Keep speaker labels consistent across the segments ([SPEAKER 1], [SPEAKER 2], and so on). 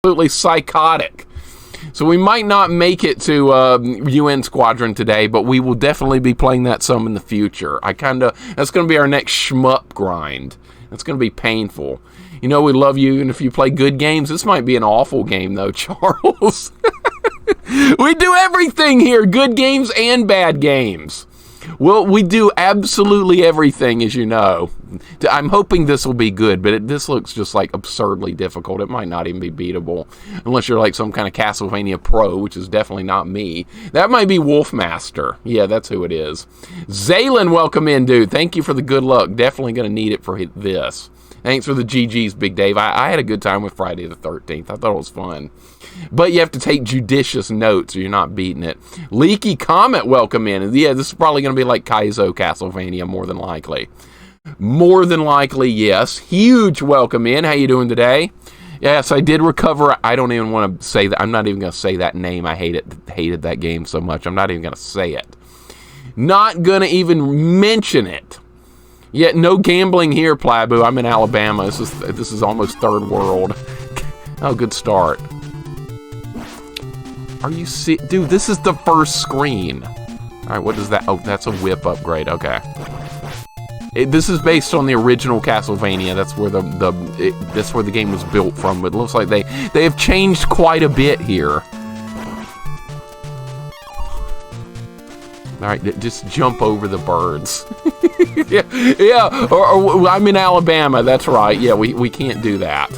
[SPEAKER 1] absolutely psychotic. So we might not make it to UN Squadron today, but we will definitely be playing that some in the future. That's going to be our next shmup grind. That's going to be painful. You know we love you, and if you play good games, this might be an awful game, though, Charles. We do everything here, good games and bad games. Well, we do absolutely everything, as you know. I'm hoping this will be good, but this looks just like absurdly difficult. It might not even be beatable, unless you're like some kind of Castlevania pro, which is definitely not me. That might be Wolfmaster. Yeah, that's who it is. Zaylin, welcome in, dude. Thank you for the good luck. Definitely going to need it for this. Thanks for the GGs, Big Dave. I had a good time with Friday the 13th. I thought it was fun. But you have to take judicious notes or you're not beating it. Leaky Comet, welcome in. Yeah, this is probably going to be like Kaizo Castlevania, more than likely. More than likely, yes. Huge welcome in. How you doing today? Yes, I did recover. I don't even want to say that. I'm not even going to say that name. I hated that game so much. I'm not even going to say it. Not going to even mention it. Yet no gambling here, Plabu. I'm in Alabama. This is almost third world. Oh, good start. Are you dude, this is the first screen. Alright, what is that? Oh, that's a whip upgrade. Okay. This is based on the original Castlevania. That's where that's where the game was built from. But it looks like they have changed quite a bit here. Alright, just jump over the birds. yeah. Or I'm in Alabama, that's right. Yeah, we can't do that.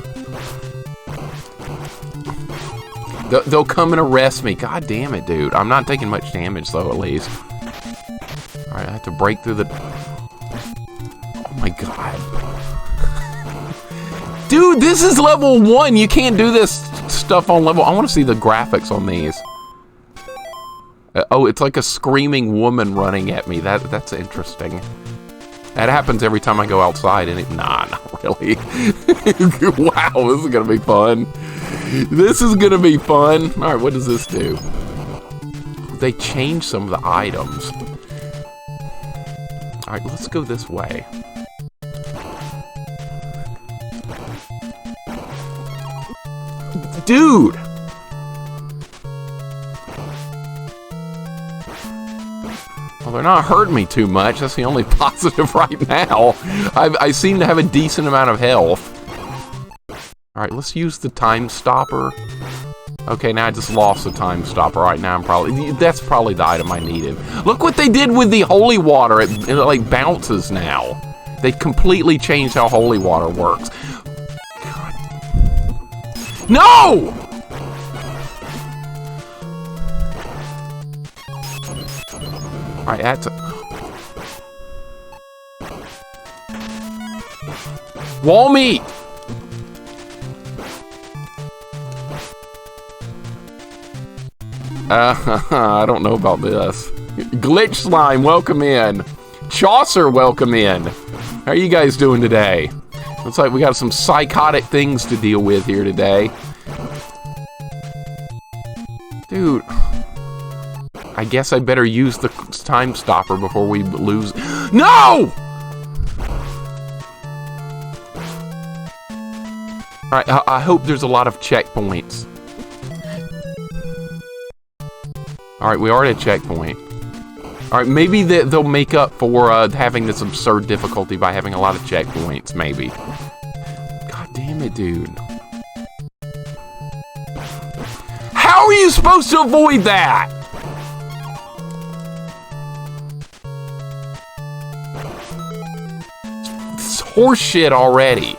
[SPEAKER 1] They'll come and arrest me. God damn it, dude. I'm not taking much damage, though, at least. Alright, I have to break through the... Oh, my God. Dude, this is level 1. You can't do this stuff on level... I want to see the graphics on these. Oh, it's like a screaming woman running at me. That's interesting. That happens every time I go outside, and nah, not really. Wow, this is gonna be fun. This is gonna be fun. All right, what does this do? They changed some of the items. All right, let's go this way. Dude! Well, they're not hurting me too much. That's the only positive right now. I seem to have a decent amount of health. Alright, let's use the time stopper. Okay, now I just lost the time stopper. Right now that's probably the item I needed. Look what they did with the holy water. It like bounces now. They completely changed how holy water works. God. No! Alright, that's wall meat! I don't know about this. Glitch Slime, welcome in. Chaucer, welcome in. How are you guys doing today? Looks like we got some psychotic things to deal with here today. Dude. I guess I better use the time stopper before we lose. No! Alright, I hope there's a lot of checkpoints. Alright, we are at a checkpoint. Alright, maybe they'll make up for having this absurd difficulty by having a lot of checkpoints, maybe. God damn it, dude. How are you supposed to avoid that? It's horseshit already.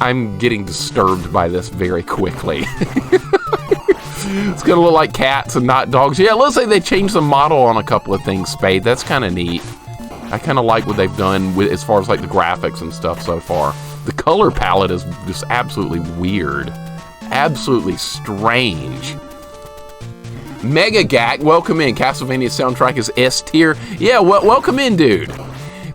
[SPEAKER 1] I'm getting disturbed by this very quickly. It's gonna look like cats and not dogs. Yeah, it looks like they changed the model on a couple of things, Spade. That's kind of neat. I kind of like what they've done with as far as like the graphics and stuff so far. The color palette is just absolutely weird. Absolutely strange. Mega Gak, welcome in. Castlevania soundtrack is S tier. Yeah, welcome in, dude.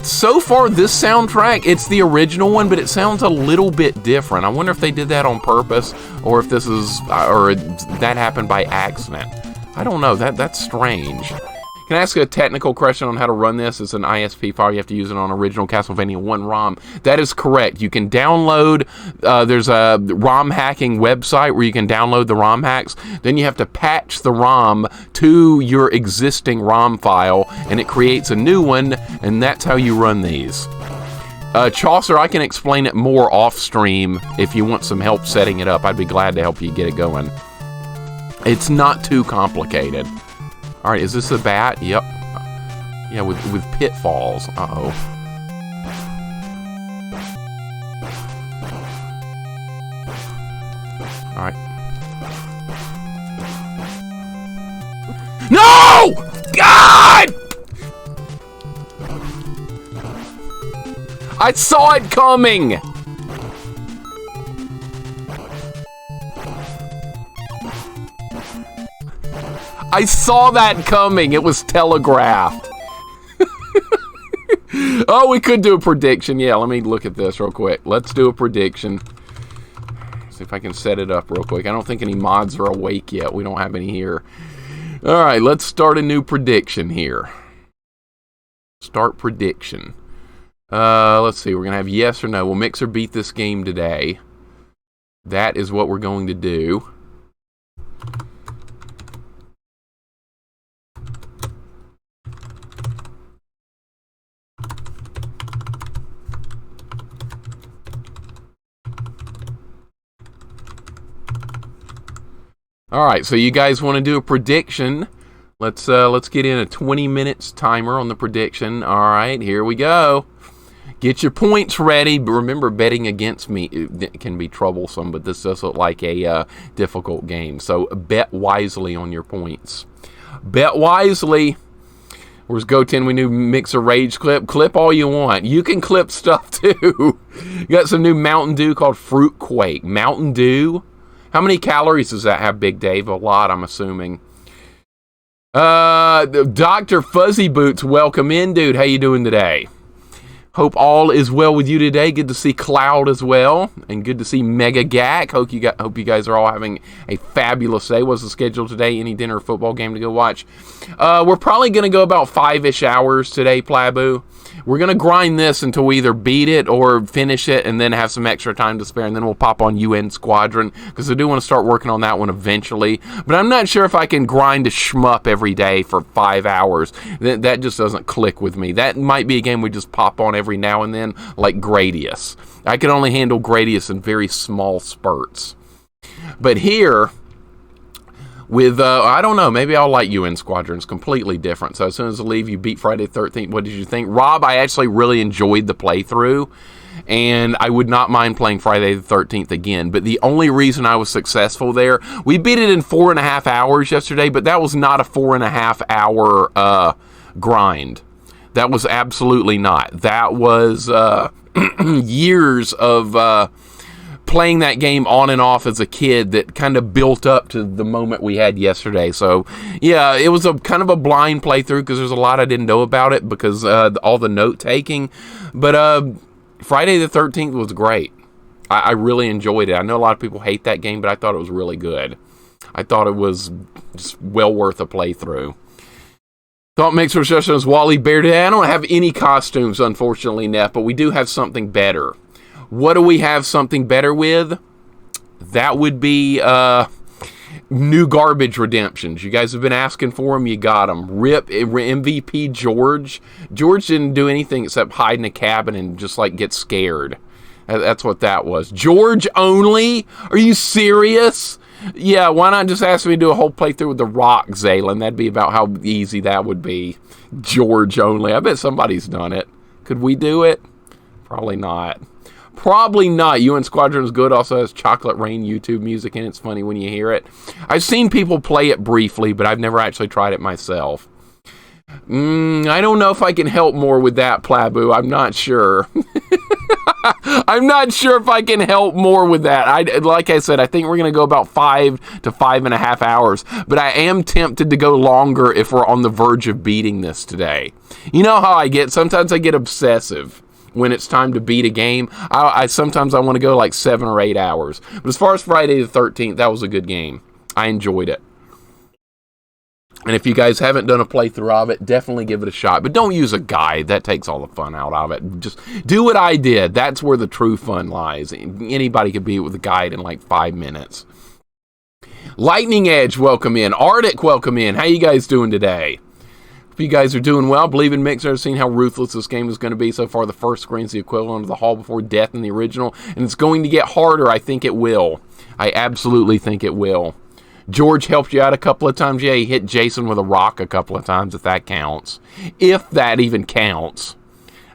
[SPEAKER 1] So far, this soundtrack, it's the original one, but it sounds a little bit different. I wonder if they did that on purpose, or if this is, or that happened by accident. I don't know. That's strange. Can I ask a technical question on how to run this? It's an ISP file. You have to use it on original Castlevania 1 ROM. That is correct. You can download, there's a ROM hacking website where you can download the ROM hacks. Then you have to patch the ROM to your existing ROM file, and it creates a new one, and that's how you run these. Chaucer, I can explain it more off stream if you want some help setting it up. I'd be glad to help you get it going. It's not too complicated. All right, is this a bat? Yep. Yeah, with pitfalls. Uh-oh. All right. No! God! I saw it coming! I saw that coming. It was telegraphed. Oh, we could do a prediction. Yeah, let me look at this real quick. Let's do a prediction. See if I can set it up real quick. I don't think any mods are awake yet. We don't have any here. All right, let's start a new prediction here. Start prediction. Let's see. We're going to have yes or no. Will Mixer beat this game today? That is what we're going to do. All right, so you guys want to do a prediction? Let's get in a 20 minutes timer on the prediction. All right, here we go. Get your points ready. But remember, betting against me can be troublesome, but this does look like a difficult game. So bet wisely on your points. Bet wisely. Where's Goten? We new Mixer Rage clip. Clip all you want. You can clip stuff too. You got some new Mountain Dew called Fruit Quake. Mountain Dew. How many calories does that have, Big Dave? A lot, I'm assuming. Dr. Fuzzy Boots, welcome in, dude. How you doing today? Hope all is well with you today. Good to see Cloud as well, and good to see Mega Gak. Hope you guys are all having a fabulous day. What's the schedule today? Any dinner or football game to go watch? We're probably going to go about 5-ish hours today, Plabu. We're going to grind this until we either beat it or finish it and then have some extra time to spare, and then we'll pop on UN Squadron, because I do want to start working on that one eventually. But I'm not sure if I can grind a shmup every day for 5 hours. That just doesn't click with me. That might be a game we just pop on every now and then, like Gradius. I can only handle Gradius in very small spurts. But here, with, I don't know, maybe I'll like UN Squadron. It's completely different. So as soon as I leave, you beat Friday the 13th. What did you think? Rob, I actually really enjoyed the playthrough, and I would not mind playing Friday the 13th again. But the only reason I was successful there, we beat it in 4.5 hours yesterday, but that was not a 4.5 hour grind. That was absolutely not. That was years of playing that game on and off as a kid that kind of built up to the moment we had yesterday. So, yeah, it was a kind of a blind playthrough because there's a lot I didn't know about it because all the note-taking. But Friday the 13th was great. I really enjoyed it. I know a lot of people hate that game, but I thought it was really good. I thought it was just well worth a playthrough. Thought Mixer session is Wally Bear today. I don't have any costumes, unfortunately, Neff, but we do have something better. What do we have something better with? That would be new garbage redemptions. You guys have been asking for them. You got them. RIP MVP George. George didn't do anything except hide in a cabin and just like get scared. That's what that was. George only? Are you serious? Yeah, why not just ask me to do a whole playthrough with The Rock, Zaylen? That'd be about how easy that would be. George only. I bet somebody's done it. Could we do it? Probably not. Probably not. UN Squadron is good. Also has Chocolate Rain YouTube music, and it's funny when you hear it. I've seen people play it briefly, but I've never actually tried it myself. I don't know if I can help more with that, Plabu. I'm not sure. I'm not sure if I can help more with that. Like I said, I think we're going to go about 5 to 5.5 hours, but I am tempted to go longer if we're on the verge of beating this today. You know how I get? Sometimes I get obsessive when it's time to beat a game. Sometimes I want to go like 7 or 8 hours. But as far as Friday the 13th, that was a good game. I enjoyed it. And if you guys haven't done a playthrough of it, definitely give it a shot. But don't use a guide. That takes all the fun out of it. Just do what I did. That's where the true fun lies. Anybody could beat it with a guide in like 5 minutes. Lightning Edge, welcome in. Arctic, welcome in. How you guys doing today? Hope you guys are doing well. Believe in Mixer. I've seen how ruthless this game is going to be so far. The first screen's the equivalent of the Hall Before Death in the original. And it's going to get harder. I think it will. I absolutely think it will. George helped you out a couple of times. Yeah, he hit Jason with a rock a couple of times, if that counts. If that even counts.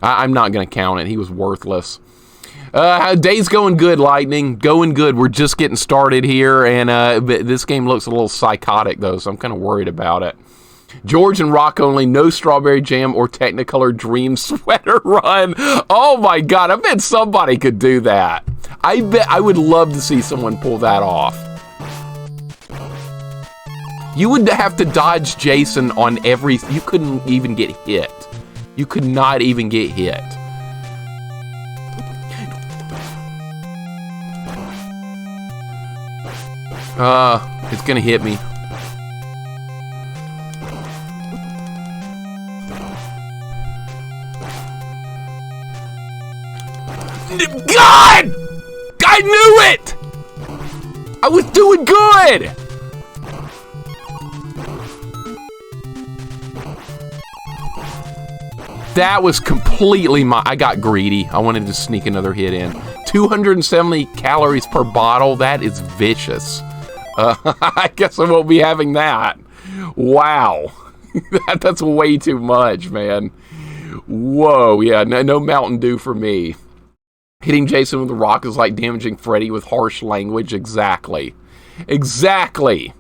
[SPEAKER 1] I'm not going to count it. He was worthless. Day's going good, Lightning. Going good. We're just getting started here, and this game looks a little psychotic, though, so I'm kind of worried about it. George and Rock only, no Strawberry Jam or Technicolor Dream Sweater Run. Oh, my God. I bet somebody could do that. I bet I would love to see someone pull that off. You would have to dodge Jason on every... You couldn't even get hit. You could not even get hit. It's gonna hit me. God! I knew it! I was doing good! That was completely I got greedy. I wanted to sneak another hit in. 270 calories per bottle. That is vicious. I guess I won't be having that. Wow. That's way too much, man. Whoa, yeah, no Mountain Dew for me. Hitting Jason with a rock is like damaging Freddy with harsh language. Exactly. Exactly.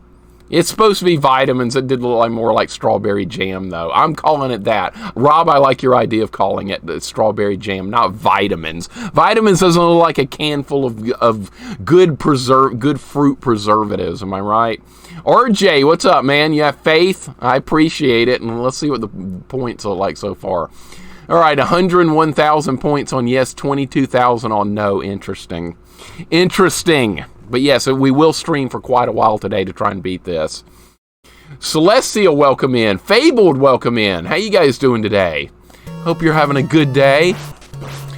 [SPEAKER 1] It's supposed to be vitamins. It did look like more like strawberry jam, though. I'm calling it that. Rob, I like your idea of calling it the strawberry jam, not vitamins. Vitamins doesn't look like a can full of good fruit preservatives. Am I right? RJ, what's up, man? You have faith? I appreciate it. And let's see what the points are like so far. All right, 101,000 points on yes, 22,000 on no. Interesting. Interesting. But yes, we will stream for quite a while today to try and beat this. Celestial, welcome in. Fabled, welcome in. How you guys doing today? Hope you're having a good day.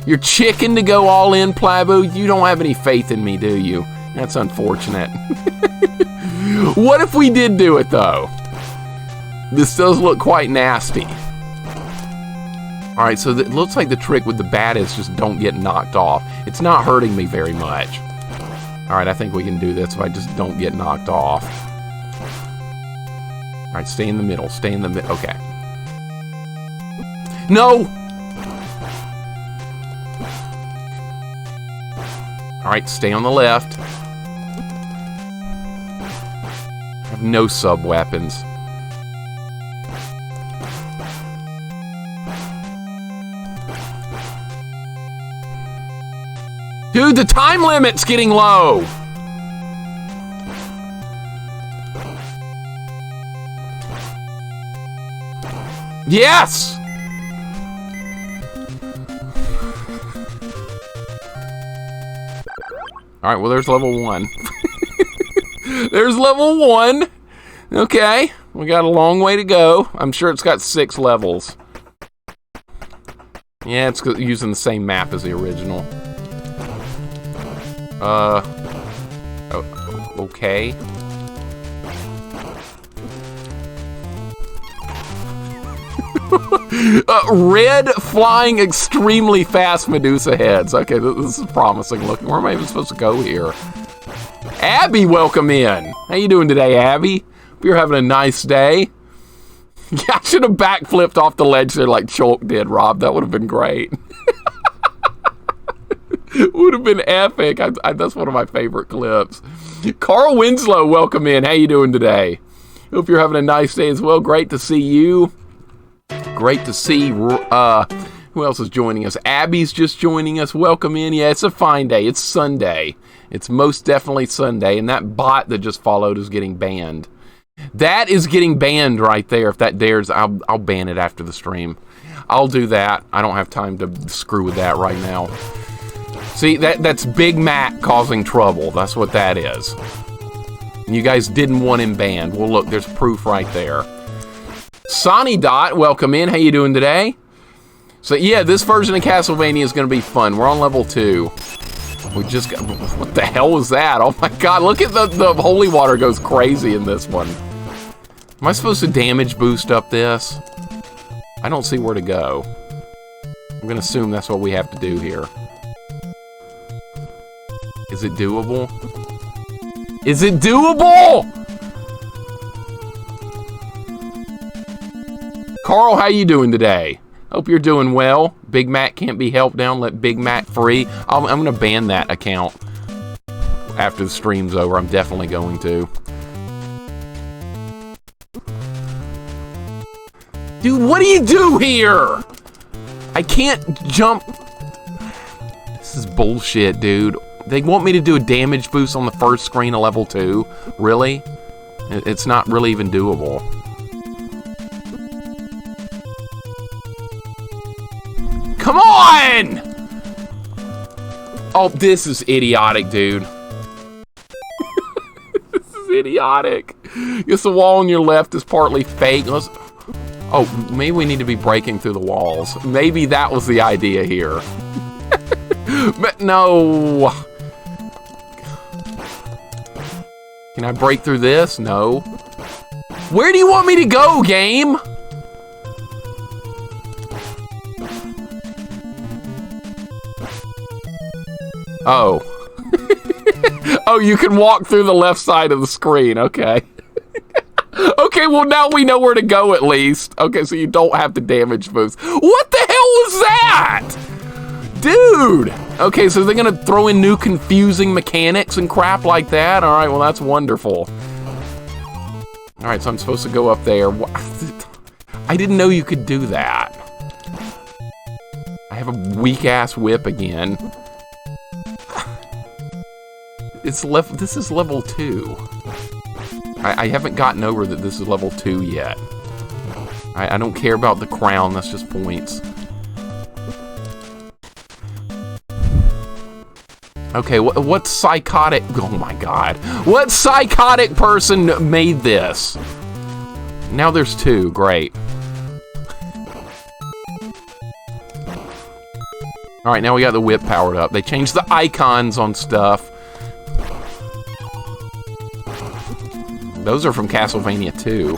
[SPEAKER 1] You're chicken to go all in, Plabu. You don't have any faith in me, do you? That's unfortunate. What if we did do it, though? This does look quite nasty. All right, so it looks like the trick with the bat is just don't get knocked off. It's not hurting me very much. All right, I think we can do this if I just don't get knocked off. All right, stay in the middle. Stay in the middle. Okay. No! All right, stay on the left. I have no sub-weapons. Dude, the time limit's getting low! Yes! Alright, well, there's level 1. There's level 1! Okay, we got a long way to go. I'm sure it's got 6 levels. Yeah, it's using the same map as the original. Okay. Red flying extremely fast Medusa heads. Okay, this is promising looking. Where am I even supposed to go here? Abby, welcome in. How you doing today, Abby? Hope you're having a nice day. Yeah, I should have backflipped off the ledge there like Chalk did, Rob. That would have been great. Would have been epic. That's one of my favorite clips. Carl Winslow, welcome in. How you doing today? Hope you're having a nice day as well. Great to see you. Great to see. Who else is joining us? Abby's just joining us. Welcome in. Yeah, it's a fine day. It's Sunday. It's most definitely Sunday. And that bot that just followed is getting banned. That is getting banned right there. If that dares, I'll ban it after the stream. I'll do that. I don't have time to screw with that right now. See, that's Big Mac causing trouble. That's what that is. And you guys didn't want him banned. Well, look, there's proof right there. Sonny Dot, welcome in. How you doing today? So, yeah, this version of Castlevania is going to be fun. We're on level 2. We just got... What the hell was that? Oh, my God. Look at the holy water goes crazy in this one. Am I supposed to damage boost up this? I don't see where to go. I'm going to assume that's what we have to do here. Is it doable? Is it doable? Carl, how you doing today? Hope you're doing well. Big Mac can't be helped down. Let Big Mac free. I'm going to ban that account after the stream's over. I'm definitely going to. Dude, what do you do here? I can't jump. This is bullshit, dude. They want me to do a damage boost on the first screen of level 2. Really? It's not really even doable. Come on! Oh, this is idiotic, dude. This is idiotic. Guess the wall on your left is partly fake. Oh, maybe we need to be breaking through the walls. Maybe that was the idea here. But no. Can I break through this? No. Where do you want me to go, game? Oh. Oh, you can walk through the left side of the screen. Okay. Okay, well, now we know where to go at least. Okay, so you don't have to damage boost. What the hell was that? Dude! Okay, so they're gonna throw in new confusing mechanics and crap like that? Alright, well, that's wonderful. Alright, so I'm supposed to go up there. I didn't know you could do that. I have a weak-ass whip again. This is level 2. I haven't gotten over that this is level 2 yet. I don't care about the crown, that's just points. Okay, what psychotic... Oh my god. What psychotic person made this? Now there's 2, great. Alright, now we got the whip powered up. They changed the icons on stuff. Those are from Castlevania 2.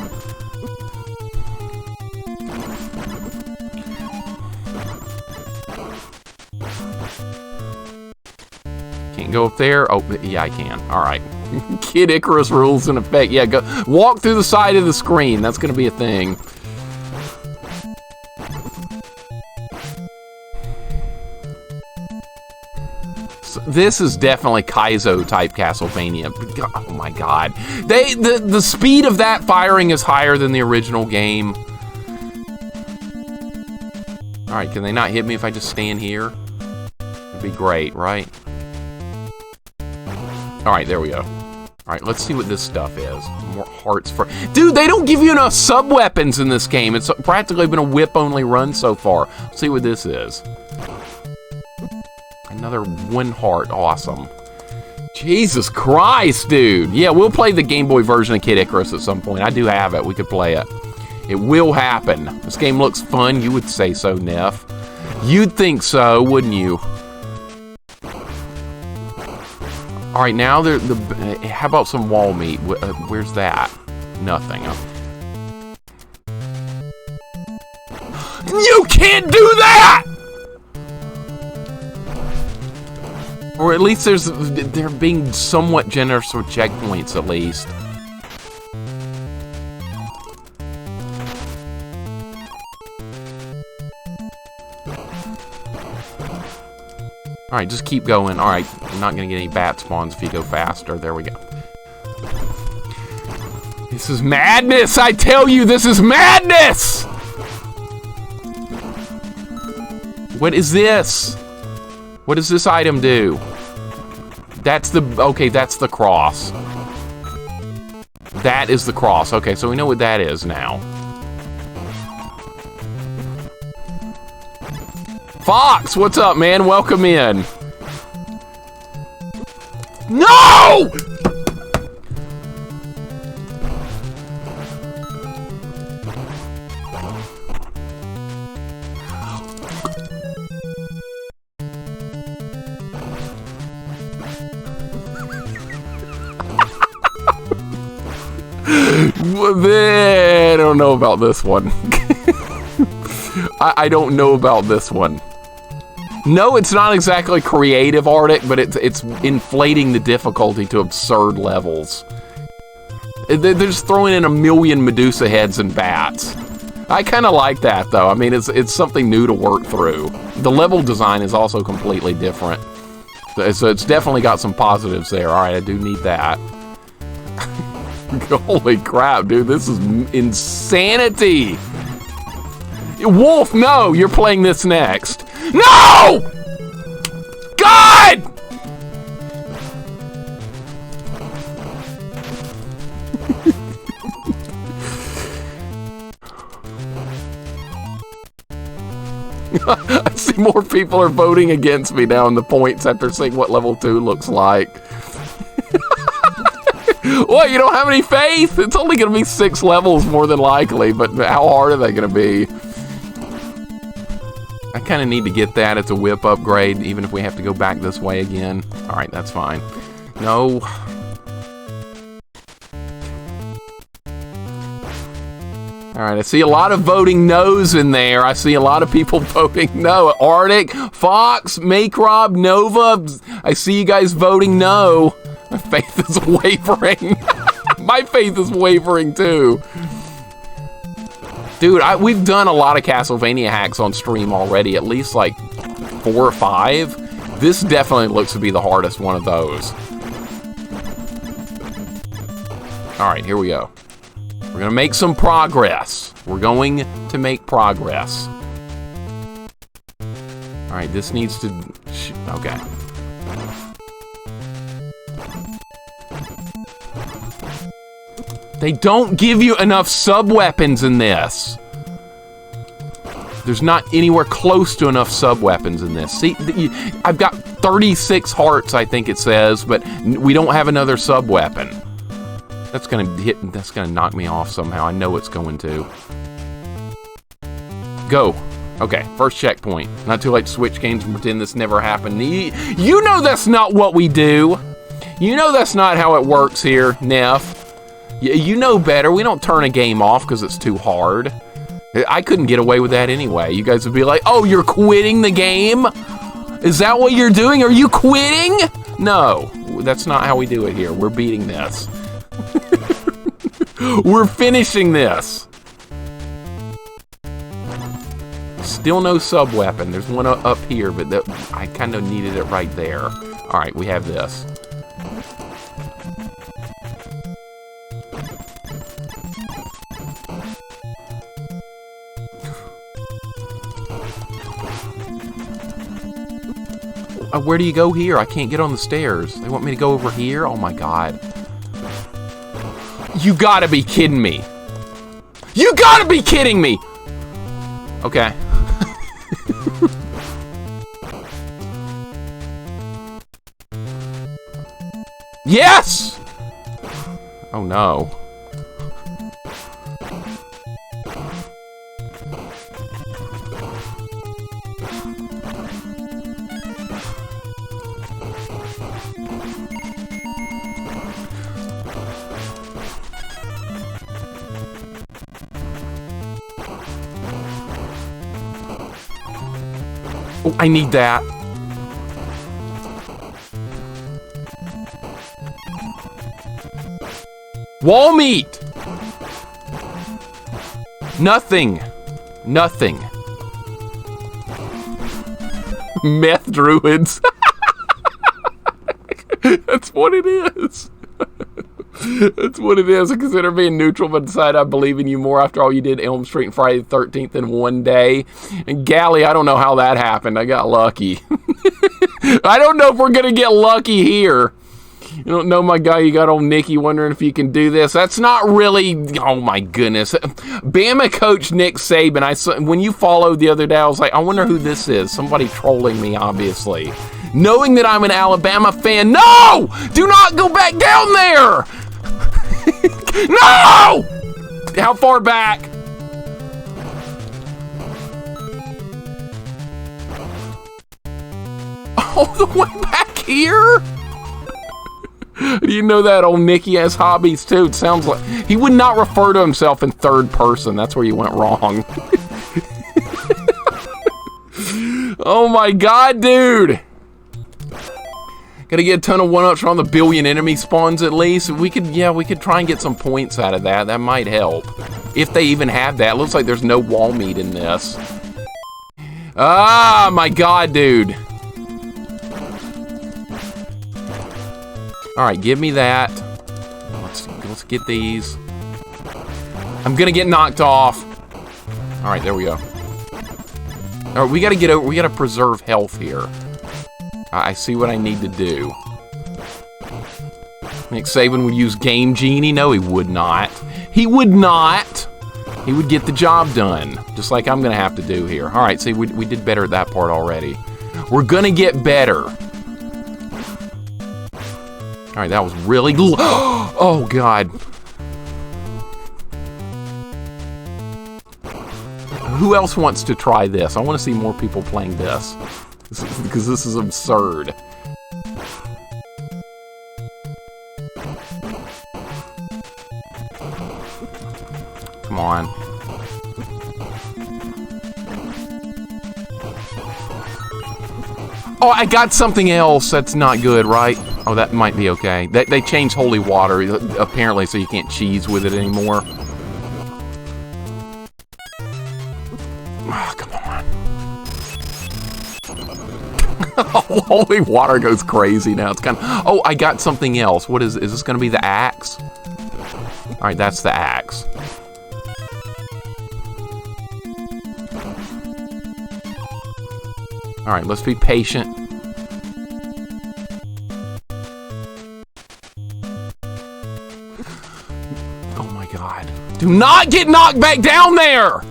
[SPEAKER 1] Can't go up there? Oh, yeah, I can. Alright. Kid Icarus rules in effect. Yeah, go walk through the side of the screen. That's gonna be a thing. This is definitely Kaizo type Castlevania. Oh my god. The speed of that firing is higher than the original game. Alright, can they not hit me if I just stand here? That'd be great, right? Alright, there we go. Alright, let's see what this stuff is. More hearts for... Dude, they don't give you enough sub-weapons in this game. It's practically been a whip-only run so far. Let's see what this is. Another 1 heart. Awesome. Jesus Christ, dude. Yeah, we'll play the Game Boy version of Kid Icarus at some point. I do have it. We could play it. It will happen. This game looks fun. You would say so, Neff. You'd think so, wouldn't you? Alright, now how about some wall meat? Where's that? Nothing. You can't do that! Or at least they're being somewhat generous with checkpoints, at least. Alright, just keep going. Alright, I'm not gonna get any bat spawns if you go faster. There we go. This is madness! I tell you, this is madness! What is this? What does this item do? That's the... Okay, that's the cross. That is the cross. Okay, so we know what that is now. Fox, what's up, man? Welcome in. No! I don't know about this one. I don't know about this one. No, it's not exactly creative, Arctic, but it's inflating the difficulty to absurd levels. They're just throwing in a million Medusa heads and bats. I kind of like that, though. I mean, it's something new to work through. The level design is also completely different. So it's definitely got some positives there. All right, I do need that. Holy crap, dude. This is insanity. Wolf, no! You're playing this next. No! God! I see more people are voting against me now in the points after seeing what level 2 looks like. What, you don't have any faith? It's only going to be 6 levels more than likely, but how hard are they going to be? I kind of need to get that. It's a whip upgrade, even if we have to go back this way again. All right, that's fine. No. All right, I see a lot of voting no's in there. I see a lot of people voting no. Arctic, Fox, Makrob, Nova. I see you guys voting no. My faith is wavering. My faith is wavering too. Dude, we've done a lot of Castlevania hacks on stream already, at least like 4 or 5. This definitely looks to be the hardest one of those. All right, here we go. We're gonna make some progress. We're going to make progress. All right, this needs to, okay. They don't give you enough sub-weapons in this. There's not anywhere close to enough sub-weapons in this. See, I've got 36 hearts, I think it says, but we don't have another sub-weapon. That's gonna knock me off somehow. I know it's going to. Go. Okay, first checkpoint. Not too late to switch games and pretend this never happened. You know that's not what we do. You know that's not how it works here, Neff. You know better. We don't turn a game off because it's too hard. I couldn't get away with that anyway. You guys would be like, oh, you're quitting the game? Is that what you're doing? Are you quitting? No, that's not how we do it here. We're beating this. We're finishing this. Still no sub-weapon. There's one up here, but I kind of needed it right there. All right, we have this. Where do you go here? I can't get on the stairs. They want me to go over here? Oh my god. You gotta be kidding me. You gotta be kidding me! Okay. Yes! Oh no. Oh, I need that. Wall meat! Nothing. Nothing. Meth druids. That's what it is. That's what it is. I consider being neutral, but decide I believe in you more after all you did Elm Street and Friday the 13th in one day. And Gally, I don't know how that happened. I got lucky. I don't know if we're going to get lucky here. You don't know, my guy, you got old Nicky wondering if you can do this. That's not really, oh my goodness. Bama coach Nick Saban, when you followed the other day, I was like, I wonder who this is. Somebody trolling me, obviously. Knowing that I'm an Alabama fan, no! Do not go back down there! No! How far back? All the way back here? You know that old Nicky has hobbies too. It sounds like he would not refer to himself in third person. That's where you went wrong. Oh my god, dude. Gotta get a ton of one-ups on the billion enemy spawns at least. We could try and get some points out of that. That might help. If they even have that. Looks like there's no wall meat in this. Ah, my god, dude. Alright, give me that. Let's get these. I'm gonna get knocked off. Alright, there we go. Alright, we gotta get over. We gotta preserve health here. I see what I need to do. Nick Saban would use Game Genie? No, he would not. He would not. He would get the job done, just like I'm gonna have to do here. All right, see, we did better at that part already. We're gonna get better. All right, that was really. Oh God. Who else wants to try this? I want to see more people playing this. Because this is absurd. Come on. Oh, I got something else that's not good, right? Oh, that might be okay. They changed holy water, apparently, so you can't cheese with it anymore. Oh, come on. Holy water goes crazy now. It's kind of... Oh, I got something else. What is this going to be the axe? All right, that's the axe. All right, let's be patient. Oh my God. Do not get knocked back down there!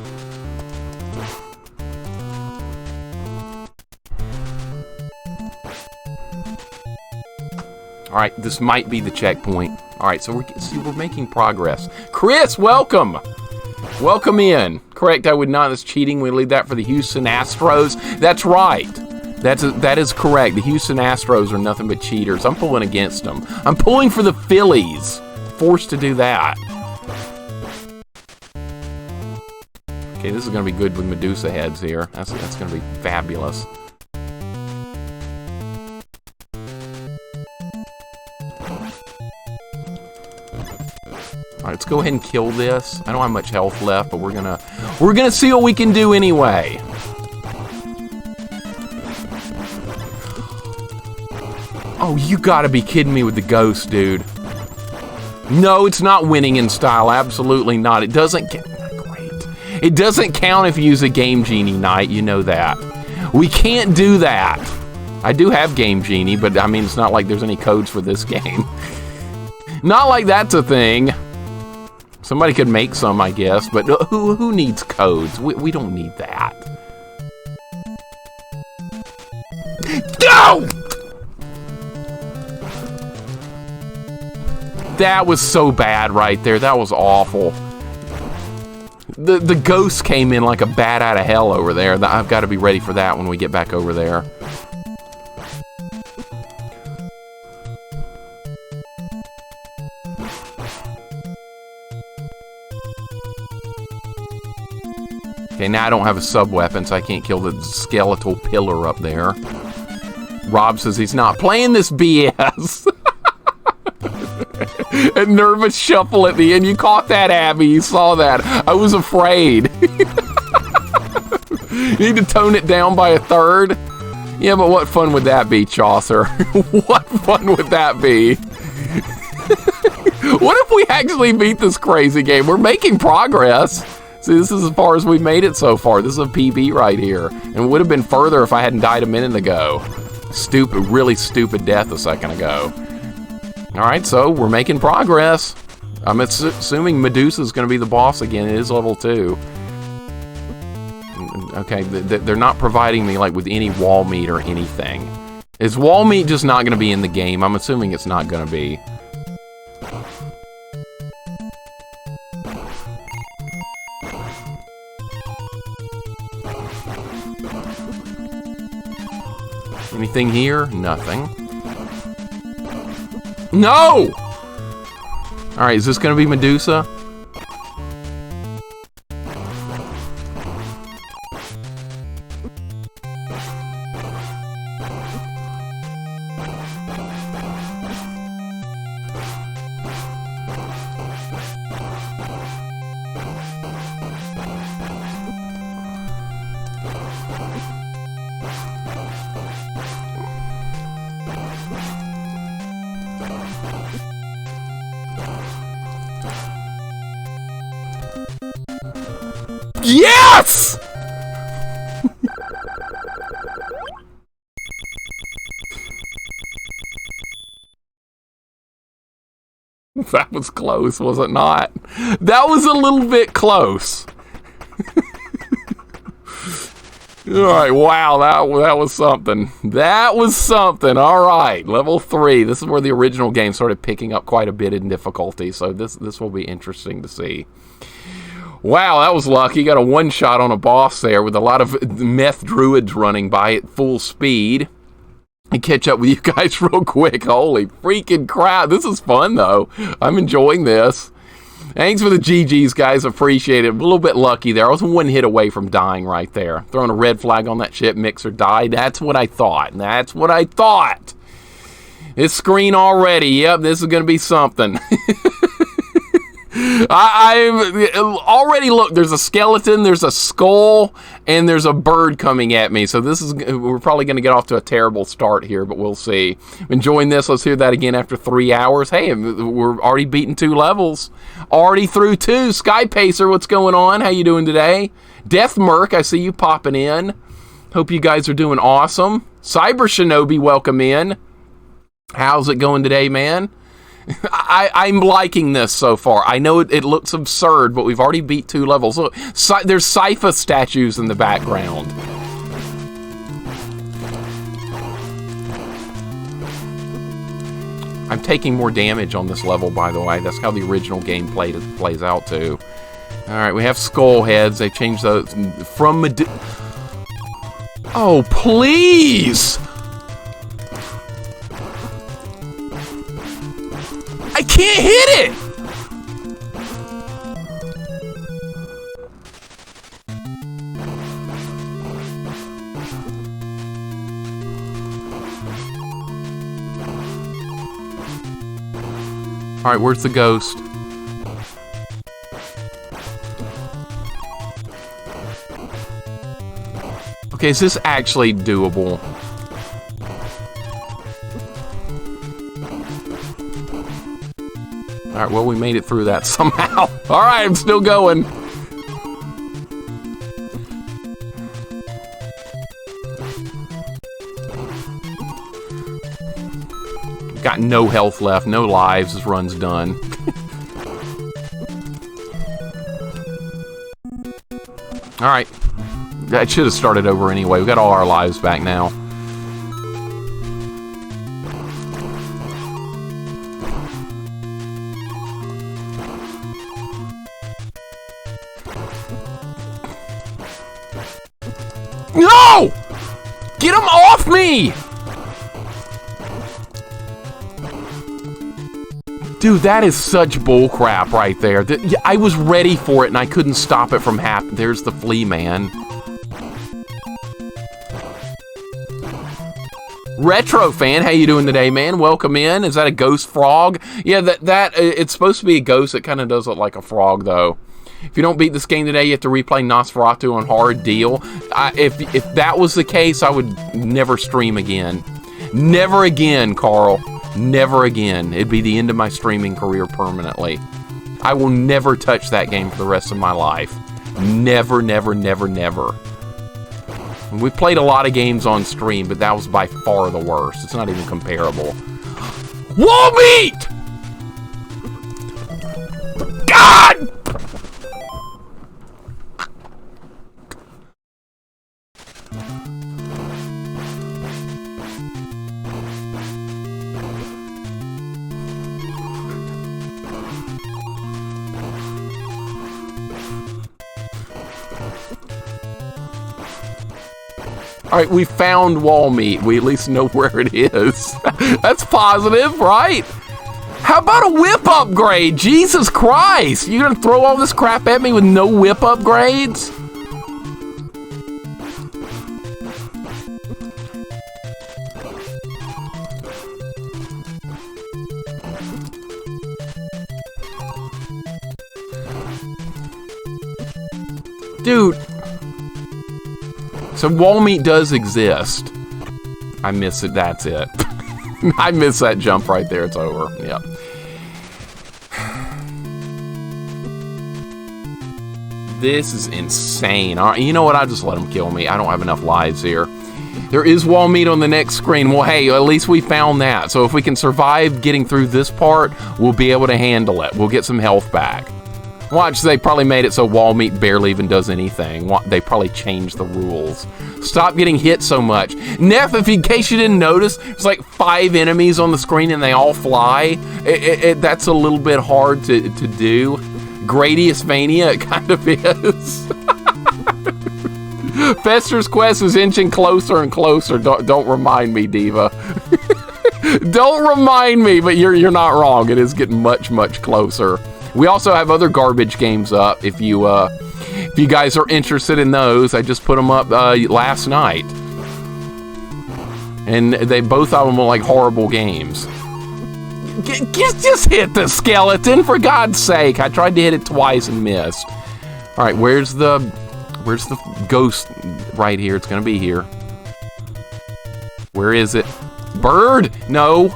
[SPEAKER 1] All right, this might be the checkpoint. All right, so we're making progress. Chris, welcome. Welcome in. Correct, I would not. That's cheating. We leave that for the Houston Astros. That's right. That is correct. The Houston Astros are nothing but cheaters. I'm pulling against them. I'm pulling for the Phillies. Forced to do that. Okay, this is going to be good with Medusa heads here. That's going to be fabulous. All right, let's go ahead and kill this. I don't have much health left, but we're gonna see what we can do anyway. Oh, you gotta be kidding me with the ghost, dude. No, it's not winning in style. Absolutely not. It doesn't get great. It doesn't count if you use a Game Genie Knight. You know that. We can't do that. I do have Game Genie, but I mean, it's not like there's any codes for this game. Not like that's a thing. Somebody could make some, I guess, but who needs codes? We don't need that. Go! That was so bad right there. That was awful. The ghost came in like a bat out of hell over there. I've got to be ready for that when we get back over there. Okay, now I don't have a sub-weapon, so I can't kill the skeletal pillar up there. Rob says he's not playing this BS. A nervous shuffle at the end. You caught that, Abby. You saw that. I was afraid. You need to tone it down by a third. Yeah, but what fun would that be, Chaucer? What fun would that be? What if we actually beat this crazy game? We're making progress. See, this is as far as we've made it so far. This is a PB right here. And it would have been further if I hadn't died a minute ago. Stupid, really stupid death a second ago. Alright, so we're making progress. I'm assuming Medusa's going to be the boss again. It is level 2. Okay, they're not providing me like with any wall meat or anything. Is wall meat just not going to be in the game? I'm assuming it's not going to be. Anything here? Nothing. No! Alright, is this gonna be Medusa? Yes! That was close, was it not? That was a little bit close. Alright, wow, that was something. That was something. Alright, level 3. This is where the original game started picking up quite a bit in difficulty, so this will be interesting to see. Wow, that was lucky. Got a one-shot on a boss there with a lot of meth druids running by at full speed. And catch up with you guys real quick. Holy freaking crap. This is fun, though. I'm enjoying this. Thanks for the GGs, guys. Appreciate it. A little bit lucky there. I was one hit away from dying right there. Throwing a red flag on that ship. Mixer died. That's what I thought. That's what I thought. This screen already. Yep, this is going to be something. I've already looked. There's a skeleton, there's a skull, and there's a bird coming at me. So we're probably going to get off to a terrible start here, but we'll see. Enjoying this. Let's hear that again after 3 hours. Hey, we're already beating 2 levels. Already through 2. Sky Pacer, what's going on? How you doing today? Death Merc, I see you popping in. Hope you guys are doing awesome. Cyber Shinobi, welcome in. How's it going today, man? I'm liking this so far. I know it looks absurd, but we've already beat 2 levels. Look, there's Sypha statues in the background. I'm taking more damage on this level, by the way. That's how the original game plays out, too. Alright, we have skull heads. They changed those from... Oh, please! I can't hit it! Alright, where's the ghost? Okay, is this actually doable? Alright, well, we made it through that somehow. Alright, I'm still going. Got no health left, no lives. This run's done. Alright. That should have started over anyway. We got all our lives back now. No! Get him off me! Dude, that is such bullcrap right there. I was ready for it and I couldn't stop it from happening. There's the flea man. Retro fan, how you doing today, man? Welcome in. Is that a ghost frog? Yeah, it's supposed to be a ghost. It kind of does look like a frog, though. If you don't beat this game today, you have to replay Nosferatu on hard deal. If that was the case, I would never stream again. Never again, Carl. Never again. It'd be the end of my streaming career permanently. I will never touch that game for the rest of my life. Never, never, never, never. We played a lot of games on stream, but that was by far the worst. It's not even comparable. Wall meat! God! Alright, we found wall meat. We at least know where it is. That's positive, right? How about a whip upgrade? Jesus Christ! You gonna throw all this crap at me with no whip upgrades? Dude. So wall meat does exist. I miss it, that's it. I miss that jump right there, it's over. Yep. This is insane. All right, you know what? I'll just let him kill me. I don't have enough lives here. There is wall meat on the next screen. Well, hey, at least we found that. So if we can survive getting through this part, we'll be able to handle it. We'll get some health back. Watch, they probably made it so wall meat barely even does anything. They probably changed the rules. Stop getting hit so much. Neff, if in case you didn't notice, there's like 5 enemies on the screen and they all fly. That's a little bit hard to do. Gradiusvania, it kind of is. Fester's quest is inching closer and closer. Don't remind me, Diva. Don't remind me, but you're not wrong. It is getting much, much closer. We also have other garbage games up if you guys are interested in those. I just put them up last night. And both of them are like horrible games. Just hit the skeleton, for God's sake. I tried to hit it twice and missed. All right, where's the ghost? Right here. It's gonna be here. Where is it? Bird? No.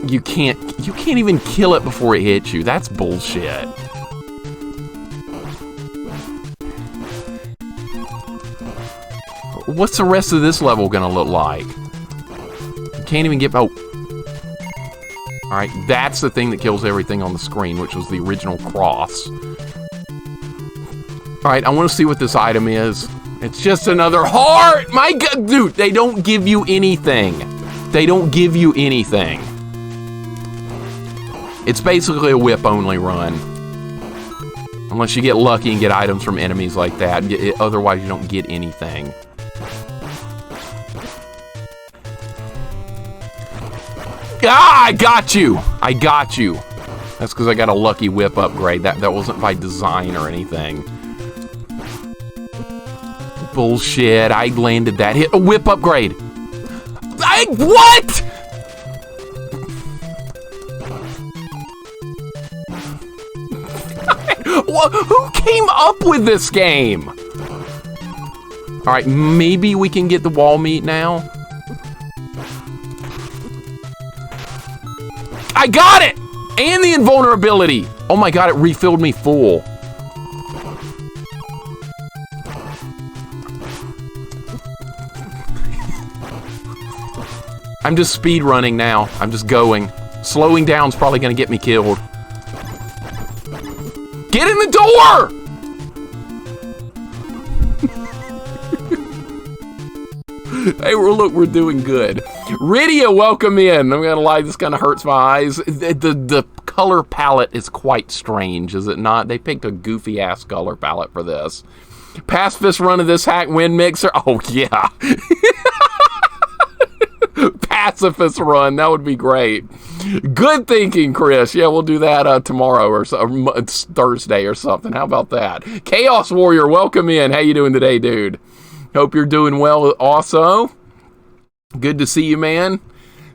[SPEAKER 1] You can't even kill it before it hits you. That's bullshit. What's the rest of this level gonna look like? You can't even get... Oh. Alright, that's the thing that kills everything on the screen, which was the original cross. Alright, I want to see what this item is. It's just another heart! My God, dude, they don't give you anything. They don't give you anything. It's basically a whip-only run. Unless you get lucky and get items from enemies like that. Otherwise, you don't get anything. Ah, I got you! I got you. That's because I got a lucky whip upgrade. That wasn't by design or anything. Bullshit, I landed that. Hit a whip upgrade. What?! Who came up with this game? Alright, maybe we can get the wall meat now. I got it! And the invulnerability! Oh my God, it refilled me full. I'm just speed running now. I'm just going. Slowing down's probably gonna get me killed. Get in the door! Hey, look, we're doing good. Rydia, welcome in. I'm gonna lie, this kind of hurts my eyes. The color palette is quite strange, is it not? They picked a goofy ass color palette for this. Pacifist run of this hack win mixer. Oh yeah. Pacifist run, that would be great. Good thinking, Chris. Yeah, we'll do that tomorrow or it's Thursday or something. How about that? Chaos Warrior, welcome in. How you doing today, dude? Hope you're doing well also. Good to see you, man.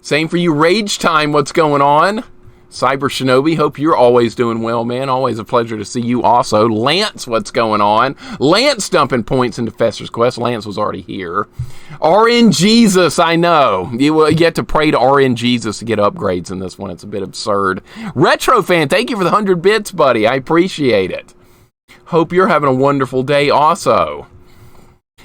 [SPEAKER 1] Same for you, Rage Time. What's going on? Cyber Shinobi, hope you're always doing well, man. Always a pleasure to see you also. Lance, what's going on? Lance dumping points into Fester's Quest. Lance was already here. RN Jesus, I know. You have to pray to RN Jesus to get upgrades in this one. It's a bit absurd. Retro Fan, thank you for the 100 bits, buddy. I appreciate it. Hope you're having a wonderful day also.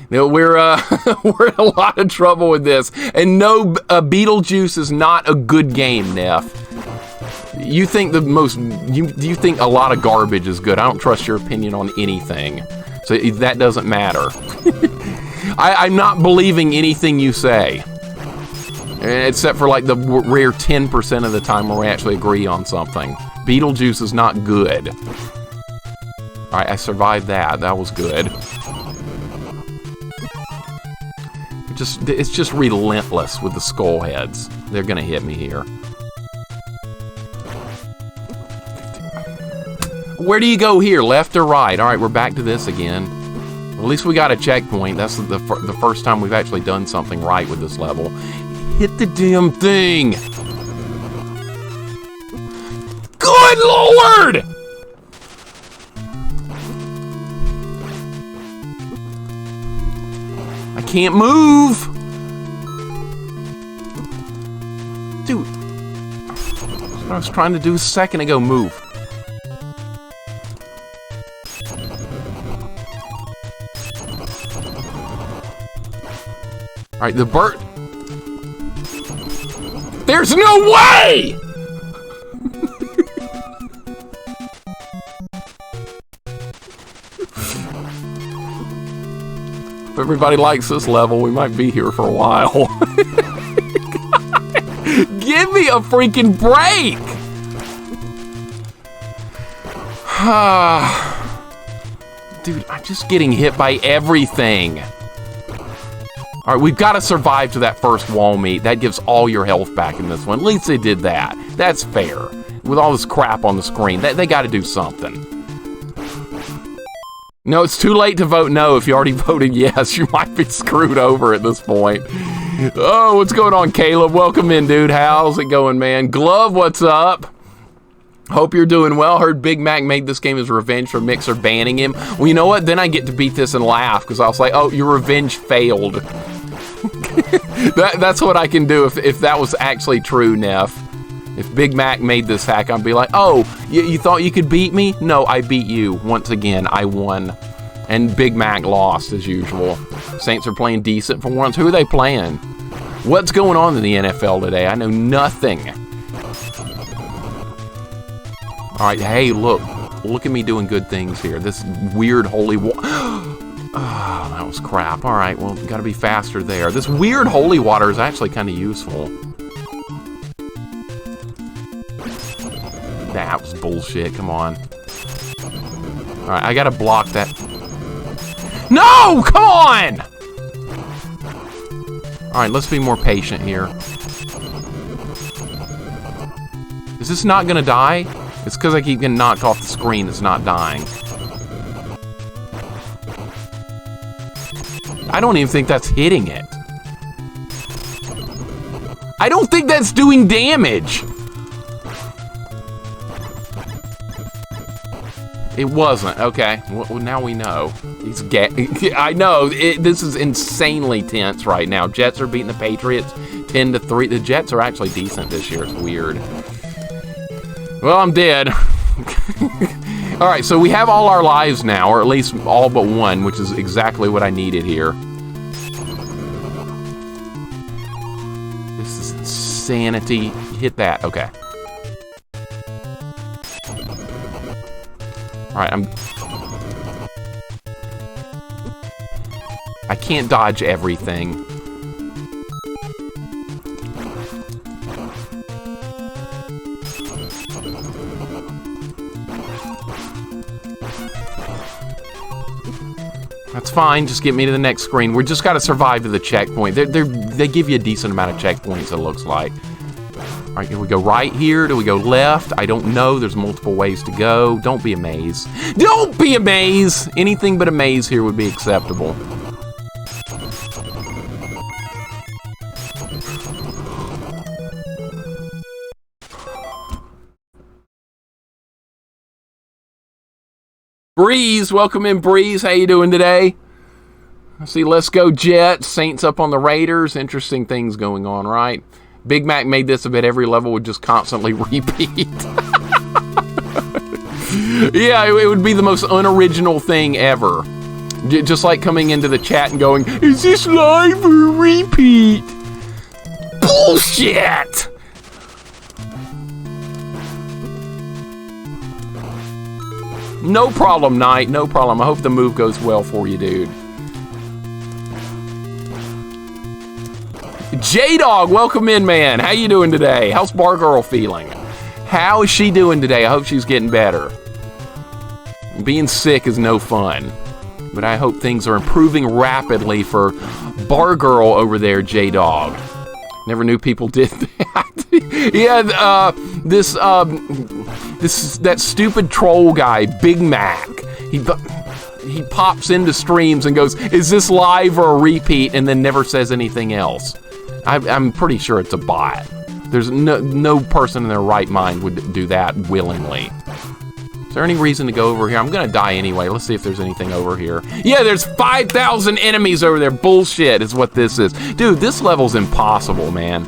[SPEAKER 1] Now, we're in a lot of trouble with this. And no, Beetlejuice is not a good game, Neff. You think you think a lot of garbage is good. I don't trust your opinion on anything. So that doesn't matter. I'm not believing anything you say. Except for like the rare 10% of the time where we actually agree on something. Beetlejuice is not good. Alright, I survived that. That was good. It's just relentless with the skull heads. They're gonna hit me here. Where do you go here? Left or right? All right, we're back to this again. At least we got a checkpoint. That's the first time we've actually done something right with this level. Hit the damn thing! Good Lord! I can't move! Dude. That's what I was trying to do a second ago. Move. Alright, the bird... There's no way! If everybody likes this level, we might be here for a while. Give me a freaking break! Dude, I'm just getting hit by everything. Alright, we've got to survive to that first wall meet. That gives all your health back in this one. At least they did that. That's fair. With all this crap on the screen, they got to do something. No, it's too late to vote no. If you already voted yes, you might be screwed over at this point. Oh, what's going on, Caleb? Welcome in, dude. How's it going, man? Glove, what's up? Hope you're doing well. Heard Big Mac made this game as revenge for Mixer banning him. Well, you know what? Then I get to beat this and laugh, because I was like, oh, your revenge failed. That's what I can do if that was actually true, Neff. If Big Mac made this hack, I'd be like, oh, you thought you could beat me? No, I beat you. Once again, I won. And Big Mac lost, as usual. Saints are playing decent for once. Who are they playing? What's going on in the NFL today? I know nothing. All right, hey, look at me doing good things here. This weird holy water. Oh, that was crap. All right, well, got to be faster there. This weird holy water is actually kind of useful. That was bullshit. Come on. All right, I got to block that. No, come on! All right, let's be more patient here. Is this not going to die? It's because I keep getting knocked off the screen. It's not dying. I don't even think that's hitting it. I don't think that's doing damage. It wasn't. Okay. Well, now we know. He's I know. This is insanely tense right now. Jets are beating the Patriots 10-3. The Jets are actually decent this year. It's weird. Well, I'm dead. All right, so we have all our lives now, or at least all but one, which is exactly what I needed here. This is insanity. Hit that. Okay. All right, I can't dodge everything. That's fine, just get me to the next screen. We just gotta survive to the checkpoint. They give you a decent amount of checkpoints, it looks like. All right, do we go right here? Do we go left? I don't know. There's multiple ways to go. Don't be a maze. Don't be a maze! Anything but a maze here would be acceptable. Breeze, welcome in, Breeze. How you doing today? Let's see, let's go Jets. Saints up on the Raiders. Interesting things going on, right? Big Mac made this a bit every level would just constantly repeat. Yeah, it would be the most unoriginal thing ever. Just like coming into the chat and going, is this live or repeat? Bullshit! No problem, Knight. No problem. I hope the move goes well for you, dude. J-Dog, welcome in, man. How you doing today? How's Bar Girl feeling? How is she doing today? I hope she's getting better. Being sick is no fun. But I hope things are improving rapidly for Bar Girl over there, J-Dog. Never knew people did that. Yeah, that stupid troll guy, Big Mac. He pops into streams and goes, "Is this live or a repeat?" and then never says anything else. I'm pretty sure it's a bot. There's no person in their right mind would do that willingly. Is there any reason to go over here? I'm gonna die anyway. Let's see if there's anything over here. Yeah, there's 5,000 enemies over there. Bullshit is what this is. Dude, this level's impossible, man.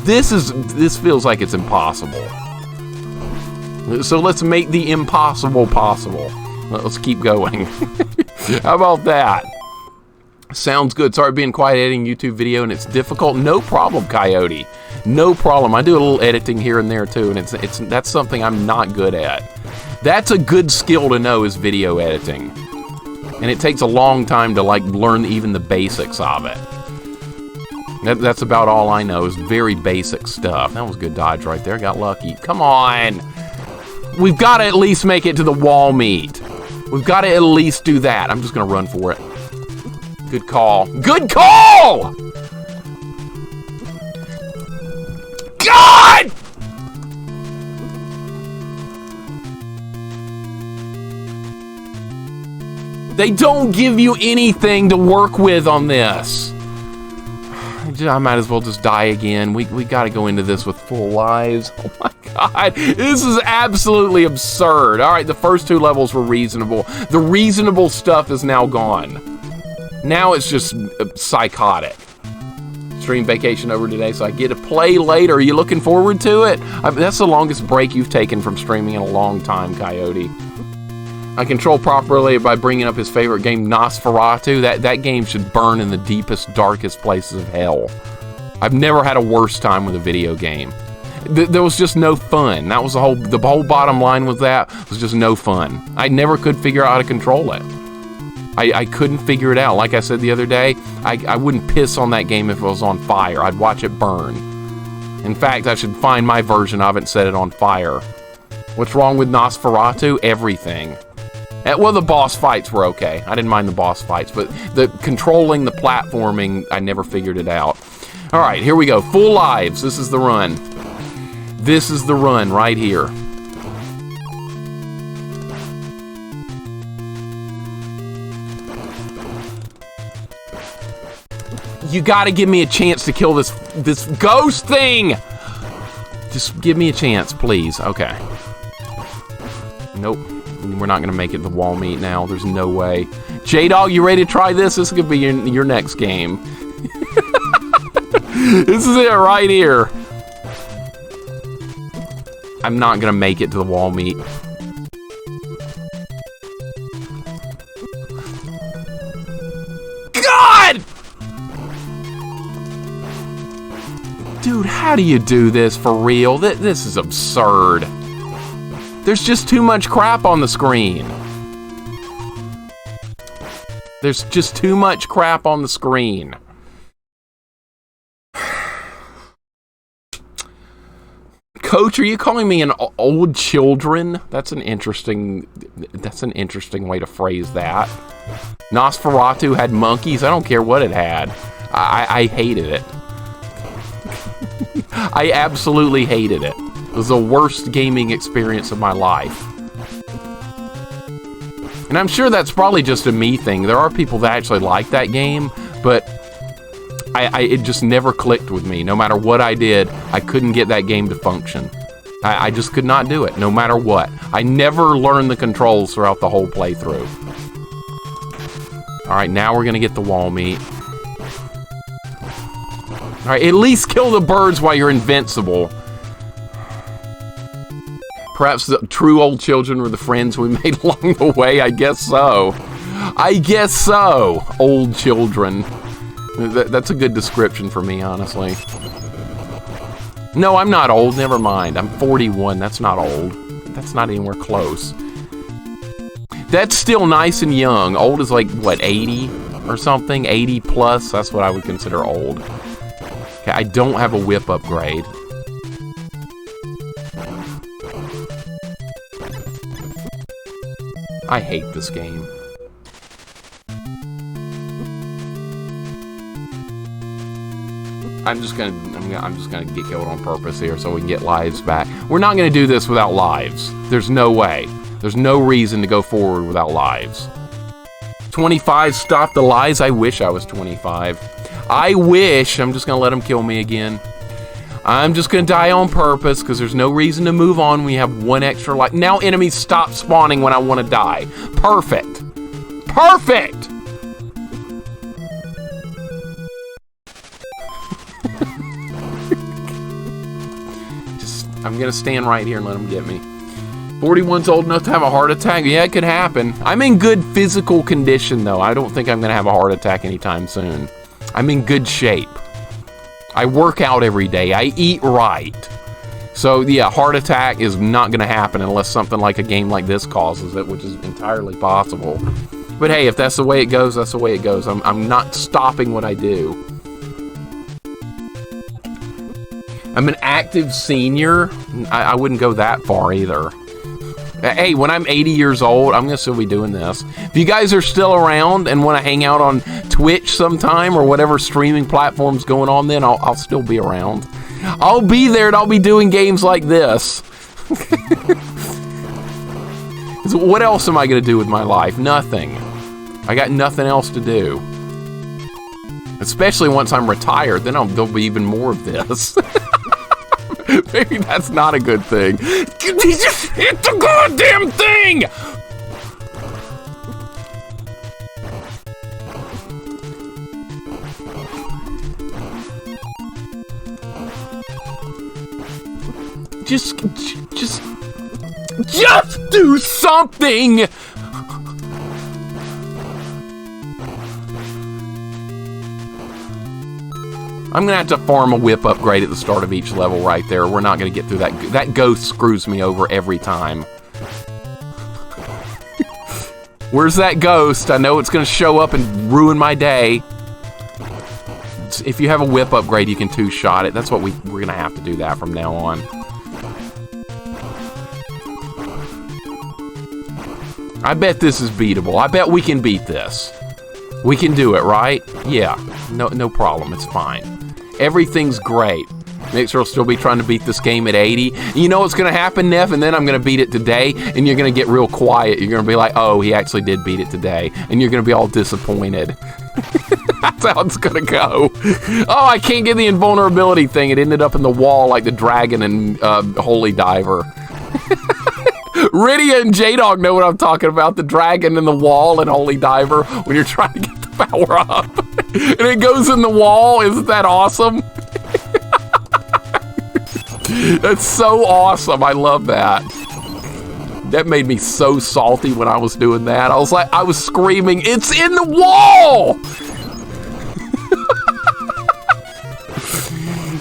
[SPEAKER 1] This feels like it's impossible. So let's make the impossible possible. Let's keep going. How about that? Sounds good. Sorry being quiet editing YouTube video and it's difficult. No problem, Coyote. No problem. I do a little editing here and there too, and that's something I'm not good at. That's a good skill to know, is video editing. And it takes a long time to like learn even the basics of it. That's about all I know, is very basic stuff. That was good dodge right there. Got lucky. Come on. We've got to at least make it to the wall meet. We've got to at least do that. I'm just going to run for it. Good call. Good call! God! They don't give you anything to work with on this. I might as well just die again. We got to go into this with full lives. Oh my God, this is absolutely absurd. All right, the first two levels were reasonable. The reasonable stuff is now gone. Now it's just psychotic. Stream vacation over today, so I get to play later. Are you looking forward to it? That's the longest break you've taken from streaming in a long time, Coyote. I control properly by bringing up his favorite game, Nosferatu. That game should burn in the deepest, darkest places of hell. I've never had a worse time with a video game. There was just no fun. That was the whole bottom line with that, was just no fun. I never could figure out how to control it. I couldn't figure it out. Like I said the other day, I wouldn't piss on that game if it was on fire. I'd watch it burn. In fact, I should find my version of it and set it on fire. What's wrong with Nosferatu? Everything. Well, the boss fights were okay. I didn't mind the boss fights, but the controlling the platforming, I never figured it out. All right, here we go. Full lives. This is the run. This is the run right here. You gotta give me a chance to kill this ghost thing! Just give me a chance, please. Okay. Nope. We're not gonna make it to the wall meet now. There's no way. J-Dog, you ready to try this? This is gonna be your next game. This is it right here. I'm not gonna make it to the wall meet. God! Dude, how do you do this for real? This is absurd. There's just too much crap on the screen. There's just too much crap on the screen. Coach, are you calling me an old children? That's an interesting way to phrase that. Nosferatu had monkeys. I don't care what it had. I hated it. I absolutely hated it. It was the worst gaming experience of my life. And I'm sure that's probably just a me thing. There are people that actually like that game, but it just never clicked with me. No matter what I did, I couldn't get that game to function. I just could not do it, no matter what. I never learned the controls throughout the whole playthrough. Alright, now we're gonna get the wall meet. Alright, at least kill the birds while you're invincible. Perhaps the true old children were the friends we made along the way. I guess so. I guess so, old children. That's a good description for me, honestly. No, I'm not old. Never mind. I'm 41. That's not old. That's not anywhere close. That's still nice and young. Old is like, what, 80 or something? 80 plus? That's what I would consider old. Okay, I don't have a whip upgrade. I hate this game. I'm just gonna get killed on purpose here so we can get lives back. We're not gonna do this without lives. There's no way. There's no reason to go forward without lives. 25 stop the lies. I wish I was 25. I wish. I'm just gonna let him kill me again. I'm just gonna die on purpose because there's no reason to move on. We have one extra life. Now enemies stop spawning when I want to die. Perfect. Perfect. I'm gonna stand right here and let him get me. 41's old enough to have a heart attack. Yeah, it could happen. I'm in good physical condition, though. I don't think I'm gonna have a heart attack anytime soon. I'm in good shape. I work out every day. I eat right. So, yeah, heart attack is not gonna happen unless something like a game like this causes it, which is entirely possible. But hey, if that's the way it goes, that's the way it goes. I'm not stopping what I do. I'm an active senior. I wouldn't go that far either. Hey, when I'm 80 years old, I'm gonna still be doing this. If you guys are still around and want to hang out on Twitch sometime or whatever streaming platform's going on, then I'll still be around. I'll be there and I'll be doing games like this. So what else am I gonna do with my life? Nothing. I got nothing else to do. Especially once I'm retired, then there'll be even more of this. Maybe that's not a good thing. He just hit the goddamn thing! Just do something! I'm gonna have to farm a whip upgrade at the start of each level right there. We're not gonna get through that. That ghost screws me over every time. Where's that ghost? I know it's gonna show up and ruin my day. If you have a whip upgrade, you can two-shot it. That's what we're gonna have to do that from now on. I bet this is beatable. I bet we can beat this. We can do it, right? Yeah, no problem. It's fine. Everything's great. Mixer will still be trying to beat this game at 80. You know what's going to happen, Neff? And then I'm going to beat it today, and you're going to get real quiet. You're going to be like, oh, he actually did beat it today. And you're going to be all disappointed. That's how it's going to go. Oh, I can't get the invulnerability thing. It ended up in the wall like the dragon and Holy Diver. Rydia and J-Dog know what I'm talking about. The dragon in the wall and Holy Diver when you're trying to get the power up. And it goes in the wall. Isn't that awesome? That's so awesome. I love that. That made me so salty when I was doing that. I was screaming, it's in the wall!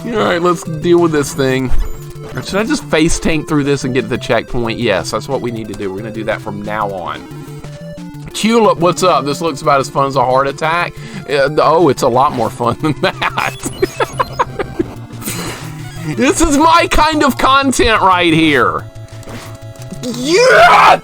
[SPEAKER 1] All right, let's deal with this thing. Or should I just face tank through this and get to the checkpoint? Yes, that's what we need to do. We're going to do that from now on. Tulip, what's up? This looks about as fun as a heart attack. Oh, it's a lot more fun than that. This is my kind of content right here. Yeah!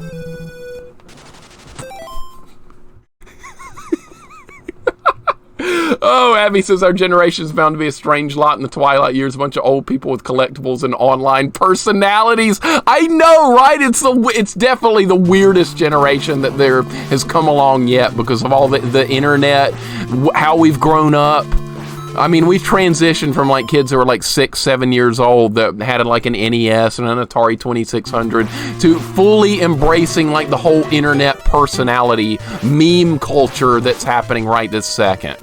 [SPEAKER 1] Oh, Abby says our generation is bound to be a strange lot in the twilight years. A bunch of old people with collectibles and online personalities. I know, right? It's definitely the weirdest generation that there has come along yet because of all the internet, how we've grown up. I mean, we've transitioned from like kids who were like 6, 7 years old that had like an NES and an Atari 2600 to fully embracing like the whole internet personality meme culture that's happening right this second.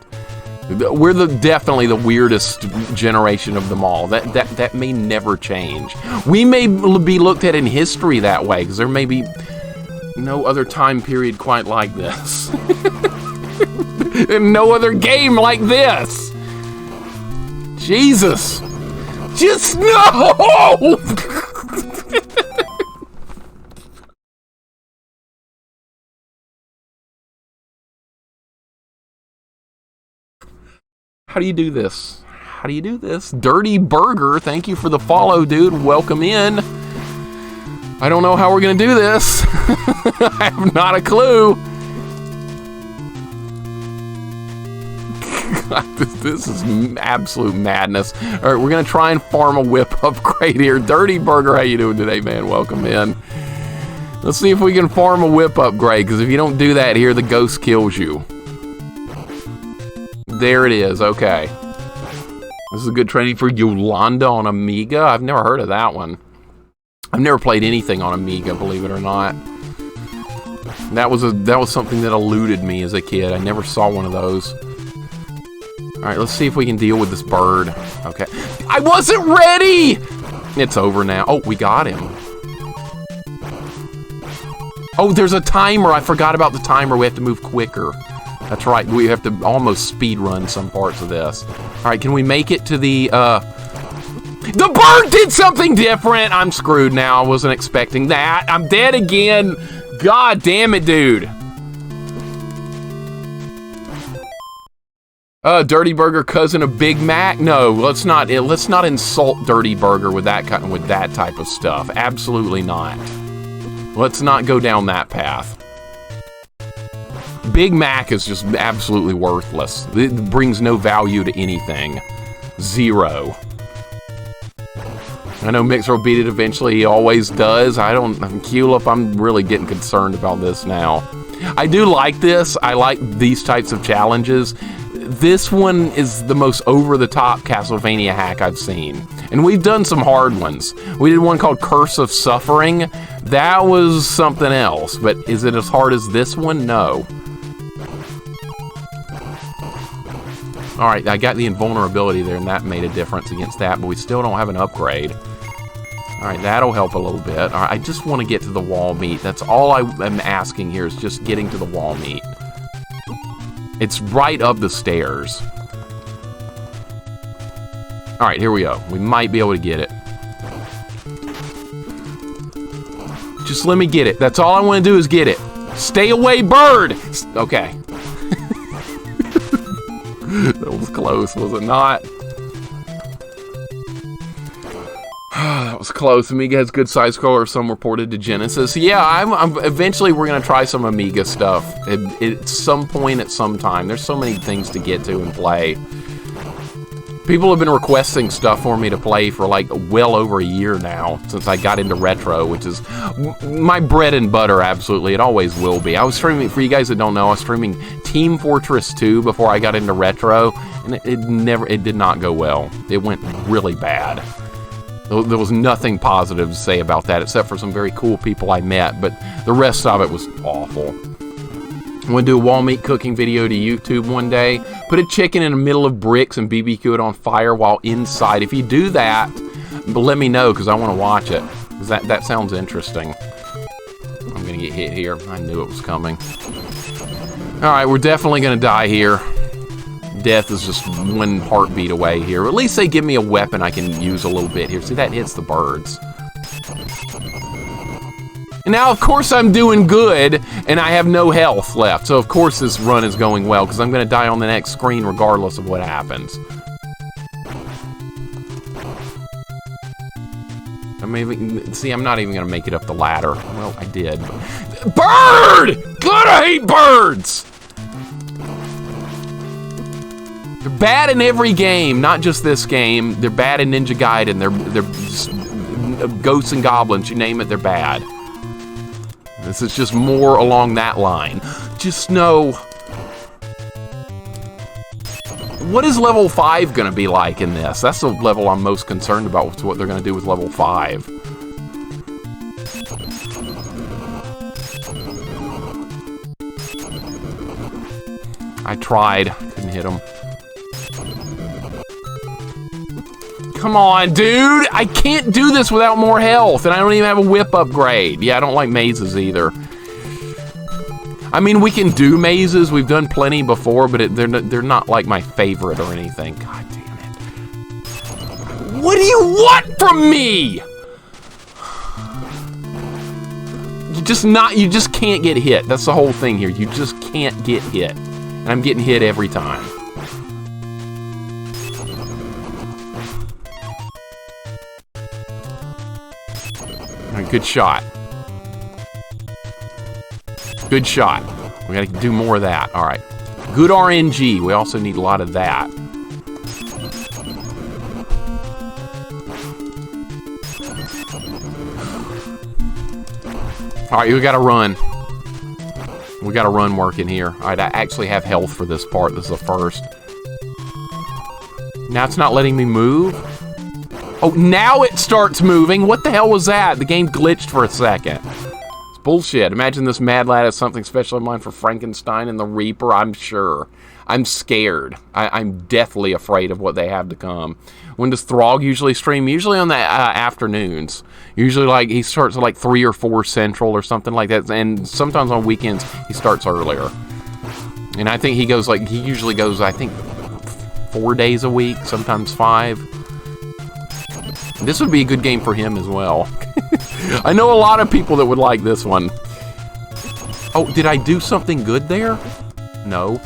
[SPEAKER 1] We're definitely the weirdest generation of them all. That may never change. We may be looked at in history that way because there may be no other time period quite like this. And no other game like this. Jesus! Just no! How do you do this? How do you do this? Dirty Burger, thank you for the follow, dude. Welcome in. I don't know how we're gonna do this. I have not a clue. This is absolute madness. All right, we're going to try and farm a whip upgrade here. Dirty Burger, how you doing today, man? Welcome in. Let's see if we can farm a whip upgrade, because if you don't do that here, the ghost kills you. There it is, okay. This is a good training for Yolanda on Amiga. I've never heard of that one. I've never played anything on Amiga, believe it or not. That was something that eluded me as a kid. I never saw one of those. All right, let's see if we can deal with this bird. Okay. I wasn't ready! It's over now. Oh, we got him. Oh, there's a timer. I forgot about the timer. We have to move quicker. That's right. We have to almost speed run some parts of this. All right, can we make it to the bird did something different! I'm screwed now. I wasn't expecting that. I'm dead again. God damn it, dude. Dirty Burger, cousin of Big Mac? No, let's not insult Dirty Burger with that type of stuff. Absolutely not. Let's not go down that path. Big Mac is just absolutely worthless. It brings no value to anything. Zero. I know Mixer will beat it eventually. He always does. Culip, I'm really getting concerned about this now. I do like this. I like these types of challenges. This one is the most over-the-top Castlevania hack I've seen. And we've done some hard ones. We did one called Curse of Suffering. That was something else. But is it as hard as this one? No. Alright, I got the invulnerability there, and that made a difference against that, but we still don't have an upgrade. Alright, that'll help a little bit. Alright, I just want to get to the wall meat. That's all I am asking here, is just getting to the wall meat. It's right up the stairs. Alright, here we go. We might be able to get it. Just let me get it. That's all I want to do is get it. Stay away, bird! Okay. That was close, was it not? That was close. Amiga has good side scroller. Some reported to Genesis. Yeah, eventually we're gonna try some Amiga stuff at some point, at some time. There's so many things to get to and play. People have been requesting stuff for me to play for like well over a year now, since I got into retro, which is my bread and butter, absolutely. It always will be. I was streaming, for you guys that don't know, I was streaming Team Fortress 2 before I got into retro, and it did not go well. It went really bad. There was nothing positive to say about that, except for some very cool people I met, but the rest of it was awful. I'm going to do a wall meat cooking video to YouTube one day. Put a chicken in the middle of bricks and BBQ it on fire while inside. If you do that, let me know, because I want to watch it. That sounds interesting. I'm going to get hit here. I knew it was coming. Alright, we're definitely going to die here. Death is just one heartbeat away here. At least they give me a weapon I can use a little bit here. See, that hits the birds. And now, of course, I'm doing good, and I have no health left. So, of course, this run is going well, because I'm going to die on the next screen regardless of what happens. See, I'm not even going to make it up the ladder. Well, I did. Bird! God, I hate birds! They're bad in every game, not just this game. They're bad in Ninja Gaiden. They're just, Ghosts and Goblins, you name it, they're bad. This is just more along that line. Just know... What is level 5 going to be like in this? That's the level I'm most concerned about, with what they're going to do with level 5. I tried. Couldn't hit him. Come on, dude! I can't do this without more health, and I don't even have a whip upgrade. Yeah, I don't like mazes either. I mean, we can do mazes. We've done plenty before, but they're not like my favorite or anything. God damn it. What do you want from me? You just can't get hit. That's the whole thing here. You just can't get hit. And I'm getting hit every time. Alright, good shot. Good shot. We gotta do more of that. Alright. Good RNG. We also need a lot of that. All right, we gotta run. We got a run working here. All right, I actually have health for this part. This is the first. Now it's not letting me move. Oh, now it starts moving. What the hell was that? The game glitched for a second. It's bullshit. Imagine this Mad Lad has something special in mind for Frankenstein and the Reaper, I'm sure. I'm scared. I'm deathly afraid of what they have to come. When does Throg usually stream? Usually on the afternoons. Usually, like, he starts at like 3 or 4 Central or something like that. And sometimes on weekends, he starts earlier. And I think he goes, like, he usually goes, I think, 4 days a week, sometimes 5. This would be a good game for him as well. I know a lot of people that would like this one. Oh, did I do something good there? No.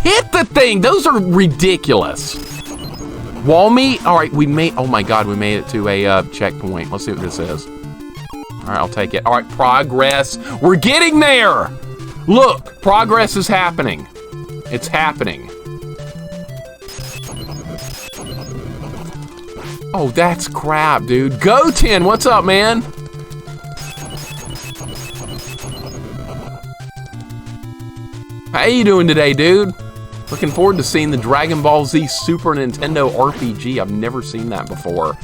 [SPEAKER 1] Hit the thing! Those are ridiculous. Wall meat? Alright, we made... Oh my god, we made it to a checkpoint. Let's see what this is. Alright, I'll take it. Alright, progress. We're getting there! Look, progress is happening. It's happening. Oh, that's crap, dude. Goten, what's up, man? How you doing today, dude? Looking forward to seeing the Dragon Ball Z Super Nintendo RPG. I've never seen that before.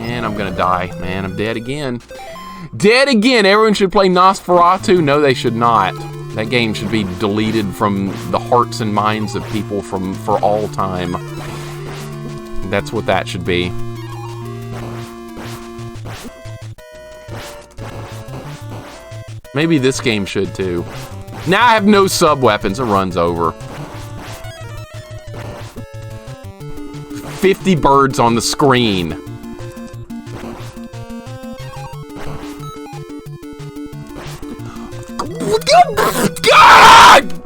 [SPEAKER 1] And I'm gonna die. Man, I'm dead again. Dead again! Everyone should play Nosferatu? No, they should not. That game should be deleted from the hearts and minds of people for all time. That's what that should be. Maybe this game should too. Now I have no sub-weapons. It runs over. 50 birds on the screen. God!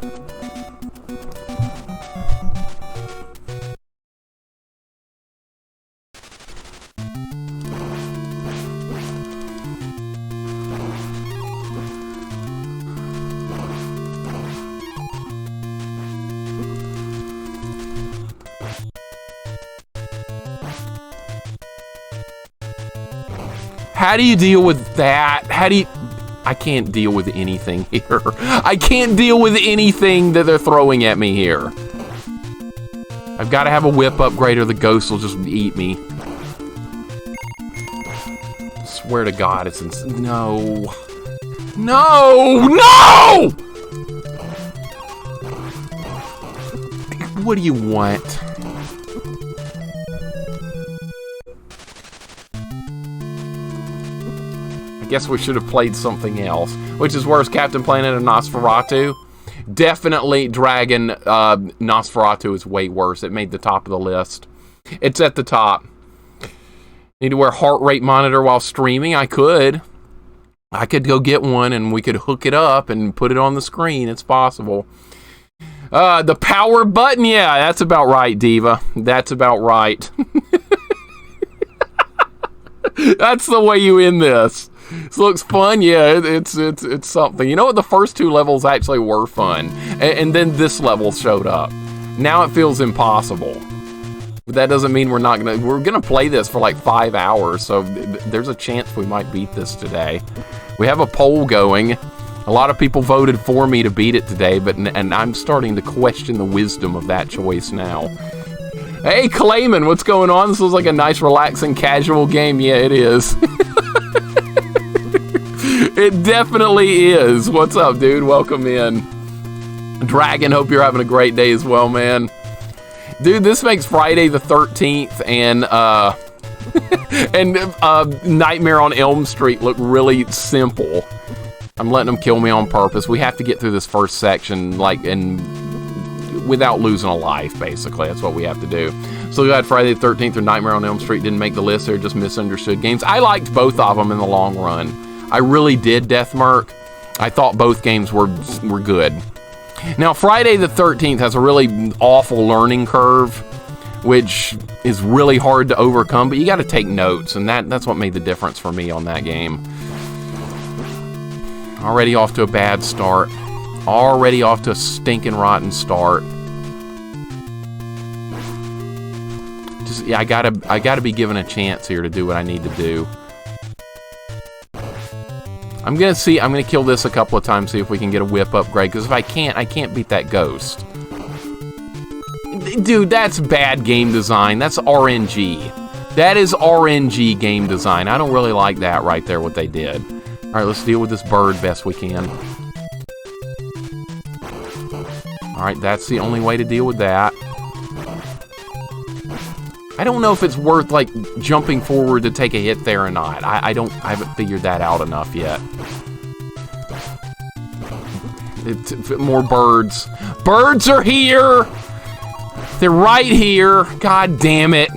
[SPEAKER 1] How do you deal with that? How do you... I can't deal with anything here. I can't deal with anything that they're throwing at me here. I've got to have a whip upgrade or the ghost will just eat me. I swear to God, it's no. No! No! What do you want? I guess we should have played something else. Which is worse, Captain Planet or Nosferatu? Definitely Dragon Nosferatu is way worse. It made the top of the list. It's at the top. Need to wear heart rate monitor while streaming? I could. I could go get one and we could hook it up and put it on the screen. It's possible. The power button? Yeah, that's about right, Diva. That's about right. That's the way you end this. This looks fun. Yeah, it's something. You know what? The first 2 levels actually were fun. And then this level showed up. Now it feels impossible. But that doesn't mean we're gonna play this for like 5 hours, so there's a chance we might beat this today. We have a poll going. A lot of people voted for me to beat it today, and I'm starting to question the wisdom of that choice now. Hey, Clayman, what's going on? This looks like a nice, relaxing, casual game. Yeah, it is. It definitely is. What's up, dude? Welcome in. Dragon, hope you're having a great day as well, man. Dude, this makes Friday the 13th and Nightmare on Elm Street look really simple. I'm letting them kill me on purpose. We have to get through this first section, like, and without losing a life, basically. That's what we have to do. So we had Friday the 13th or Nightmare on Elm Street didn't make the list. They're just misunderstood games. I liked both of them in the long run. I really did, Deathmerk. I thought both games were good. Now, Friday the 13th has a really awful learning curve, which is really hard to overcome, but you got to take notes, and that's what made the difference for me on that game. Already off to a bad start. Already off to a stinking rotten start. Just, yeah, I gotta be given a chance here to do what I need to do. I'm gonna kill this a couple of times, see if we can get a whip upgrade, because if I can't beat that ghost. Dude, that's bad game design. That's RNG. That is RNG game design. I don't really like that right there, what they did. Alright, let's deal with this bird best we can. Alright, that's the only way to deal with that. I don't know if it's worth, like, jumping forward to take a hit there or not. I haven't figured that out enough yet. More birds. Birds are here! They're right here! God damn it.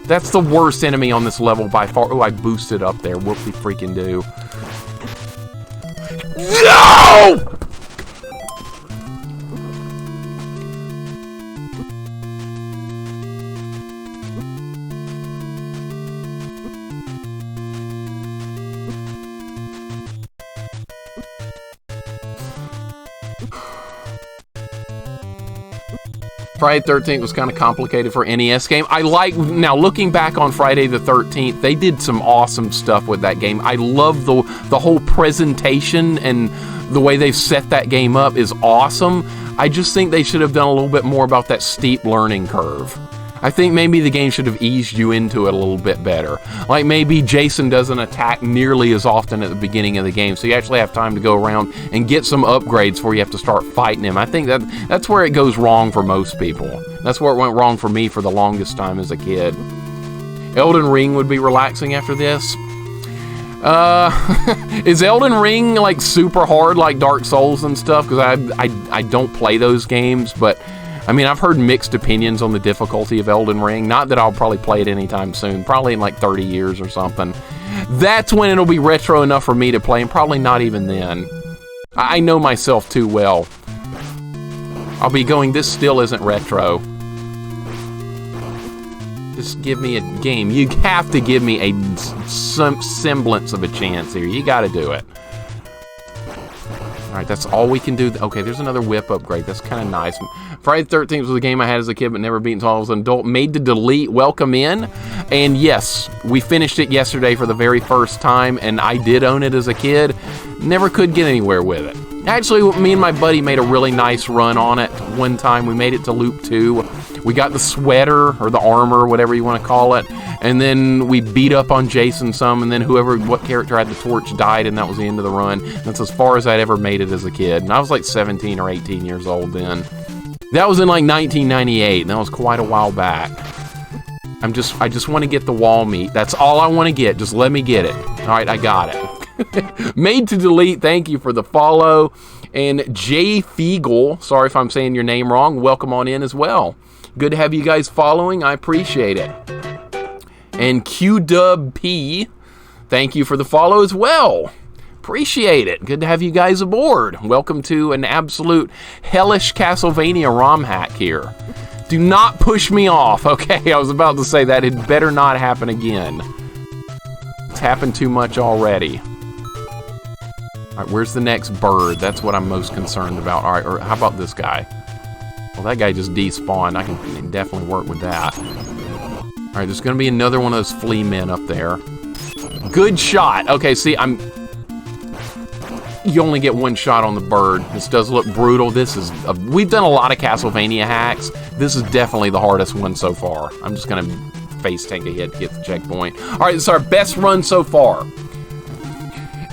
[SPEAKER 1] That's the worst enemy on this level by far. Oh, I boosted up there. Whoopie freaking do. No! Friday the 13th was kind of complicated for NES game. Now looking back on Friday the 13th, they did some awesome stuff with that game. I love the whole presentation, and the way they've set that game up is awesome. I just think they should have done a little bit more about that steep learning curve. I think maybe the game should have eased you into it a little bit better. Like maybe Jason doesn't attack nearly as often at the beginning of the game, so you actually have time to go around and get some upgrades before you have to start fighting him. I think that's where it goes wrong for most people. That's where it went wrong for me for the longest time as a kid. Elden Ring would be relaxing after this. Is Elden Ring like super hard like Dark Souls and stuff? Because I don't play those games, but I mean, I've heard mixed opinions on the difficulty of Elden Ring. Not that I'll probably play it anytime soon. Probably in like 30 years or something. That's when it'll be retro enough for me to play, and probably not even then. I know myself too well. I'll be going, this still isn't retro. Just give me a game. You have to give me some semblance of a chance here. You gotta do it. Alright, that's all we can do. Okay, there's another whip upgrade. That's kind of nice. Friday the 13th was a game I had as a kid but never beat until I was an adult. Made to delete, welcome in. And yes, we finished it yesterday for the very first time, and I did own it as a kid. Never could get anywhere with it. Actually, me and my buddy made a really nice run on it one time. We made it to Loop 2. We got the sweater, or the armor, whatever you want to call it. And then we beat up on Jason some, and then what character had the torch died, and that was the end of the run. That's as far as I'd ever made it as a kid. And I was like 17 or 18 years old then. That was in like 1998, and that was quite a while back. I just want to get the wall meat. That's all I want to get. Just let me get it. All right, I got it. Made to delete, thank you for the follow. And Jay Fiegel, sorry if I'm saying your name wrong, welcome on in as well. Good to have you guys following, I appreciate it. And QWP, thank you for the follow as well. Appreciate it. Good to have you guys aboard. Welcome to an absolute hellish Castlevania Romhack here. Do not push me off, okay? I was about to say that. It better not happen again. It's happened too much already. Alright, where's the next bird? That's what I'm most concerned about. Alright, or how about this guy? Well, that guy just despawned. I can definitely work with that. Alright, there's going to be another one of those flea men up there. Good shot. Okay, see, you only get one shot on the bird. This does look brutal. We've done a lot of Castlevania hacks. This is definitely the hardest one so far. I'm just going to face tank a hit to get the checkpoint. Alright, this is our best run so far.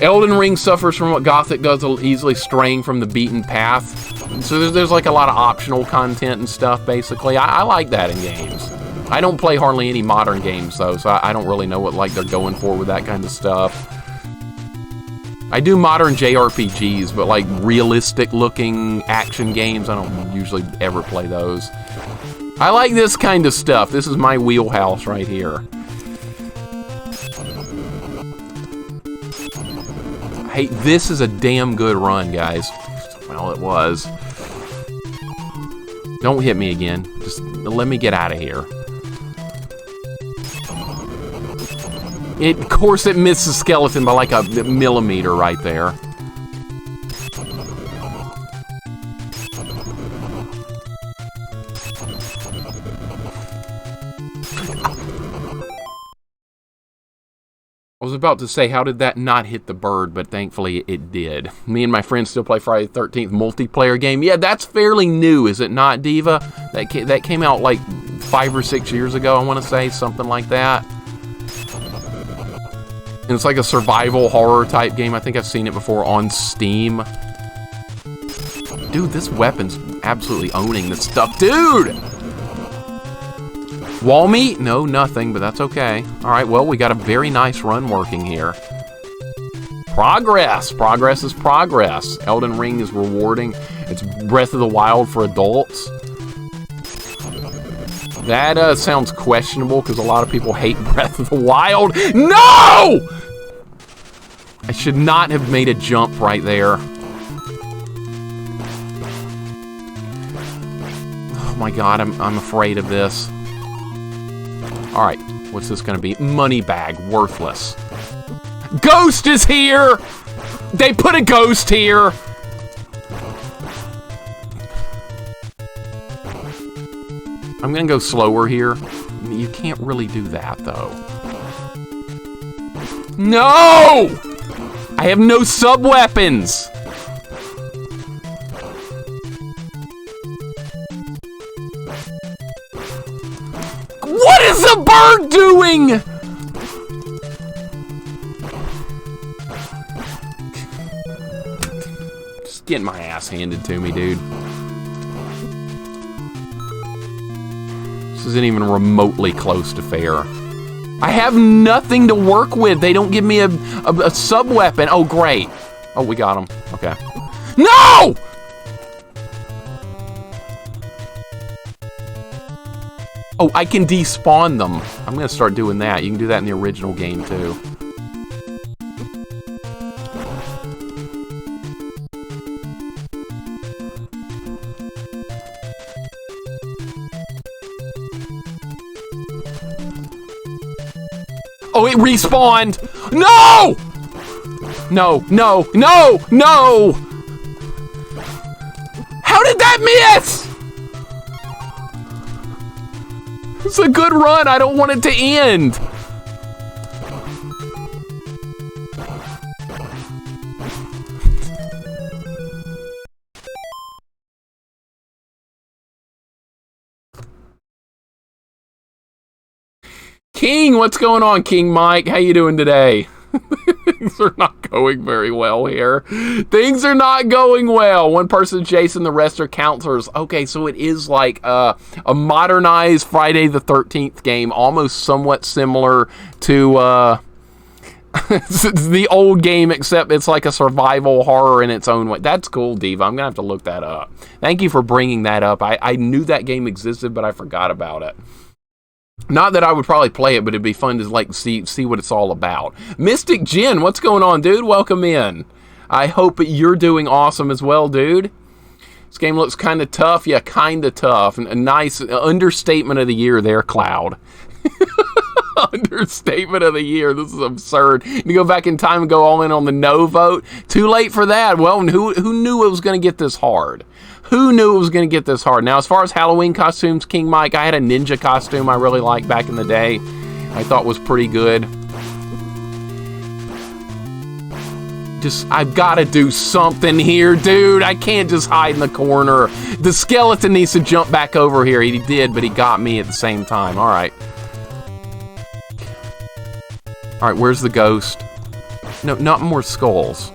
[SPEAKER 1] Elden Ring suffers from what Gothic does, easily straying from the beaten path. So there's like a lot of optional content and stuff, basically. I like that in games. I don't play hardly any modern games, though, so I don't really know what like they're going for with that kind of stuff. I do modern JRPGs, but like realistic-looking action games, I don't usually ever play those. I like this kind of stuff. This is my wheelhouse right here. Hey, this is a damn good run, guys. Well, it was. Don't hit me again. Just let me get out of here. Of course, it missed the skeleton by like a millimeter right there. I was about to say, how did that not hit the bird, but thankfully it did. Me and my friends still play Friday the 13th multiplayer game. Yeah, that's fairly new, is it not, Diva? That came out like 5 or 6 years ago, I want to say, something like that. And it's like a survival horror type game. I think I've seen it before on Steam. Dude, this weapon's absolutely owning this stuff. Dude! Wall meat? No, nothing, but that's okay. All right, well, we got a very nice run working here. Progress! Progress is progress. Elden Ring is rewarding. It's Breath of the Wild for adults. That sounds questionable because a lot of people hate Breath of the Wild. No! I should not have made a jump right there. Oh my god, I'm afraid of this. Alright, what's this gonna be? Money bag, worthless. Ghost is here! They put a ghost here! I'm gonna go slower here. You can't really do that, though. No! I have no sub-weapons! What is the bird doing? Just getting my ass handed to me, dude. This isn't even remotely close to fair. I have nothing to work with. They don't give me a sub-weapon. Oh, great. Oh, we got him. Okay. No! Oh, I can despawn them. I'm gonna start doing that. You can do that in the original game, too. Oh, it respawned! No! No, no, no, no! How did that miss? It's a good run. I don't want it to end. King, what's going on, King Mike? How you doing today? Things are not going very well here. Things are not going well. One person's Jason, the rest are counselors. Okay, so it is like a modernized Friday the 13th game, almost somewhat similar to the old game, except it's like a survival horror in its own way. That's cool, Diva. I'm going to have to look that up. Thank you for bringing that up. I knew that game existed, but I forgot about it. Not that I would probably play it, but it'd be fun to like see what it's all about. Mystic Jin, what's going on, dude? Welcome in. I hope you're doing awesome as well, dude. This game looks kind of tough. Yeah, kind of tough. A nice understatement of the year there, Cloud. Understatement of the year. This is absurd. You go back in time and go all in on the no vote. Too late for that. Well, who knew it was going to get this hard? Who knew it was going to get this hard? Now, as far as Halloween costumes, King Mike, I had a ninja costume I really liked back in the day. I thought was pretty good. I've got to do something here, dude. I can't just hide in the corner. The skeleton needs to jump back over here. He did, but he got me at the same time. All right. All right, where's the ghost? No, not more skulls.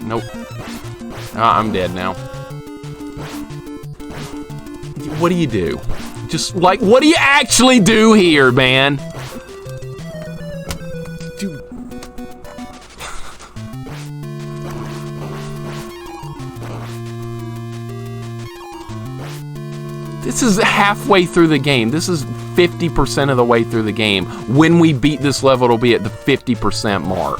[SPEAKER 1] Nope. I'm dead now. What do you do? Just, like, what do you actually do here, man? Dude. This is halfway through the game. This is 50% of the way through the game. When we beat this level, it'll be at the 50% mark.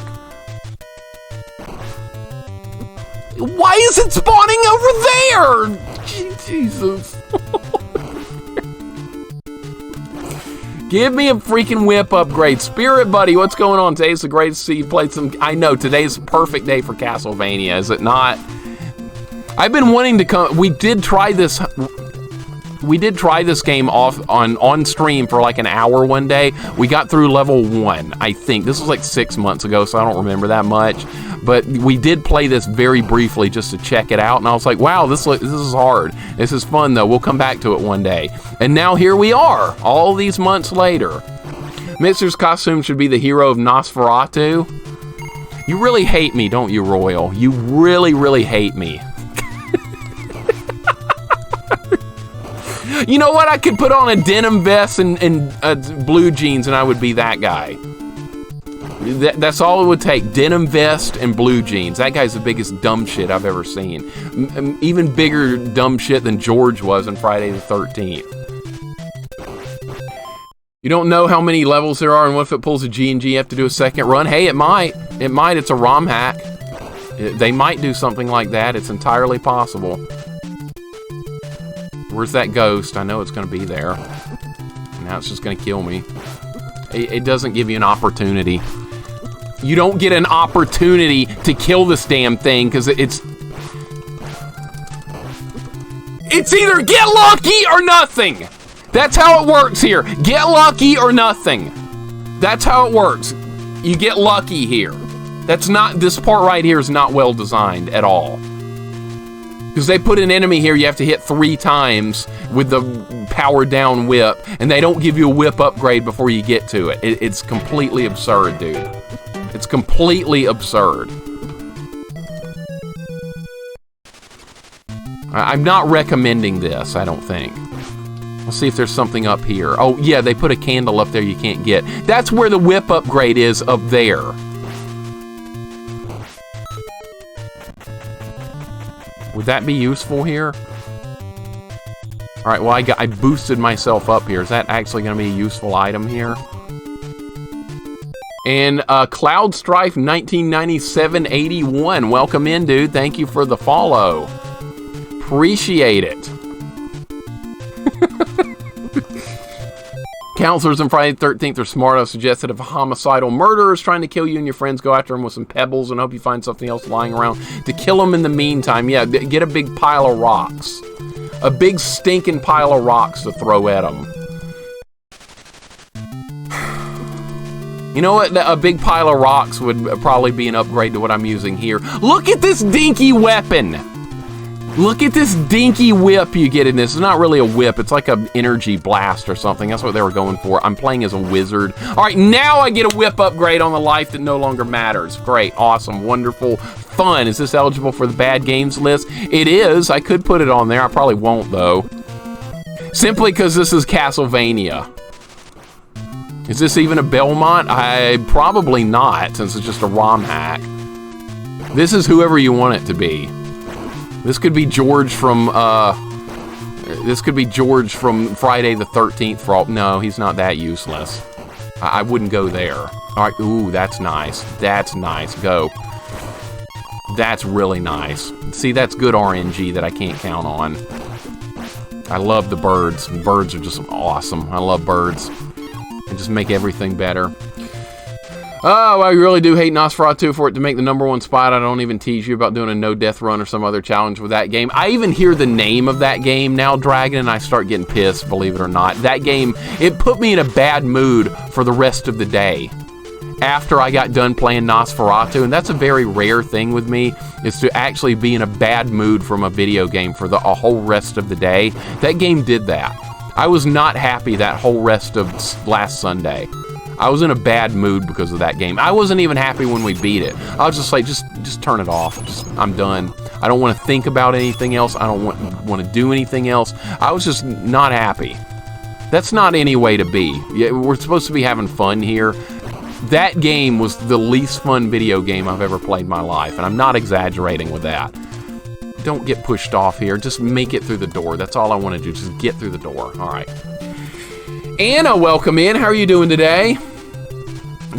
[SPEAKER 1] Why is it spawning over there? Jesus. Give me a freaking whip upgrade. Spirit Buddy, what's going on? Today's the great to see you played some... I know, today's a perfect day for Castlevania, is it not? I've been wanting to come... We did try this... We did try this game off on stream for like an hour one day. We got through level 1, I think. This was like 6 months ago, so I don't remember that much. But we did play this very briefly just to check it out, and I was like, wow, this is hard. This is fun, though. We'll come back to it one day. And now here we are, all these months later. Mixer's costume should be the hero of Nosferatu. You really hate me, don't you, Royal? You really, really hate me. You know what? I could put on a denim vest and blue jeans, and I would be that guy. That's all it would take. Denim vest and blue jeans. That guy's the biggest dumb shit I've ever seen. Even bigger dumb shit than George was in Friday the 13th. You don't know how many levels there are, and what if it pulls a G&G, you have to do a second run? Hey, it might. It might. It's a Romhack. They might do something like that. It's entirely possible. Where's that ghost? I know it's going to be there. Now it's just going to kill me. It doesn't give you an opportunity. You don't get an opportunity to kill this damn thing because it's either get lucky or nothing. That's how it works here. Get lucky or nothing. That's how it works. You get lucky here. This part right here is not well designed at all. Because they put an enemy here you have to hit 3 times with the powered down whip, and they don't give you a whip upgrade before you get to it. It's completely absurd, dude. It's completely absurd. I'm not recommending this, I don't think. Let's see if there's something up here. Oh, yeah, they put a candle up there you can't get. That's where the whip upgrade is, up there. Would that be useful here? All right, well, I boosted myself up here. Is that actually going to be a useful item here? And Cloud Strife 1997-81. Welcome in, dude. Thank you for the follow. Appreciate it. Counselors on Friday the 13th are smart. I suggested if a homicidal murderer is trying to kill you and your friends, go after him with some pebbles and hope you find something else lying around to kill him in the meantime. Yeah, get a big pile of rocks. A big stinking pile of rocks to throw at him. You know what? A big pile of rocks would probably be an upgrade to what I'm using here. Look at this dinky weapon! Look at this dinky whip you get in this. It's not really a whip. It's like an energy blast or something. That's what they were going for. I'm playing as a wizard. All right, now I get a whip upgrade on the life that no longer matters. Great, awesome, wonderful, fun. Is this eligible for the bad games list? It is. I could put it on there. I probably won't, though. Simply because this is Castlevania. Is this even a Belmont? Probably not, since it's just a Romhack. This is whoever you want it to be. This could be George from, this could be George from Friday the 13th for all, no, he's not that useless. I wouldn't go there. All right, ooh, that's nice. That's nice, go. That's really nice. See, that's good RNG that I can't count on. I love the birds. Birds are just awesome. I love birds. They just make everything better. Oh, I really do hate Nosferatu for it to make the #1 spot. I don't even tease you about doing a no-death run or some other challenge with that game. I even hear the name of that game now, Dragon, and I start getting pissed, believe it or not. That game, it put me in a bad mood for the rest of the day. After I got done playing Nosferatu, and that's a very rare thing with me, is to actually be in a bad mood from a video game for a whole rest of the day. That game did that. I was not happy that whole rest of last Sunday. I was in a bad mood because of that game. I wasn't even happy when we beat it. I was just like, just turn it off. I'm done. I don't want to think about anything else. I don't want to do anything else. I was just not happy. That's not any way to be. We're supposed to be having fun here. That game was the least fun video game I've ever played in my life, and I'm not exaggerating with that. Don't get pushed off here. Just make it through the door. That's all I want to do. Just get through the door. All right. Anna, welcome in. How are you doing today?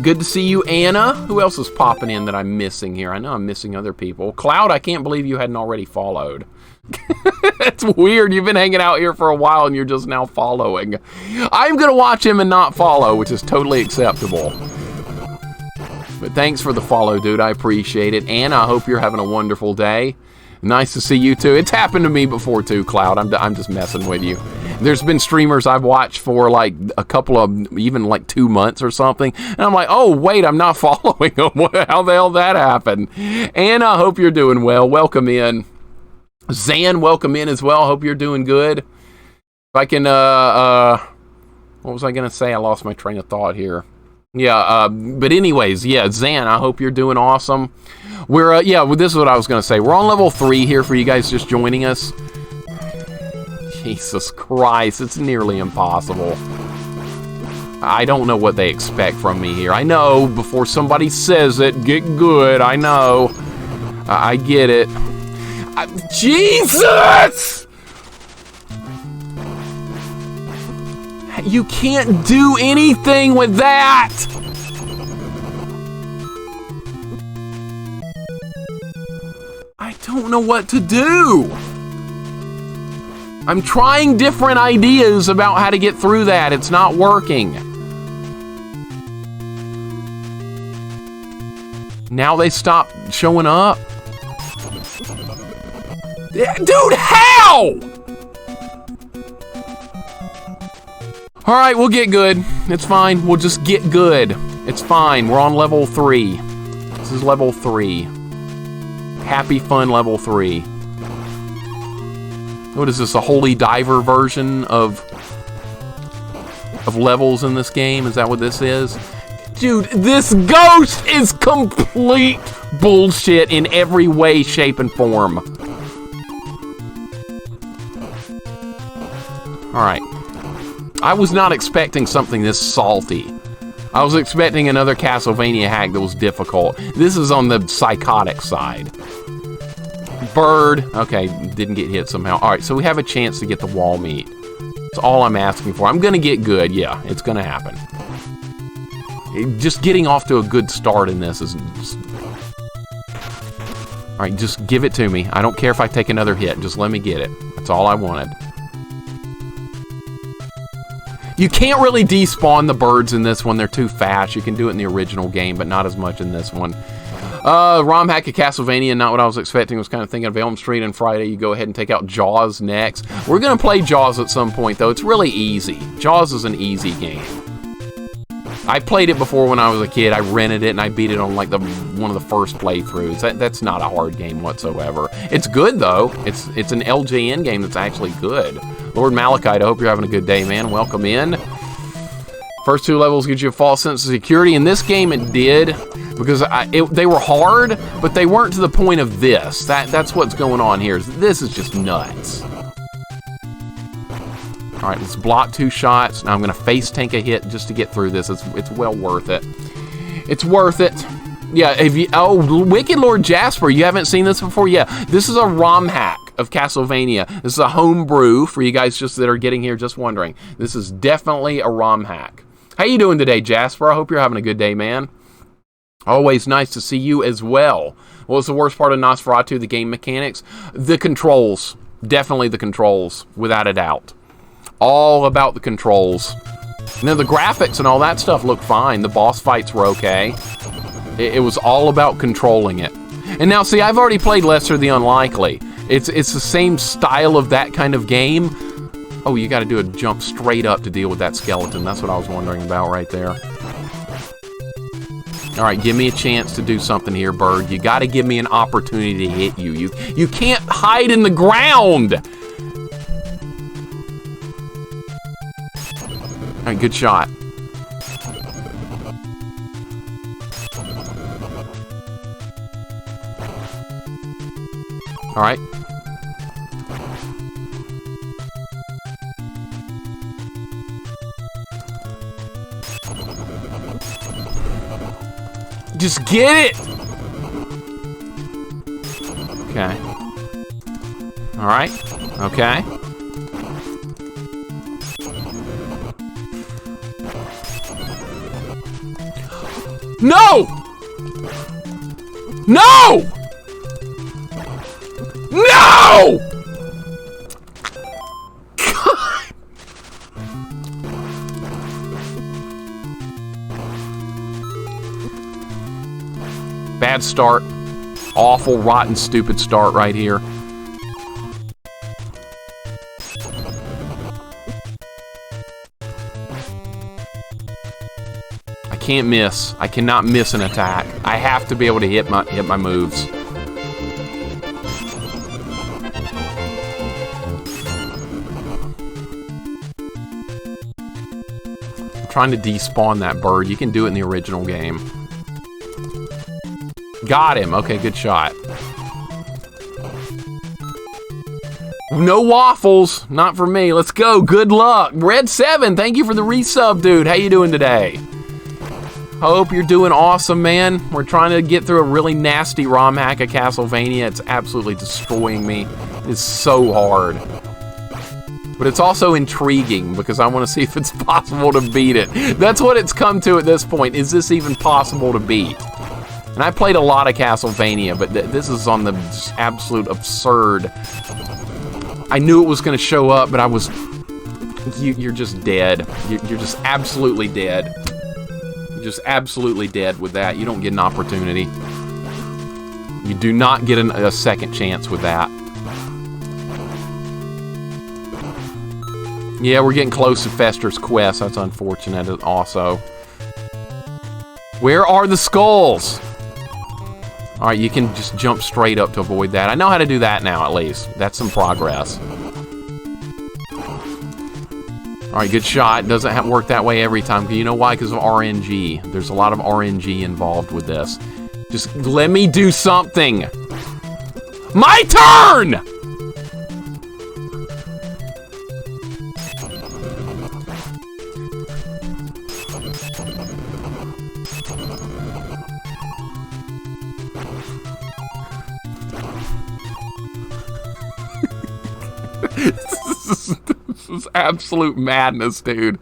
[SPEAKER 1] Good to see you, Anna. Who else is popping in that I'm missing here? I know I'm missing other people. Cloud, I can't believe you hadn't already followed. That's weird. You've been hanging out here for a while and you're just now following. I'm going to watch him and not follow, which is totally acceptable. But thanks for the follow, dude. I appreciate it. Anna, I hope you're having a wonderful day. Nice to see you, too. It's happened to me before, too, Cloud. I'm just messing with you. There's been streamers I've watched for like a couple of, even like 2 months or something. And I'm like, oh, wait, I'm not following them. How the hell did that happen? And I hope you're doing well. Welcome in. Zan, welcome in as well. Hope you're doing good. If I can, what was I going to say? I lost my train of thought here. Yeah, but anyways, yeah, Zan, I hope you're doing awesome. We're, yeah, well, this is what I was going to say. We're on level 3 here for you guys just joining us. Jesus Christ, it's nearly impossible. I don't know what they expect from me here. I know, before somebody says it, get good, I know. I get it. Jesus! You can't do anything with that! I don't know what to do. I'm trying different ideas about how to get through that. It's not working. Now they stop showing up. Dude, how? All right, we'll get good. It's fine. We'll just get good. It's fine. We're on level 3. This is level 3. Happy fun level 3. What is this, a holy diver version of levels in this game? Is that what this is? Dude, this ghost is complete bullshit in every way, shape, and form. Alright. I was not expecting something this salty. I was expecting another Castlevania hack that was difficult. This is on the psychotic side. Bird. Okay, didn't get hit somehow. Alright, so we have a chance to get the wall meat. That's all I'm asking for. I'm gonna get good. Yeah, it's gonna happen. Just getting off to a good start in this is just... Alright, just give it to me. I don't care if I take another hit. Just let me get it. That's all I wanted. You can't really despawn the birds in this one. They're too fast. You can do it in the original game, but not as much in this one. Romhack of Castlevania, not what I was expecting. I was kind of thinking of Elm Street and Friday. You go ahead and take out Jaws next. We're going to play Jaws at some point, though. It's really easy. Jaws is an easy game. I played it before when I was a kid. I rented it, and I beat it on, like, one of the first playthroughs. That's not a hard game whatsoever. It's good, though. It's an LJN game that's actually good. Lord Malachite, I hope you're having a good day, man. Welcome in. First 2 levels gives you a false sense of security. In this game, it did, because they were hard, but they weren't to the point of this. That's what's going on here. This is just nuts. All right, let's block 2 shots. Now I'm going to face tank a hit just to get through this. It's well worth it. It's worth it. Yeah, oh, Wicked Lord Jasper, you haven't seen this before? Yeah, this is a ROM hack of Castlevania. This is a homebrew for you guys just that are getting here just wondering. This is definitely a ROM hack. How you doing today, Jasper? I hope you're having a good day, man. Always nice to see you as well. What was the worst part of Nosferatu? The game mechanics? The controls. Definitely the controls, without a doubt. All about the controls. Now, the graphics and all that stuff looked fine. The boss fights were okay. It was all about controlling it. And now, see, I've already played Lesser the Unlikely. It's the same style of that kind of game. Oh, you got to do a jump straight up to deal with that skeleton. That's what I was wondering about right there. All right, give me a chance to do something here, bird. You got to give me an opportunity to hit you. You can't hide in the ground. All right, good shot. All right. Just get it! Okay. Alright. Okay. No! No! No! God! Bad start. Awful, rotten, stupid start right here. can't miss. I cannot miss an attack. I have to be able to hit my moves. I'm trying to despawn that bird. You can do it in the original game. Got him. Okay, good shot. No waffles. Not for me. Let's go. Good luck. Red7, thank you for the resub, dude. How you doing today? Hope you're doing awesome, man. We're trying to get through a really nasty ROM hack of Castlevania. It's absolutely destroying me. It's so hard. But it's also intriguing because I want to see if it's possible to beat it. That's what it's come to at this point. Is this even possible to beat? And I played a lot of Castlevania, but this is on the absolute absurd. I knew it was going to show up, but I was... You're just dead. You're just absolutely dead. You're just absolutely dead with that. You don't get an opportunity. You do not get a second chance with that. Yeah, we're getting close to Fester's quest. That's unfortunate also. Where are the skulls? Alright, you can just jump straight up to avoid that. I know how to do that now, at least. That's some progress. Alright, good shot. Doesn't work that way every time. You know why? Because of RNG. There's a lot of RNG involved with this. Just let me do something. My turn! This is absolute madness, dude.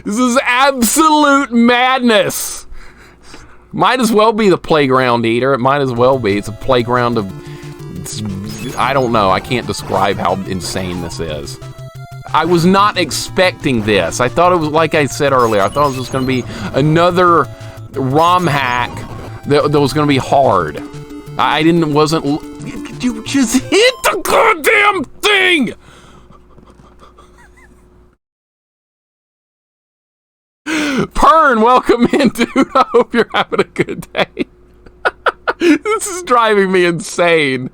[SPEAKER 1] This is absolute madness. Might as well be the playground eater. It might as well be. It's a playground of... I don't know. I can't describe how insane this is. I was not expecting this. I thought it was, like I said earlier, I thought it was just going to be another ROM hack that was going to be hard. Wasn't... You just hit the goddamn thing! Pern, welcome in, dude. I hope you're having a good day. This is driving me insane.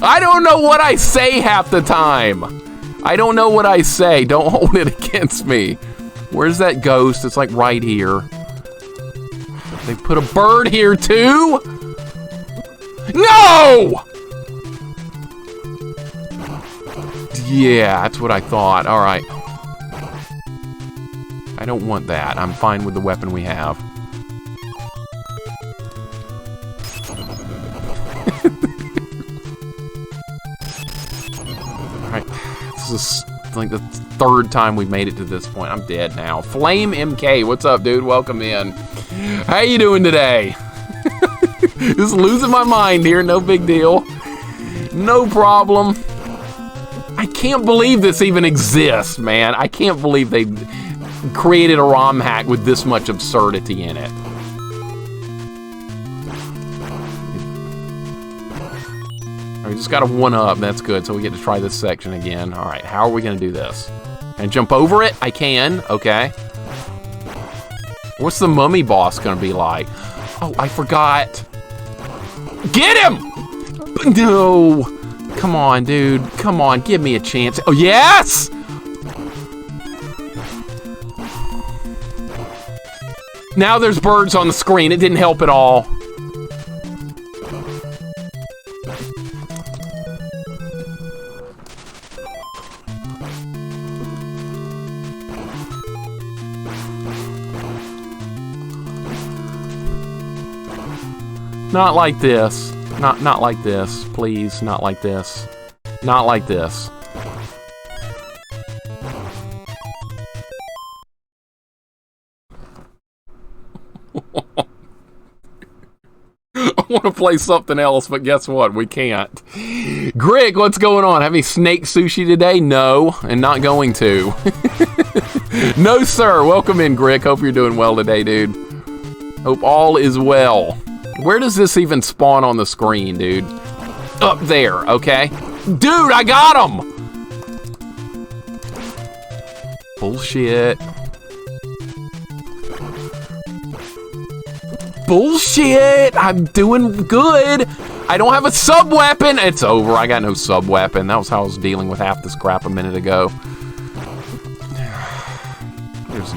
[SPEAKER 1] I don't know what I say half the time. I don't know what I say. Don't hold it against me. Where's that ghost? It's like right here. They put a bird here too? No! Yeah, that's what I thought. All right. I don't want that. I'm fine with the weapon we have. Alright. This is like the third time we've made it to this point. I'm dead now. Flame MK, what's up, dude? Welcome in. How you doing today? Just losing my mind here. No big deal. No problem. I can't believe this even exists, man. I can't believe they created a ROM hack with this much absurdity in it. We just got a 1-up. That's good. So we get to try this section again. All right. How are we going to do this? Can I jump over it? I can. Okay. What's the mummy boss going to be like? Oh, I forgot. Get him! No. Come on, dude. Come on. Give me a chance. Oh, yes! Now there's birds on the screen. It didn't help at all. Not like this. Not like this. Please, not like this. Not like this. I want to play something else, but guess what? We can't. Greg, what's going on? Having snake sushi today? No, and not going to. No, sir. Welcome in, Greg. Hope you're doing well today, dude. Hope all is well. Where does this even spawn on the screen, dude? Up there, okay? Dude, I got him! Bullshit! I'm doing good. I don't have a sub-weapon. It's over. I got no sub-weapon. That was how I was dealing with half this crap a minute ago. There's...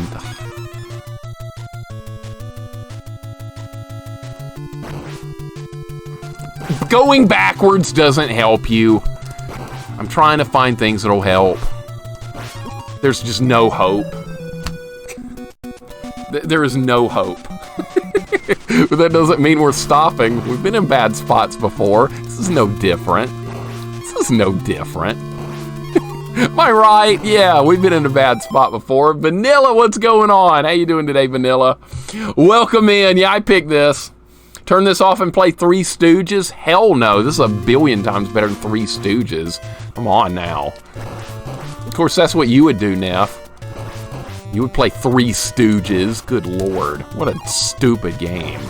[SPEAKER 1] Going backwards doesn't help you. I'm trying to find things that'll help. There's just no hope. There is no hope. But that doesn't mean we're stopping. We've been in bad spots before. This is no different. This is no different. Am I right? Yeah, we've been in a bad spot before. Vanilla, what's going on? How you doing today, Vanilla? Welcome in. Yeah, I picked this. Turn this off and play Three Stooges? Hell no. This is a billion times better than Three Stooges. Come on now. Of course, that's what you would do, Neff. You would play Three Stooges. Good lord. What a stupid game.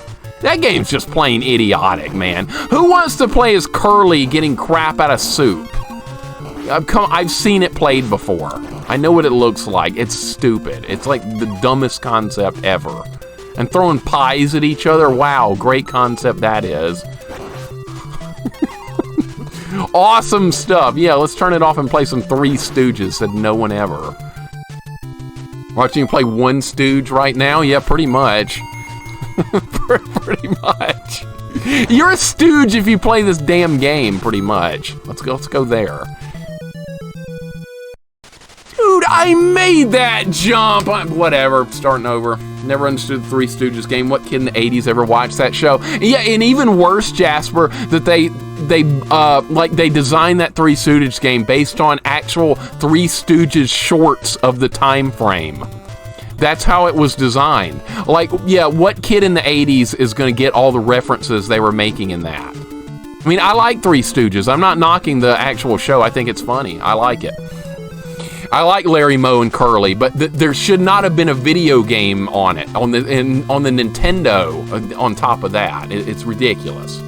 [SPEAKER 1] That game's just plain idiotic, man. Who wants to play as Curly getting crap out of soup? I've seen it played before. I know what it looks like. It's stupid. It's like the dumbest concept ever. And throwing pies at each other, wow, great concept that is. Awesome stuff. Yeah, let's turn it off and play some Three Stooges, said no one ever. Watching you play one Stooge right now? Yeah, pretty much. Pretty much. You're a Stooge if you play this damn game, pretty much. Let's go there. Dude, I made that jump! Whatever, starting over. Never understood the Three Stooges game. What kid in the 80s ever watched that show? Yeah, and even worse, Jasper, that they designed that Three Stooges game based on actual Three Stooges shorts of the time frame. That's how it was designed. Like, yeah, what kid in the 80s is going to get all the references they were making in that? I mean, I like Three Stooges. I'm not knocking the actual show. I think it's funny. I like it. I like Larry, Moe, and Curly, but there should not have been a video game on it, on the Nintendo on top of that. It's ridiculous.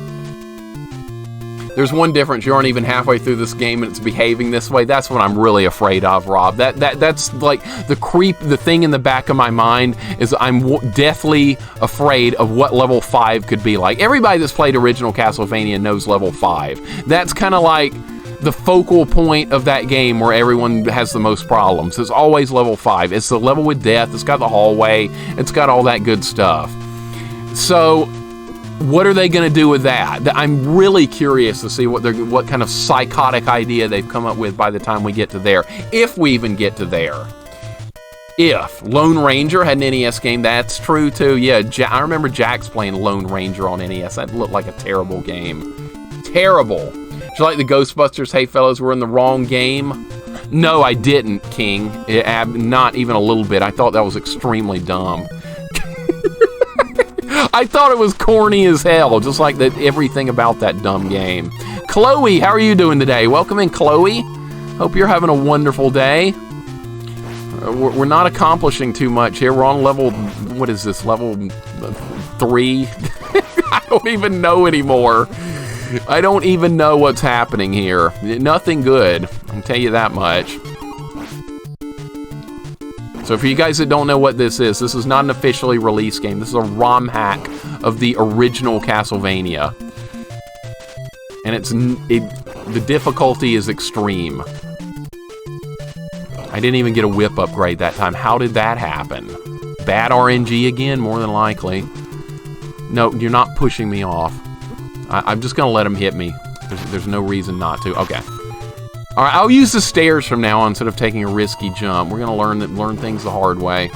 [SPEAKER 1] There's one difference. You aren't even halfway through this game and it's behaving this way. That's what I'm really afraid of, Rob. That's like the thing in the back of my mind is I'm deathly afraid of what level 5 could be like. Everybody that's played original Castlevania knows level 5. That's kind of like the focal point of that game where everyone has the most problems. It's always level 5. It's the level with death. It's got the hallway. It's got all that good stuff. So what are they going to do with that? I'm really curious to see what kind of psychotic idea they've come up with by the time we get to there. If we even get to there. If. Lone Ranger had an NES game, that's true too. Yeah, I remember Jax playing Lone Ranger on NES. That looked like a terrible game. Terrible. Did you like the Ghostbusters, Hey Fellas, we're in the wrong game? No, I didn't, King. Not even a little bit. I thought that was extremely dumb. I thought it was corny as hell, just like everything about that dumb game. Chloe, how are you doing today? Welcome in, Chloe. Hope you're having a wonderful day. We're not accomplishing too much here. We're on level, what is this, level 3? I don't even know anymore. I don't even know what's happening here. Nothing good, I'll tell you that much. So for you guys that don't know what this is not an officially released game. This is a ROM hack of the original Castlevania. And the difficulty is extreme. I didn't even get a whip upgrade that time. How did that happen? Bad RNG again, more than likely. No, you're not pushing me off. I'm just going to let him hit me. There's no reason not to. Okay. All right, I'll use the stairs from now on instead of taking a risky jump. We're going to learn things the hard way.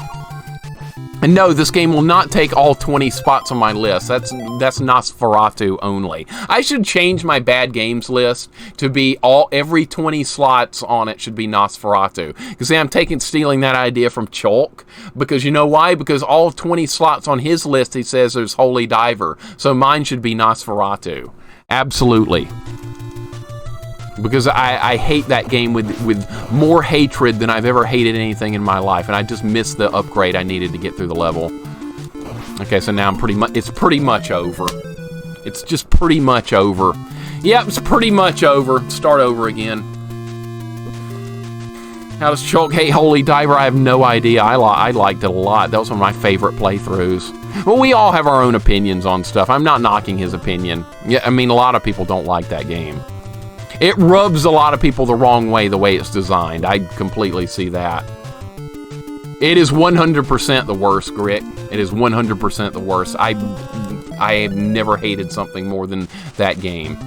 [SPEAKER 1] And no, this game will not take all 20 spots on my list. That's Nosferatu only. I should change my bad games list to be every 20 slots on it should be Nosferatu. Because see, I'm stealing that idea from Chalk. Because you know why? Because all 20 slots on his list, he says there's Holy Diver. So mine should be Nosferatu. Absolutely. Because I hate that game with more hatred than I've ever hated anything in my life, and I just missed the upgrade I needed to get through the level. Okay, so now it's pretty much over. It's just pretty much over. Yep, it's pretty much over. Start over again. How does Chalk hate Holy Diver? I have no idea. I liked it a lot. That was one of my favorite playthroughs. Well, we all have our own opinions on stuff. I'm not knocking his opinion. Yeah, I mean, a lot of people don't like that game. It rubs a lot of people the wrong way, the way it's designed. I completely see that. It is 100% the worst, Grit. It is 100% the worst. I have never hated something more than that game.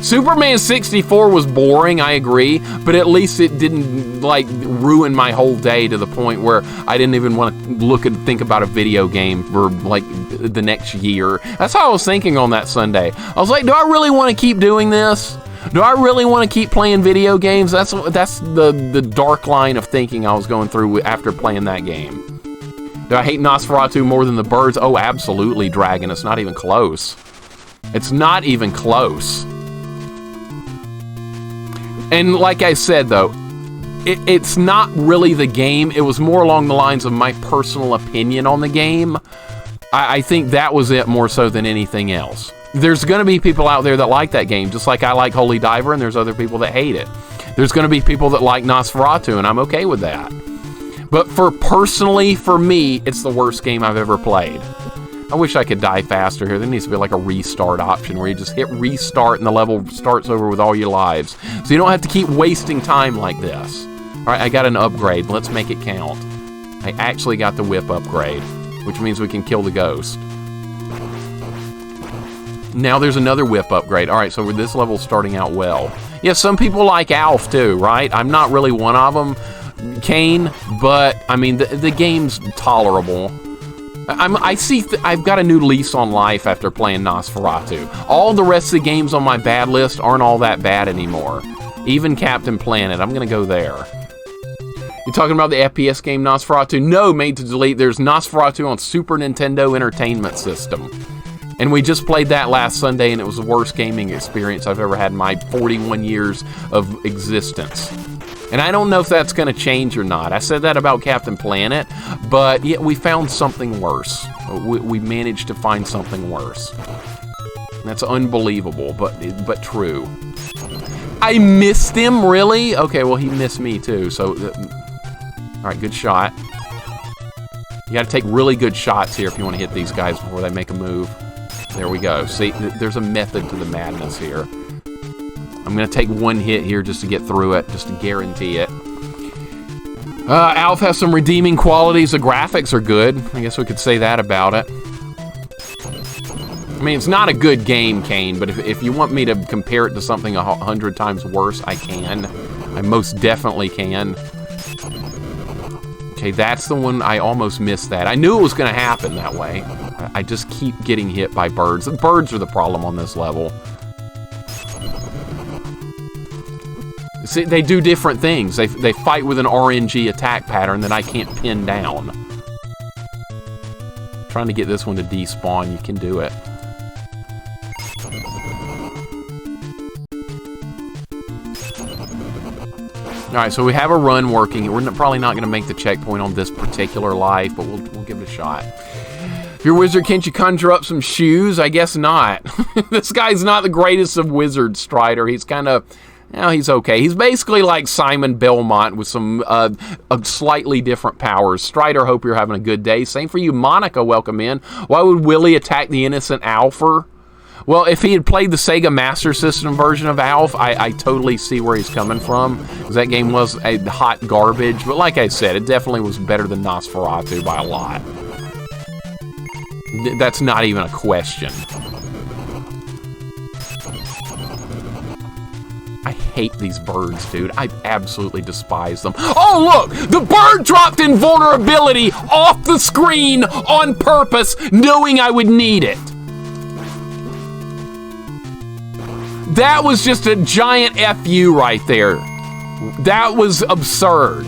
[SPEAKER 1] Superman 64 was boring, I agree, but at least it didn't, like, ruin my whole day to the point where I didn't even want to look and think about a video game for, like, the next year. That's how I was thinking on that Sunday. I was like, do I really want to keep doing this? Do I really want to keep playing video games? That's the dark line of thinking I was going through after playing that game. Do I hate Nosferatu more than the birds? Oh, absolutely, Dragon. It's not even close. It's not even close. And like I said, though, it's not really the game. It was more along the lines of my personal opinion on the game. I think that was it more so than anything else. There's going to be people out there that like that game, just like I like Holy Diver, and there's other people that hate it. There's going to be people that like Nosferatu, and I'm okay with that. But personally, for me, it's the worst game I've ever played. I wish I could die faster here. There needs to be like a restart option where you just hit restart and the level starts over with all your lives. So you don't have to keep wasting time like this. All right, I got an upgrade. Let's make it count. I actually got the whip upgrade, which means we can kill the ghost. Now there's another whip upgrade. All right, so this level's starting out well. Yeah, some people like Alf too, right? I'm not really one of them, Kane, but I mean, the game's tolerable. I've got a new lease on life after playing Nosferatu. All the rest of the games on my bad list aren't all that bad anymore. Even Captain Planet, I'm gonna go there. You talking about the FPS game Nosferatu? No, made to delete. There's Nosferatu on Super Nintendo Entertainment System. And we just played that last Sunday, and it was the worst gaming experience I've ever had in my 41 years of existence. And I don't know if that's going to change or not. I said that about Captain Planet, but yeah, we found something worse. We managed to find something worse. That's unbelievable, but true. I missed him, really? Okay, well, he missed me too, so... all right, good shot. You got to take really good shots here if you want to hit these guys before they make a move. There we go. See, there's a method to the madness here. I'm going to take one hit here just to get through it, just to guarantee it. Alf has some redeeming qualities. The graphics are good. I guess we could say that about it. I mean, it's not a good game, Kane, but if you want me to compare it to something 100 times worse, I can. I most definitely can. Okay, that's the one. I almost missed that. I knew it was going to happen that way. I just keep getting hit by birds. The birds are the problem on this level. See, they do different things. They fight with an RNG attack pattern that I can't pin down. Trying to get this one to despawn. You can do it. Alright, so we have a run working. We're probably not going to make the checkpoint on this particular life, but we'll give it a shot. If you're a wizard, can't you conjure up some shoes? I guess not. This guy's not the greatest of wizards, Strider. He's kind of... Well, he's okay. He's basically like Simon Belmont with some slightly different powers. Strider, hope you're having a good day. Same for you, Monica. Welcome in. Why would Willie attack the innocent Alfer? Well, if he had played the Sega Master System version of Alf, I totally see where he's coming from. Because that game was a hot garbage. But like I said, it definitely was better than Nosferatu by a lot. That's not even a question. I hate these birds, dude. I absolutely despise them. Oh, look! The bird dropped invulnerability off the screen on purpose, knowing I would need it. That was just a giant FU right there. That was absurd.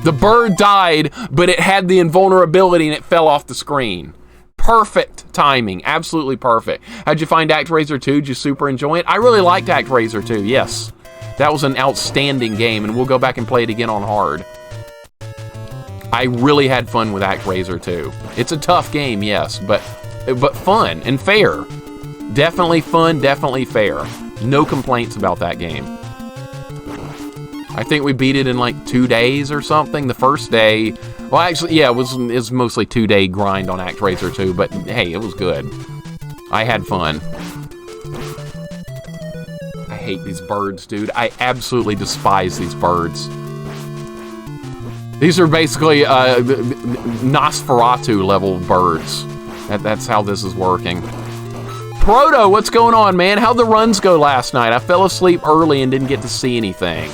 [SPEAKER 1] The bird died, but it had the invulnerability and it fell off the screen. Perfect timing. Absolutely perfect. How'd you find ActRaiser 2? Did you super enjoy it? I really liked ActRaiser 2, yes. That was an outstanding game, and we'll go back and play it again on hard. I really had fun with ActRaiser 2. It's a tough game, yes, but fun and fair. Definitely fun, definitely fair. No complaints about that game. I think we beat it in like 2 days or something. The first day, well, actually, yeah, it was mostly 2-day grind on ActRaiser 2, but hey, it was good. I had fun. I hate these birds, dude. I absolutely despise these birds. These are basically Nosferatu level birds. That's how this is working. Proto, what's going on, man? How'd the runs go last night? I fell asleep early and didn't get to see anything.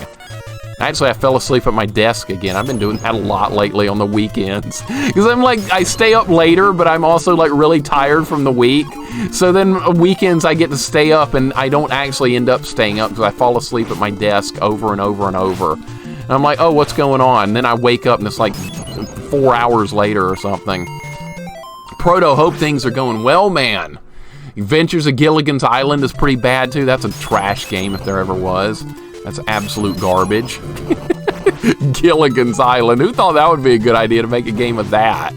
[SPEAKER 1] Actually, I fell asleep at my desk again. I've been doing that a lot lately on the weekends. Because I'm like, I stay up later, but I'm also like really tired from the week. So then weekends I get to stay up and I don't actually end up staying up because I fall asleep at my desk over and over and over. And I'm like, oh, what's going on? And then I wake up and it's like 4 hours later or something. Proto, hope things are going well, man. Adventures of Gilligan's Island is pretty bad too. That's a trash game if there ever was. That's absolute garbage. Gilligan's Island. Who thought that would be a good idea to make a game of that?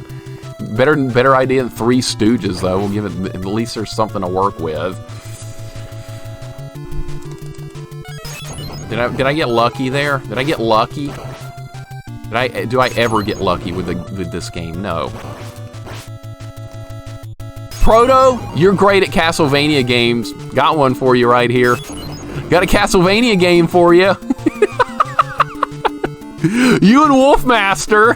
[SPEAKER 1] Better idea than Three Stooges, though. We'll give it, at least there's something to work with. Did I get lucky there? Did I get lucky? Do I ever get lucky with this game? No. Proto, you're great at Castlevania games. Got one for you right here. Got a Castlevania game for you. You and Wolfmaster.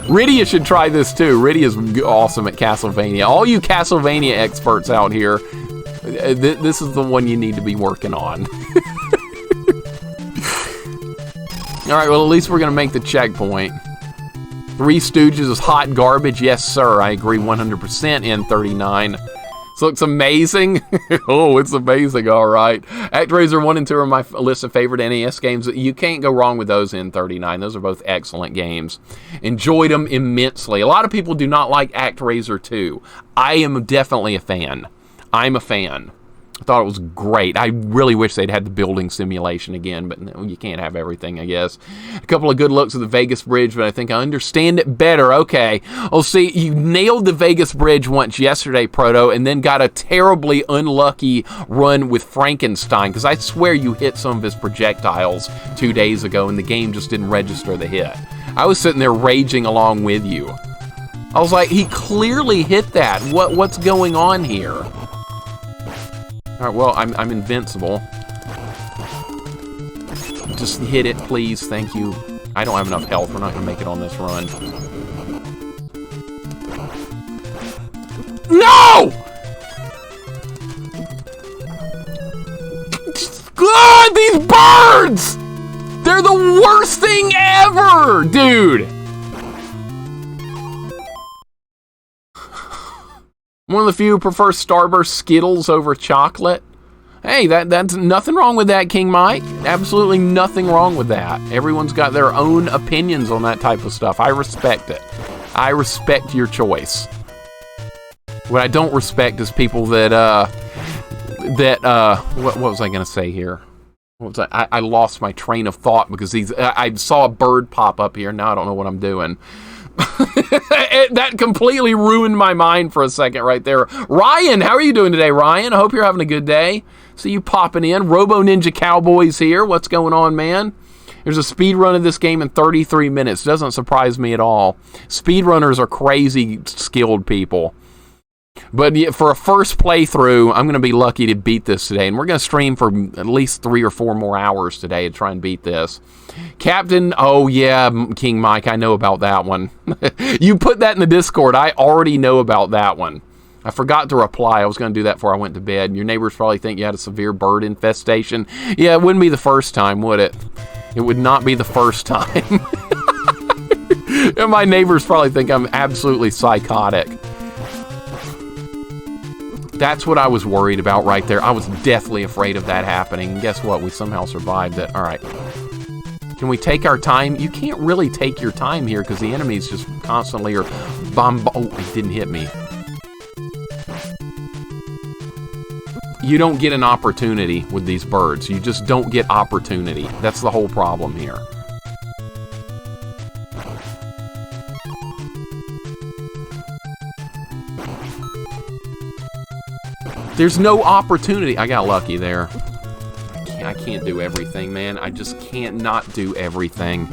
[SPEAKER 1] Rydia should try this too. Rydia's awesome at Castlevania. All you Castlevania experts out here, this is the one you need to be working on. Alright, well at least we're going to make the checkpoint. Three Stooges is hot garbage. Yes, sir. I agree 100%. N39. This looks amazing. Oh, it's amazing. All right. ActRaiser 1 and 2 are my list of favorite NES games. You can't go wrong with those in 39. Those are both excellent games. Enjoyed them immensely. A lot of people do not like ActRaiser 2. I am definitely a fan. I'm a fan. I thought it was great. I really wish they'd had the building simulation again, but no, you can't have everything, I guess. A couple of good looks at the Vegas Bridge, but I think I understand it better. Okay. Well, see, you nailed the Vegas Bridge once yesterday, Proto, and then got a terribly unlucky run with Frankenstein, because I swear you hit some of his projectiles 2 days ago, and the game just didn't register the hit. I was sitting there raging along with you. I was like, he clearly hit that. What's going on here? Alright, well, I'm invincible. Just hit it, please. Thank you. I don't have enough health. We're not going to make it on this run. No! God, these birds! They're the worst thing ever, dude! One of the few who prefer Starburst Skittles over chocolate. Hey, that's nothing wrong with that, King Mike. Absolutely nothing wrong with that. Everyone's got their own opinions on that type of stuff. I respect it. I respect your choice. What I don't respect is people that what was I gonna say here? What was I lost my train of thought because I saw a bird pop up here. Now I don't know what I'm doing. That completely ruined my mind for a second right there. Ryan, how are you doing today, Ryan? I hope you're having a good day. See you popping in. Robo Ninja Cowboy's here. What's going on, man? There's a speed run of this game in 33 minutes. Doesn't surprise me at all. Speedrunners are crazy skilled people. But for a first playthrough, I'm going to be lucky to beat this today. And we're going to stream for at least 3 or 4 more hours today to try and beat this. Captain, oh yeah, King Mike, I know about that one. You put that in the Discord. I already know about that one. I forgot to reply. I was going to do that before I went to bed. Your neighbors probably think you had a severe bird infestation. Yeah, it wouldn't be the first time, would it? It would not be the first time. And my neighbors probably think I'm absolutely psychotic. That's what I was worried about right there. I was deathly afraid of that happening. And guess what? We somehow survived it. All right. Can we take our time? You can't really take your time here because the enemies just constantly are Oh, it didn't hit me. You don't get an opportunity with these birds. You just don't get opportunity. That's the whole problem here. There's no opportunity. I got lucky there. I can't do everything, man. I just can't not do everything.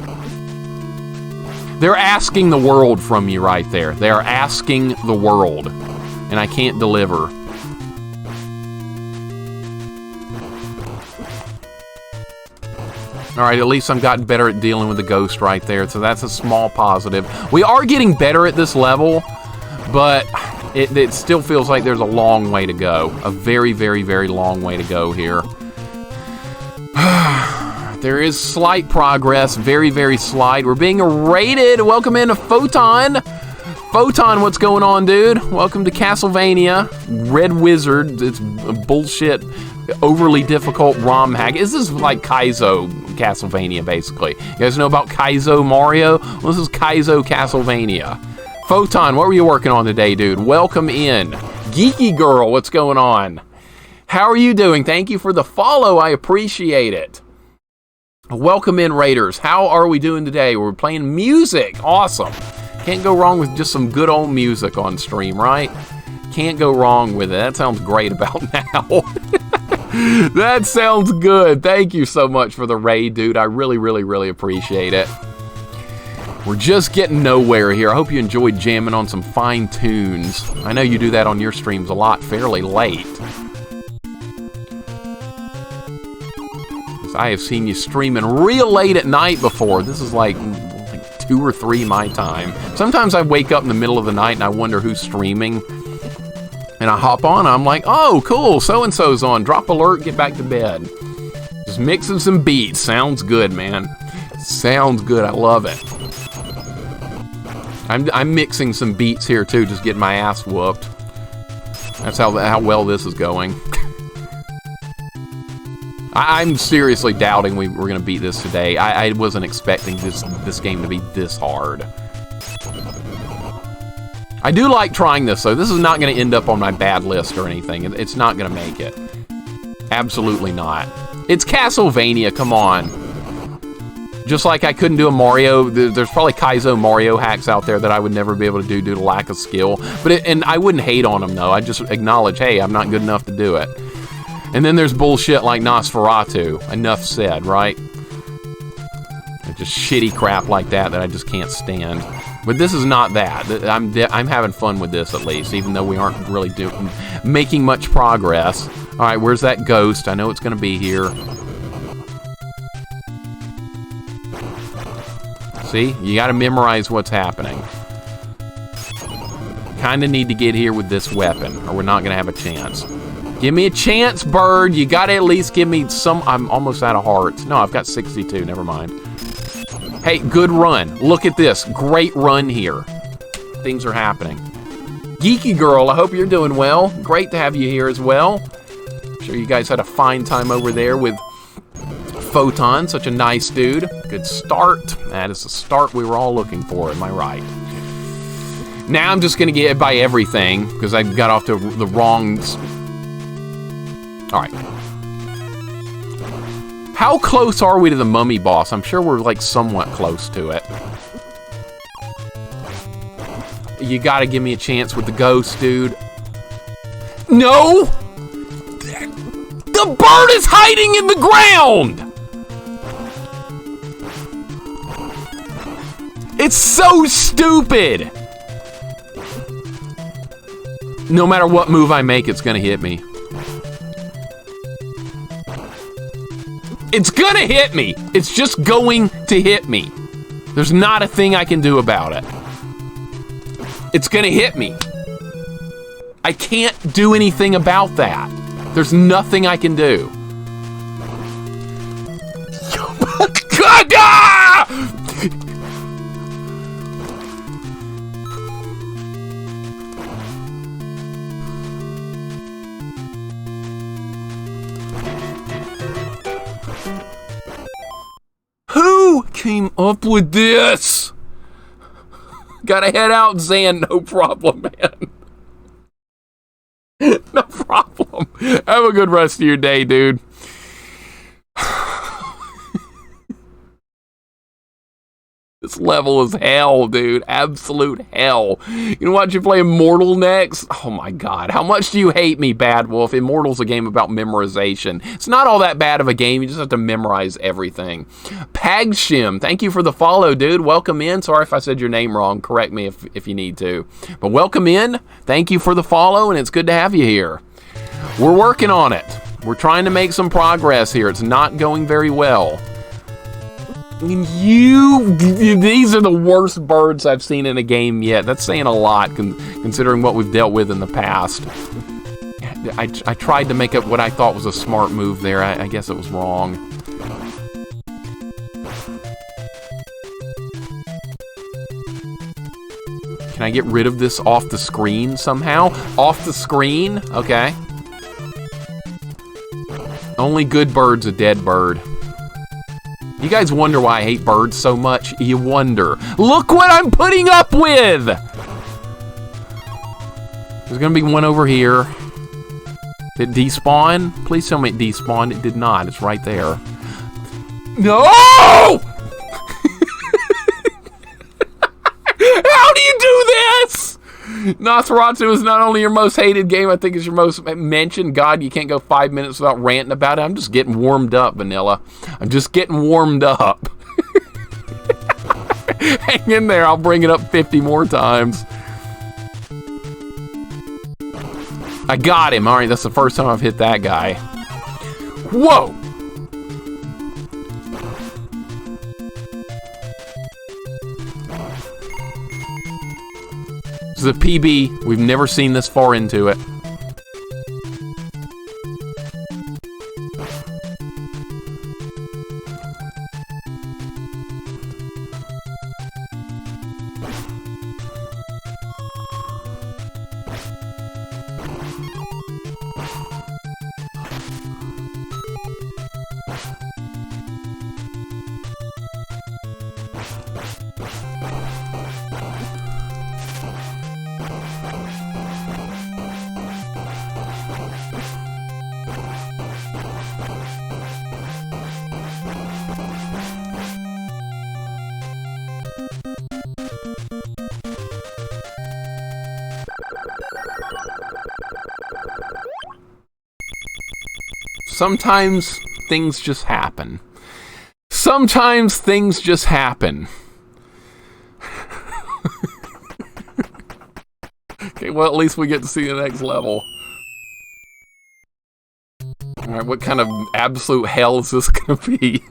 [SPEAKER 1] They're asking the world from you right there. They are asking the world. And I can't deliver. Alright, at least I've gotten better at dealing with the ghost right there, so that's a small positive. We are getting better at this level, but it still feels like there's a long way to go. A very, very, very long way to go here. There is slight progress, very, very slight. We're being rated. Welcome in, Photon. Photon, what's going on, dude? Welcome to Castlevania. Red Wizard, it's bullshit. Overly difficult Romhack. This is like Kaizo Castlevania, basically. You guys know about Kaizo Mario? Well, this is Kaizo Castlevania. Photon, what were you working on today, dude? Welcome in. Geeky Girl, what's going on? How are you doing? Thank you for the follow. I appreciate it. Welcome in, Raiders. How are we doing today? We're playing music. Awesome. Can't go wrong with just some good old music on stream, right? Can't go wrong with it. That sounds great about now. That sounds good. Thank you so much for the raid, dude. I really, really, really appreciate it. We're just getting nowhere here. I hope you enjoyed jamming on some fine tunes. I know you do that on your streams a lot, fairly late. I have seen you streaming real late at night before. This is like 2 or 3 my time. Sometimes I wake up in the middle of the night and I wonder who's streaming. And I hop on, I'm like, oh, cool, so-and-so's on. Drop alert, get back to bed. Just mixing some beats. Sounds good, man. Sounds good, I love it. I'm mixing some beats here, too, just getting my ass whooped. That's how well this is going. I'm seriously doubting we're going to beat this today. I wasn't expecting this game to be this hard. I do like trying this, though. This is not going to end up on my bad list or anything. It's not going to make it. Absolutely not. It's Castlevania, come on. Just like I couldn't do a Mario, there's probably Kaizo Mario hacks out there that I would never be able to do due to lack of skill. And I wouldn't hate on them, though. I'd just acknowledge, hey, I'm not good enough to do it. And then there's bullshit like Nosferatu. Enough said, right? Just shitty crap like that I just can't stand. But this is not that. I'm having fun with this, at least, even though we aren't really making much progress. All right, where's that ghost? I know it's going to be here. See? You got to memorize what's happening. Kind of need to get here with this weapon, or we're not going to have a chance. Give me a chance, bird. You got to at least give me some... I'm almost out of hearts. No, I've got 62. Never mind. Hey, good run. Look at this. Great run here. Things are happening. Geeky Girl, I hope you're doing well. Great to have you here as well. I'm sure you guys had a fine time over there with Photon. Such a nice dude. Good start. That is the start we were all looking for. Am I right? Now I'm just going to get by everything because I got off to the wrong... All right. How close are we to the mummy boss? I'm sure we're like somewhat close to it. You gotta give me a chance with the ghost, dude. No! The bird is hiding in the ground! It's so stupid! No matter what move I make, it's gonna hit me. It's gonna hit me. It's just going to hit me. There's not a thing I can do about it. It's gonna hit me. I can't do anything about that. There's nothing I can do. Who came up with this? Gotta head out, Zan. No problem, man. No problem. Have a good rest of your day, dude. This level is hell, dude. Absolute hell. You know what? You play Immortal next? Oh my god. How much do you hate me, Bad Wolf? Immortal's a game about memorization. It's not all that bad of a game. You just have to memorize everything. Pagshim, thank you for the follow, dude. Welcome in. Sorry if I said your name wrong. Correct me if you need to. But welcome in. Thank you for the follow, and it's good to have you here. We're working on it. We're trying to make some progress here. It's not going very well. These are the worst birds I've seen in a game yet. That's saying a lot, considering what we've dealt with in the past. I tried to make it what I thought was a smart move there. I guess it was wrong. Can I get rid of this off the screen somehow? Off the screen? Okay. Only good bird's a dead bird. You guys wonder why I hate birds so much? You wonder. Look what I'm putting up with! There's gonna be one over here. Did it despawn? Please tell me it despawned. It did not. It's right there. No! How do you do this? Nosferatu is not only your most hated game, I think it's your most mentioned. God, you can't go 5 minutes without ranting about it. I'm just getting warmed up, Vanilla. I'm just getting warmed up. Hang in there, I'll bring it up 50 more times. I got him. All right, that's the first time I've hit that guy. Whoa! This is a PB. We've never seen this far into it. Sometimes things just happen. Sometimes things just happen. Okay, well, at least we get to see the next level. Alright, what kind of absolute hell is this gonna be?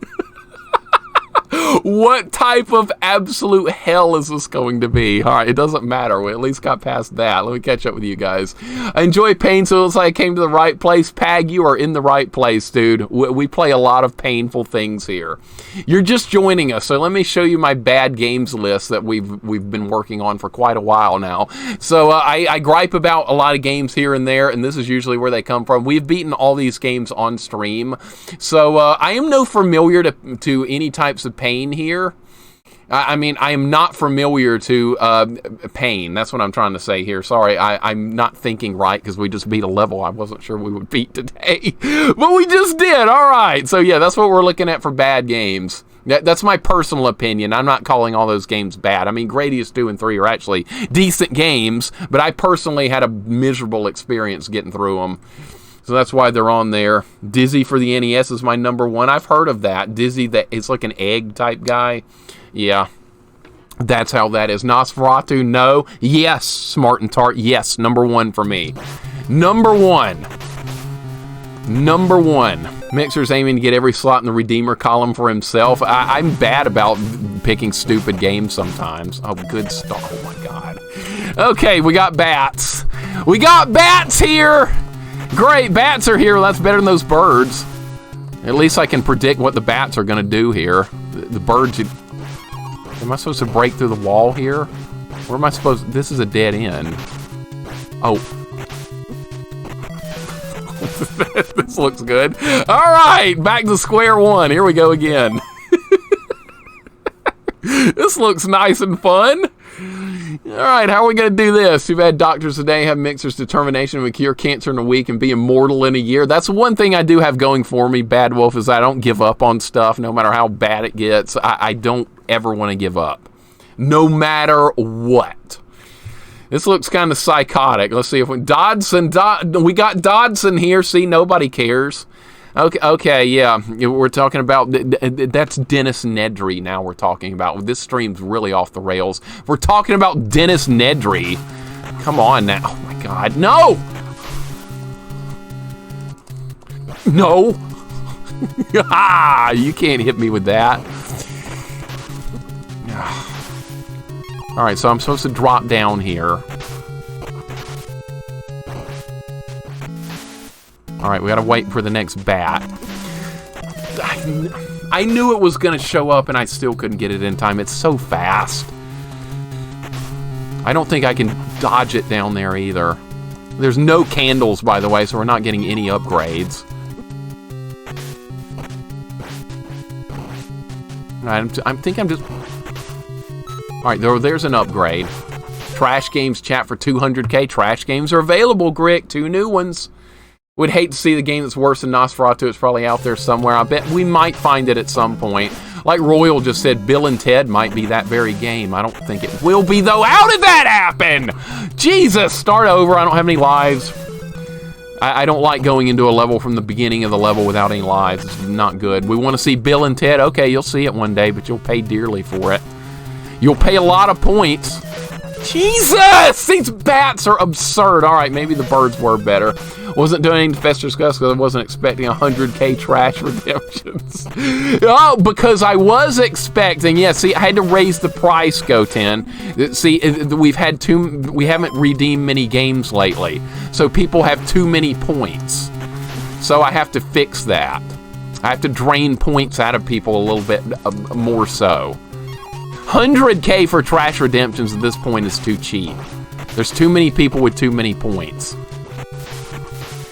[SPEAKER 1] What type of absolute hell is this going to be? Alright, it doesn't matter. We at least got past that. Let me catch up with you guys. I enjoy pain, so it looks like I came to the right place. Pag, you are in the right place, dude. We play a lot of painful things here. You're just joining us, so let me show you my bad games list that we've been working on for quite a while now. So I gripe about a lot of games here and there, and this is usually where they come from. We've beaten all these games on stream, so I am no familiar to any types of pain here. I mean, I am not familiar to pain. That's what I'm trying to say here. Sorry, I'm not thinking right because we just beat a level I wasn't sure we would beat today. But we just did. All right. So, yeah, that's what we're looking at for bad games. That's my personal opinion. I'm not calling all those games bad. I mean, Gradius 2 and 3 are actually decent games, but I personally had a miserable experience getting through them. So that's why they're on there. Dizzy for the NES is my number one. I've heard of that. Dizzy, it's like an egg type guy. Yeah. That's how that is. Nosferatu, no. Yes, Smart and Tart. Yes, number one for me. Number one. Number one. Mixer's aiming to get every slot in the Redeemer column for himself. I'm bad about picking stupid games sometimes. Oh, good stuff. Oh, my God. Okay, we got bats. We got bats here. Great, bats are here. That's better than those birds. At least I can predict what the bats are going to do here. The birds... Am I supposed to break through the wall here? Where am I supposed... This is a dead end. Oh. This looks good. All right, back to square one. Here we go again. This looks nice and fun. All right, how are we going to do this? Too bad doctors today have Mixer's determination to cure cancer in a week and be immortal in a year. That's one thing I do have going for me, Bad Wolf, is I don't give up on stuff no matter how bad it gets. I don't ever want to give up, no matter what. This looks kind of psychotic. Let's see if we... Dodson, we got Dodson here. See, nobody cares. Okay, yeah, we're talking about, that's Dennis Nedry now we're talking about. This stream's really off the rails. We're talking about Dennis Nedry. Come on now. Oh my God, no! No! Ah, you can't hit me with that. All right, so I'm supposed to drop down here. All right, we gotta wait for the next bat. I knew it was gonna show up and I still couldn't get it in time. It's so fast. I don't think I can dodge it down there either. There's no candles, by the way, so we're not getting any upgrades. I think I'm just... All right, there's an upgrade. Trash Games chat for 200K. Trash Games are available, Grick. 2 new ones. Would hate to see the game that's worse than Nosferatu. It's probably out there somewhere. I bet we might find it at some point. Like Royal just said, Bill and Ted might be that very game. I don't think it will be, though. How did that happen? Jesus, start over. I don't have any lives. I don't like going into a level from the beginning of the level without any lives. It's not good. We want to see Bill and Ted. Okay, you'll see it one day, but you'll pay dearly for it. You'll pay a lot of points. Jesus! These bats are absurd. All right, maybe the birds were better. Wasn't doing anything to Fester's Gus because I wasn't expecting 100K trash redemptions. Oh, because I was expecting, yeah, see, I had to raise the price, Goten. See, we haven't redeemed many games lately, so people have too many points. So I have to fix that. I have to drain points out of people a little bit more so. 100K for trash redemptions at this point is too cheap. There's too many people with too many points.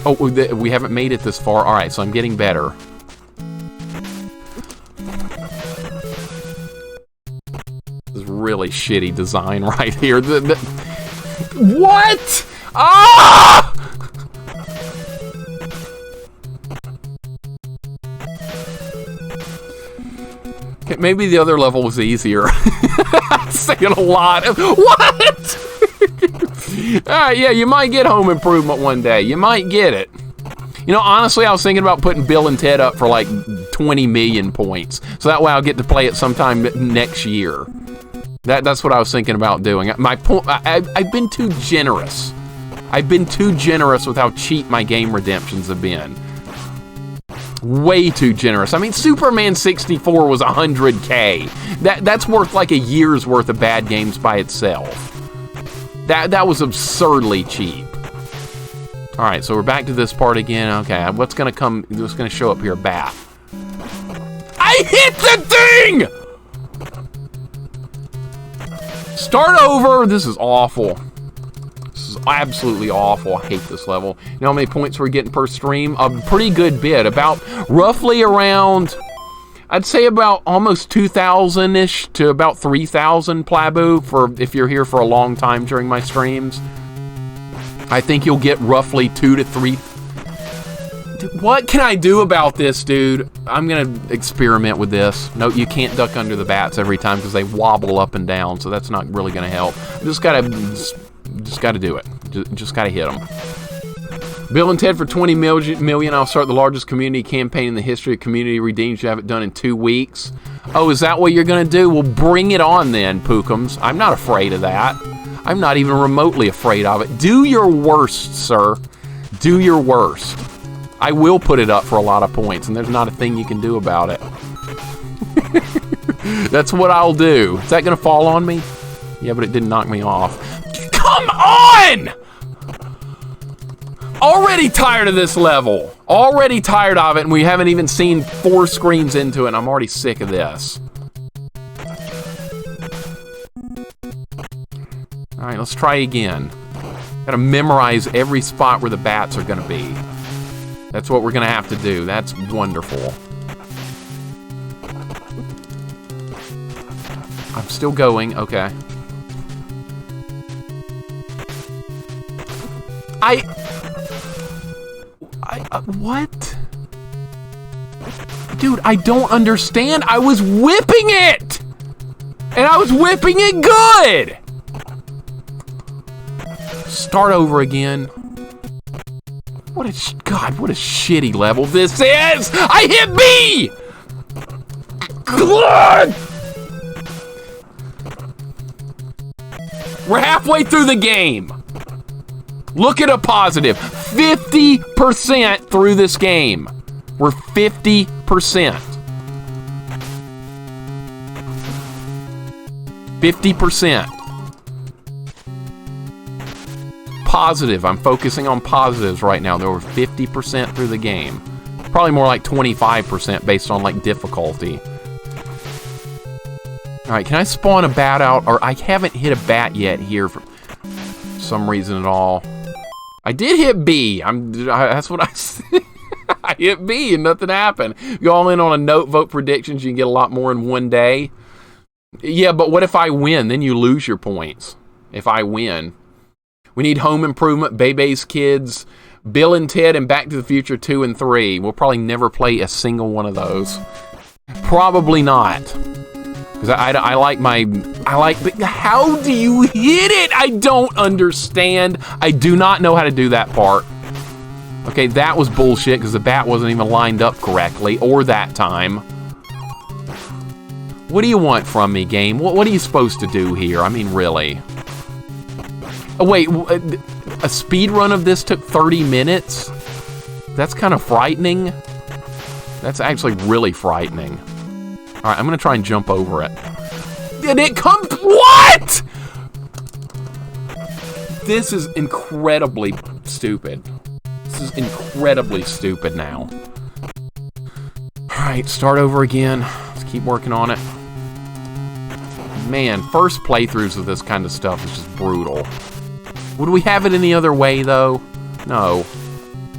[SPEAKER 1] Oh, we haven't made it this far. All right, so I'm getting better. This is really shitty design right here. What? Ah! Okay, maybe the other level was easier. I'm saying a lot. What? Yeah, you might get Home Improvement one day. You might get it. You know, honestly, I was thinking about putting Bill and Ted up for like 20 million points. So that way I'll get to play it sometime next year. That's what I was thinking about doing. My point, I've been too generous. I've been too generous with how cheap my game redemptions have been. Way too generous. I mean, Superman 64 was 100K. That's worth like a year's worth of bad games by itself. That was absurdly cheap. All right, so we're back to this part again. Okay, what's gonna show up here? Bat. I hit the thing! Start over. This is awful. This is absolutely awful. I hate this level. You know how many points we're getting per stream? A pretty good bit. About roughly around, I'd say about almost 2,000-ish to about 3,000 Plabu for if you're here for a long time during my streams. I think you'll get roughly 2 to 3. What can I do about this, dude? I'm gonna experiment with this. No, you can't duck under the bats every time because they wobble up and down, so that's not really gonna help. Just gotta do it. Just gotta hit them. Bill and Ted for 20 million. I'll start the largest community campaign in the history of community redeems. You have it done in 2 weeks. Oh, is that what you're gonna do? Well, bring it on then, Pookums. I'm not afraid of that. I'm not even remotely afraid of it. Do your worst, sir. Do your worst. I will put it up for a lot of points, and there's not a thing you can do about it. That's what I'll do. Is that gonna fall on me? Yeah, but it didn't knock me off. Come on! Already tired of this level. Already tired of it, and we haven't even seen 4 screens into it, and I'm already sick of this. All right, let's try again. Gotta memorize every spot where the bats are gonna be. That's what we're gonna have to do. That's wonderful. I'm still going, okay. What? Dude, I don't understand. I was whipping it! And I was whipping it good! Start over again. What a shitty level this is! I hit B! God! We're halfway through the game. Look at a positive. 50% through this game. We're 50%. 50%. Positive. I'm focusing on positives right now. There were 50% through the game. Probably more like 25% based on like difficulty. Alright, can I spawn a bat out? Or I haven't hit a bat yet here for some reason at all. I did hit B. That's what I said. I hit B and nothing happened. Go all in on a note, vote predictions. You can get a lot more in one day. Yeah, but what if I win? Then you lose your points. If I win. We need Home Improvement, Bebe's Kids, Bill and Ted, and Back to the Future 2 and 3. We'll probably never play a single one of those. Probably not. Because I like, how do you hit it? I don't understand. I do not know how to do that part. Okay, that was bullshit because the bat wasn't even lined up correctly, or that time. What do you want from me, game? What are you supposed to do here? I mean, really. Oh, wait, a speed run of this took 30 minutes? That's kind of frightening. That's actually really frightening. All right, I'm gonna try and jump over it. And it comes, what? This is incredibly stupid. This is incredibly stupid now. All right, start over again. Let's keep working on it. Man, first playthroughs of this kind of stuff is just brutal. Would we have it any other way, though? No.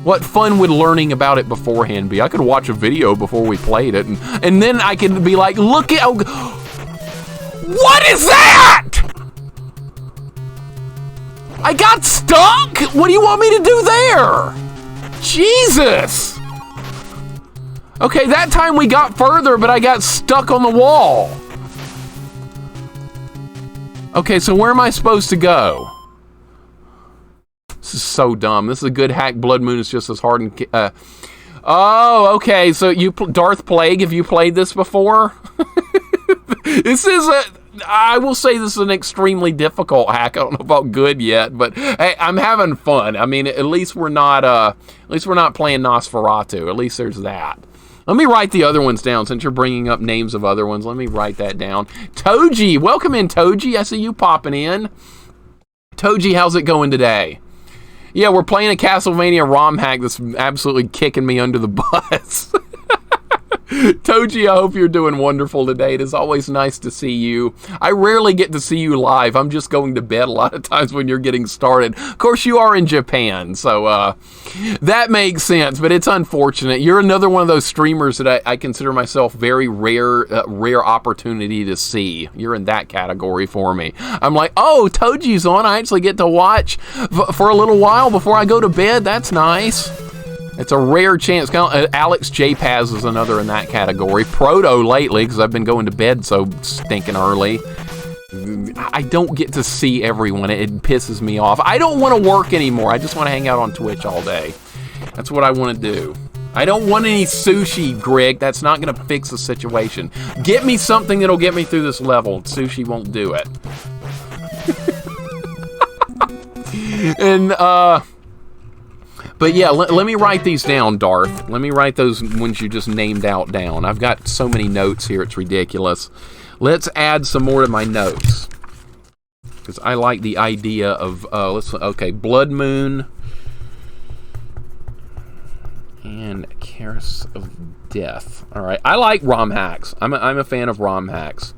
[SPEAKER 1] What fun would learning about it beforehand be? I could watch a video before we played it, and then I could be like, look at... What is that? I got stuck? What do you want me to do there? Jesus! Okay, that time we got further, but I got stuck on the wall. Okay, so where am I supposed to go? This is so dumb. This is a good hack. Blood Moon is just as hard and... oh, okay. So Darth Plague, have you played this before? This is I will say this is an extremely difficult hack. I don't know about good yet, but hey, I'm having fun. I mean, at least we're not playing Nosferatu. At least there's that. Let me write the other ones down since you're bringing up names of other ones. Let me write that down. Toji, welcome in, Toji. I see you popping in. Toji, how's it going today? Yeah, we're playing a Castlevania ROM hack that's absolutely kicking me under the bus. Toji, I hope you're doing wonderful today. It is always nice to see you. I rarely get to see you live. I'm just going to bed a lot of times when you're getting started. Of course, you are in Japan, so that makes sense, but it's unfortunate. You're another one of those streamers that I consider myself very rare opportunity to see. You're in that category for me. I'm like, oh, Toji's on. I actually get to watch for a little while before I go to bed. That's nice. It's a rare chance. Alex J. Paz is another in that category. Proto lately, because I've been going to bed so stinking early. I don't get to see everyone. It pisses me off. I don't want to work anymore. I just want to hang out on Twitch all day. That's what I want to do. I don't want any sushi, Greg. That's not going to fix the situation. Get me something that'll get me through this level. Sushi won't do it. And, but yeah, let me write these down, Darth. Let me write those ones you just named out down. I've got so many notes here, it's ridiculous. Let's add some more to my notes. Because I like the idea of, okay, Blood Moon. And Curse of Death. Alright, I like ROM hacks. I'm a fan of ROM hacks.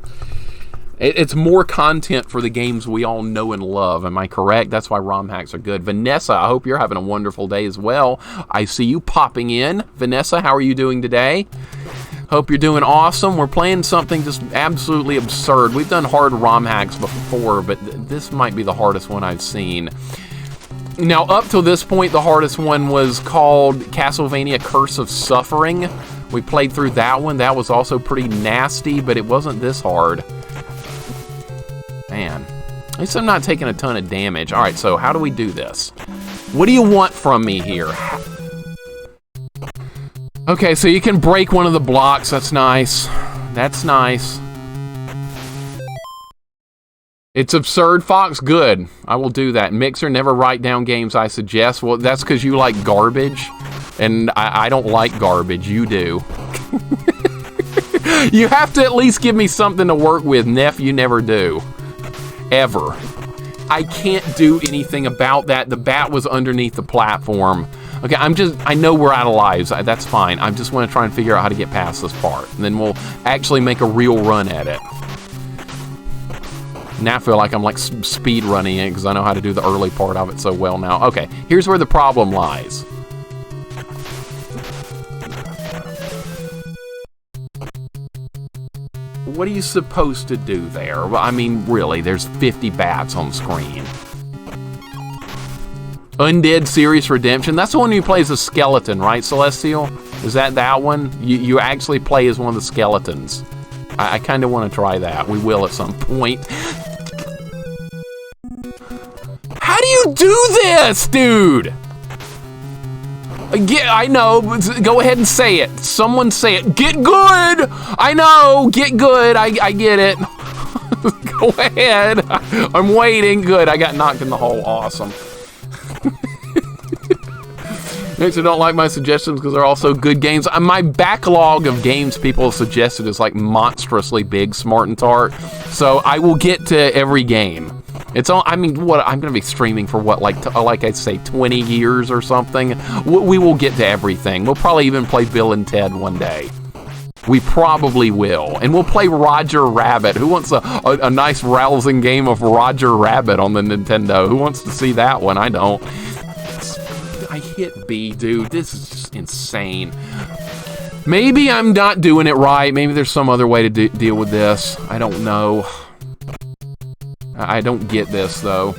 [SPEAKER 1] It's more content for the games we all know and love. Am I correct? That's why ROM hacks are good. Vanessa, I hope you're having a wonderful day as well. I see you popping in. Vanessa, how are you doing today? Hope you're doing awesome. We're playing something just absolutely absurd. We've done hard ROM hacks before, but this might be the hardest one I've seen. Now, up till this point, the hardest one was called Castlevania Curse of Suffering. We played through that one. That was also pretty nasty, but it wasn't this hard. Man, at least I'm not taking a ton of damage. All right, so how do we do this? What do you want from me here? Okay, so you can break one of the blocks. That's nice. That's nice. It's absurd, Fox. Good. I will do that. Mixer, never write down games I suggest. Well, that's because you like garbage, and I don't like garbage. You do. You have to at least give me something to work with. Neff, you never do. Ever. I can't do anything about that. The bat was underneath the platform. Okay, I know we're out of lives. That's fine. I just want to try and figure out how to get past this part. And then we'll actually make a real run at it. Now I feel like I'm like speed running it because I know how to do the early part of it so well now. Okay, here's where the problem lies. What are you supposed to do there? Well, I mean, really, there's 50 bats on screen. Undead Serious Redemption. That's the one you play as a skeleton, right, Celestial? Is that one? You actually play as one of the skeletons. I kind of want to try that. We will at some point. How do you do this, dude? I know. Go ahead and say it. Someone say it. Get good. I know. Get good. I get it. Go ahead. I'm waiting. Good. I got knocked in the hole. Awesome. Next, I don't like my suggestions because they're also good games. My backlog of games people have suggested is like monstrously big, Smart and Tart. So I will get to every game. It's all. I mean, what I'm going to be streaming for what, like I say, 20 years or something. We will get to everything. We'll probably even play Bill and Ted one day. We probably will. And we'll play Roger Rabbit. Who wants a nice rousing game of Roger Rabbit on the Nintendo? Who wants to see that one? I don't. I hit B, dude. This is just insane. Maybe I'm not doing it right. Maybe there's some other way to deal with this. I don't know. I don't get this, though.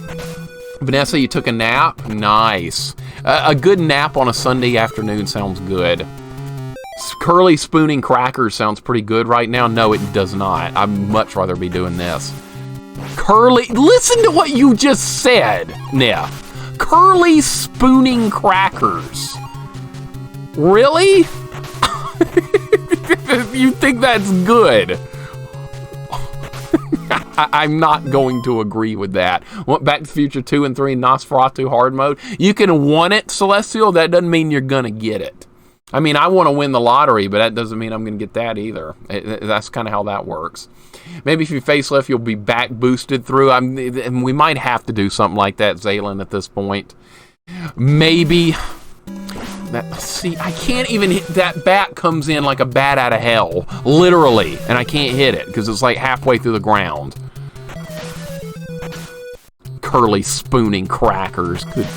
[SPEAKER 1] Vanessa, you took a nap? Nice. A good nap on a Sunday afternoon sounds good. Curly spooning crackers sounds pretty good right now. No, it does not. I'd much rather be doing this. Curly, listen to what you just said, Neff. Curly spooning crackers. Really? You think that's good? I'm not going to agree with that. Want Back to the Future 2 and 3 Nosferatu hard mode? You can want it, Celestial. That doesn't mean you're going to get it. I mean, I want to win the lottery, but that doesn't mean I'm going to get that either. That's kind of how that works. Maybe if you facelift, you'll be back boosted through. And we might have to do something like that, Zaylin, at this point. Maybe. See, I can't even hit. That bat comes in like a bat out of hell, literally, and I can't hit it because it's like halfway through the ground. Curly spooning crackers. Good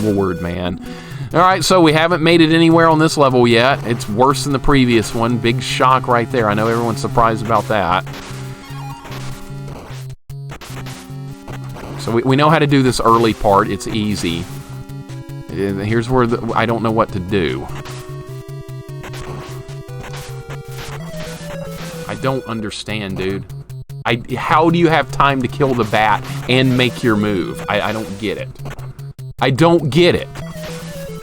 [SPEAKER 1] lord, man. All right, so we haven't made it anywhere on this level yet. It's worse than the previous one. Big shock right there. I know everyone's surprised about that. So we know how to do this early part. It's easy. Here's where I don't know what to do. I don't understand, dude. How do you have time to kill the bat and make your move? I don't get it. I don't get it.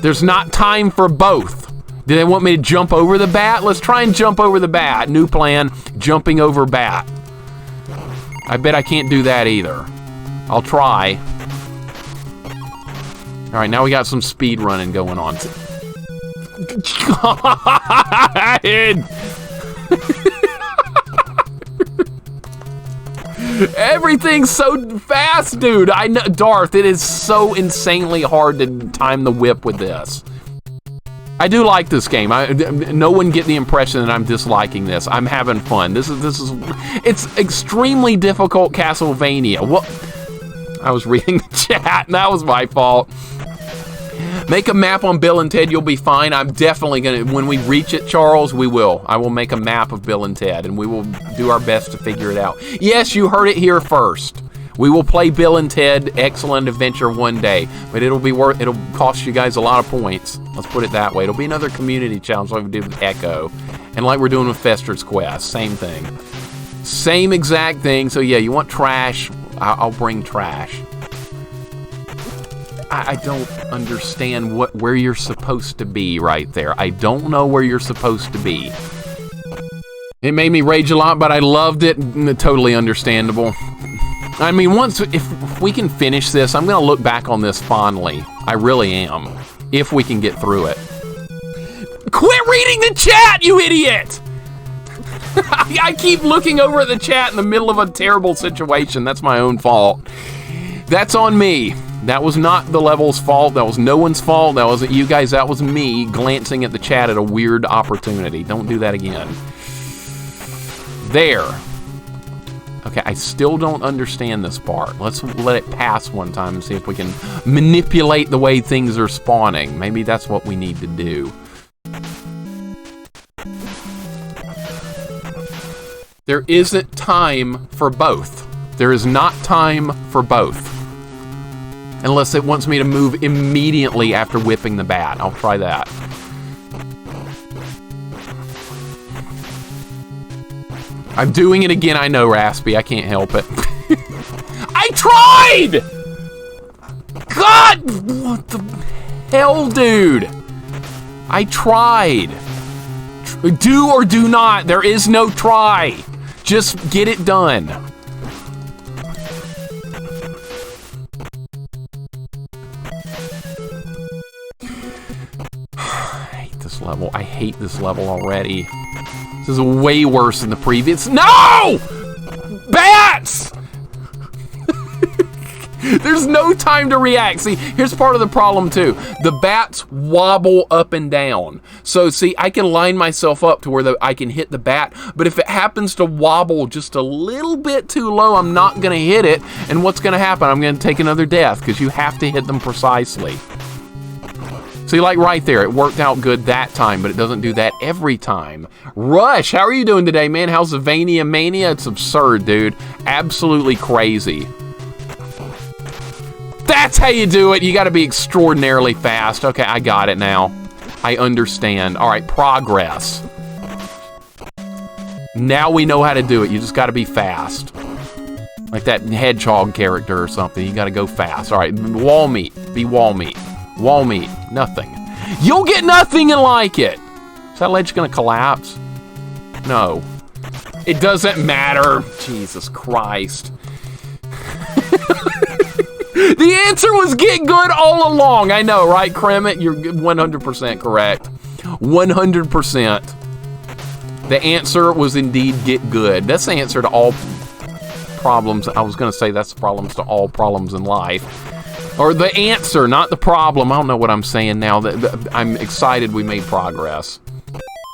[SPEAKER 1] There's not time for both. Do they want me to jump over the bat? Let's try and jump over the bat. New plan, jumping over bat. I bet I can't do that either. I'll try. All right, now we got some speed running going on. Everything's so fast, dude. I know, Darth, it is so insanely hard to time the whip with this. I do like this game. No one get the impression that I'm disliking this. I'm having fun. It's extremely difficult Castlevania. What? I was reading the chat, and that was my fault. Make a map on Bill and Ted, you'll be fine. I'm definitely gonna, when we reach it, Charles, we will. I will make a map of Bill and Ted, and we will do our best to figure it out. Yes, you heard it here first. We will play Bill and Ted Excellent Adventure one day, but it'll cost you guys a lot of points. Let's put it that way. It'll be another community challenge like we did with Echo, and like we're doing with Fester's Quest. Same thing. Same exact thing. So yeah, you want trash? I'll bring trash. I don't understand where you're supposed to be right there. I don't know where you're supposed to be. It made me rage a lot, but I loved it. Totally understandable. I mean, if we can finish this, I'm going to look back on this fondly. I really am. If we can get through it. Quit reading the chat, you idiot! I keep looking over at the chat in the middle of a terrible situation. That's my own fault. That's on me. That was not the level's fault. That was no one's fault. That wasn't you guys. That was me glancing at the chat at a weird opportunity. Don't do that again. There. Okay, I still don't understand this part. Let's let it pass one time and see if we can manipulate the way things are spawning. Maybe that's what we need to do. There isn't time for both. There is not time for both. Unless it wants me to move immediately after whipping the bat. I'll try that. I'm doing it again, I know, Raspy. I can't help it. I tried! God! What the hell, dude? I tried. Do or do not. There is no try. Just get it done. I hate this level. I hate this level already. This is way worse than the previous. No! Bats! There's no time to react. See, here's part of the problem too. The bats wobble up and down. So see, I can line myself up to where I can hit the bat, but if it happens to wobble just a little bit too low, I'm not gonna hit it. And what's gonna happen? I'm gonna take another death because you have to hit them precisely. See, like right there, it worked out good that time, but it doesn't do that every time. Rush, how are you doing today, man? How's the Vania Mania? It's absurd, dude. Absolutely crazy. That's how you do it. You got to be extraordinarily fast. Okay, I got it now. I understand. All right, progress. Now we know how to do it. You just got to be fast. Like that hedgehog character or something. You got to go fast. All right, wall meat. Be wall meat. Wall meat. Nothing. You'll get nothing and like it. Is that ledge going to collapse? No. It doesn't matter. Jesus Christ. The answer was get good all along. I know, right, Kremet? You're 100% correct. 100%. The answer was indeed get good. That's the answer to all problems. I was going to say that's the problems to all problems in life. Or the answer, not the problem. I don't know what I'm saying now. I'm excited we made progress.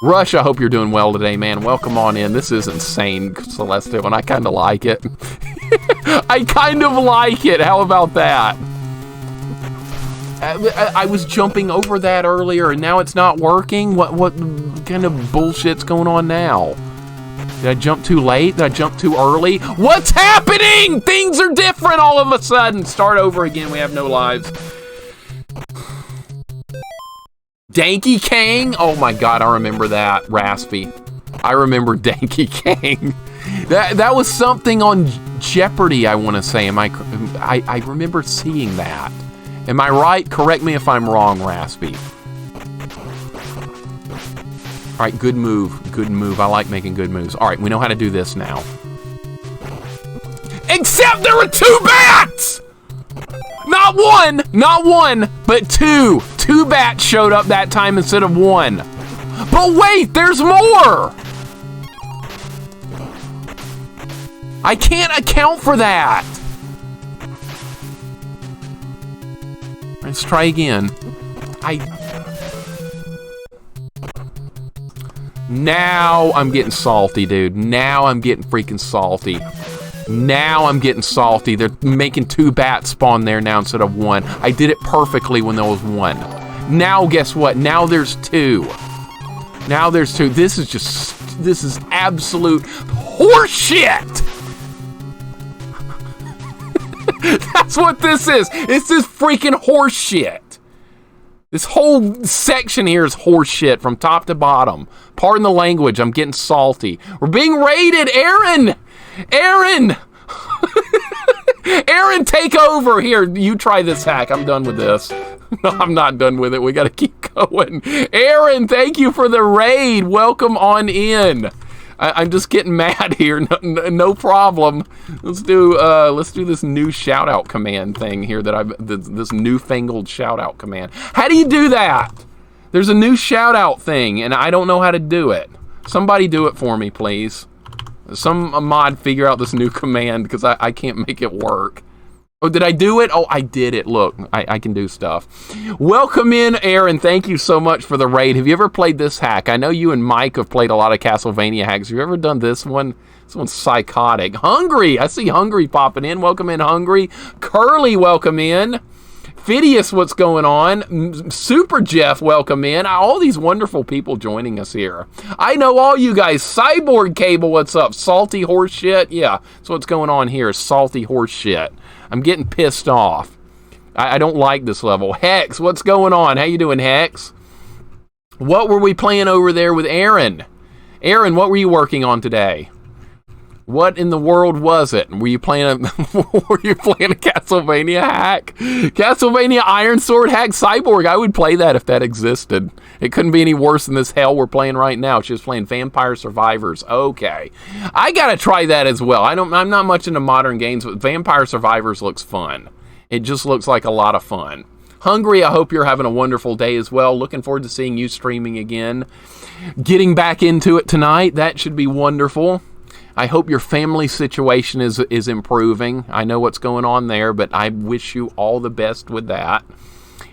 [SPEAKER 1] Rush, I hope you're doing well today, man. Welcome on in. This is insane, Celestial, and I kind of like it. I kind of like it. How about that? I was jumping over that earlier, and now it's not working? What kind of bullshit's going on now? Did I jump too late? Did I jump too early? What's happening? Things are different all of a sudden. Start over again. We have no lives. Danky Kang? Oh my god, I remember that. Raspy. I remember Danky Kang. That was something on Jeopardy, I want to say. I remember seeing that. Am I right? Correct me if I'm wrong, Raspy. All right, good move. Good move. I like making good moves. All right, we know how to do this now. Except there were two bats! Not one, but two. Two bats showed up that time instead of one. But wait, there's more! I can't account for that. Let's try again. Now I'm getting salty, dude. Now I'm getting freaking salty. Now I'm getting salty. They're making two bats spawn there now instead of one. I did it perfectly when there was one. Now guess what? Now there's two. Now there's two. This is absolute horseshit. That's what this is. It's this freaking horse shit. This whole section here is horse shit from top to bottom. Pardon the language, I'm getting salty. We're being raided, Aaron! Aaron! Aaron, take over. Here, you try this hack. I'm done with this. No, I'm not done with it. We got to keep going. Aaron, thank you for the raid. Welcome on in. I'm just getting mad here. No problem. Let's do this new shout out command thing here this newfangled shout out command. How do you do that? There's a new shout out thing and I don't know how to do it. Somebody do it for me, please. Some mod figure out this new command because I can't make it work. Oh, did I do it? Oh, I did it. Look, I can do stuff. Welcome in, Aaron. Thank you so much for the raid. Have you ever played this hack? I know you and Mike have played a lot of Castlevania hacks. Have you ever done this one? This one's psychotic. Hungry. I see Hungry popping in. Welcome in, Hungry. Curly, welcome in. Phidias, what's going on? Super Jeff, welcome in. All these wonderful people joining us here. I know all you guys. Cyborg Cable, what's up? Salty horse shit. Yeah, so what's going on here is salty horse shit. I'm getting pissed off. I don't like this level. Hex, what's going on? How you doing, Hex? What were we playing over there with Aaron? Aaron, what were you working on today? What in the world was it? Were you playing a Castlevania hack? Castlevania Iron Sword hack Cyborg. I would play that if that existed. It couldn't be any worse than this hell we're playing right now. She was playing Vampire Survivors. Okay. I gotta try that as well. I'm not much into modern games, but Vampire Survivors looks fun. It just looks like a lot of fun. Hungry, I hope you're having a wonderful day as well. Looking forward to seeing you streaming again. Getting back into it tonight. That should be wonderful. I hope your family situation is improving. I know what's going on there, but I wish you all the best with that.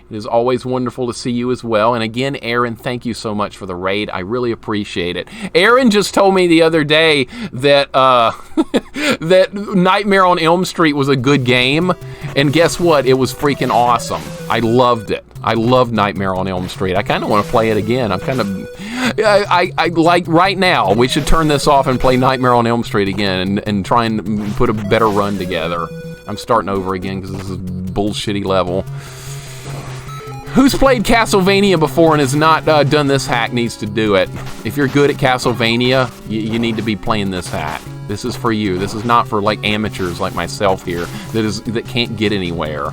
[SPEAKER 1] It is always wonderful to see you as well. And again, Aaron, thank you so much for the raid. I really appreciate it. Aaron just told me the other day that that Nightmare on Elm Street was a good game. And guess what? It was freaking awesome. I loved it. I love Nightmare on Elm Street. I kind of want to play it again. I like right now, we should turn this off and play Nightmare on Elm Street again and try and put a better run together. I'm starting over again because this is a bullshitty level. Who's played Castlevania before and has not done this hack needs to do it. If you're good at Castlevania, you need to be playing this hack. This is for you. This is not for like amateurs like myself here that can't get anywhere.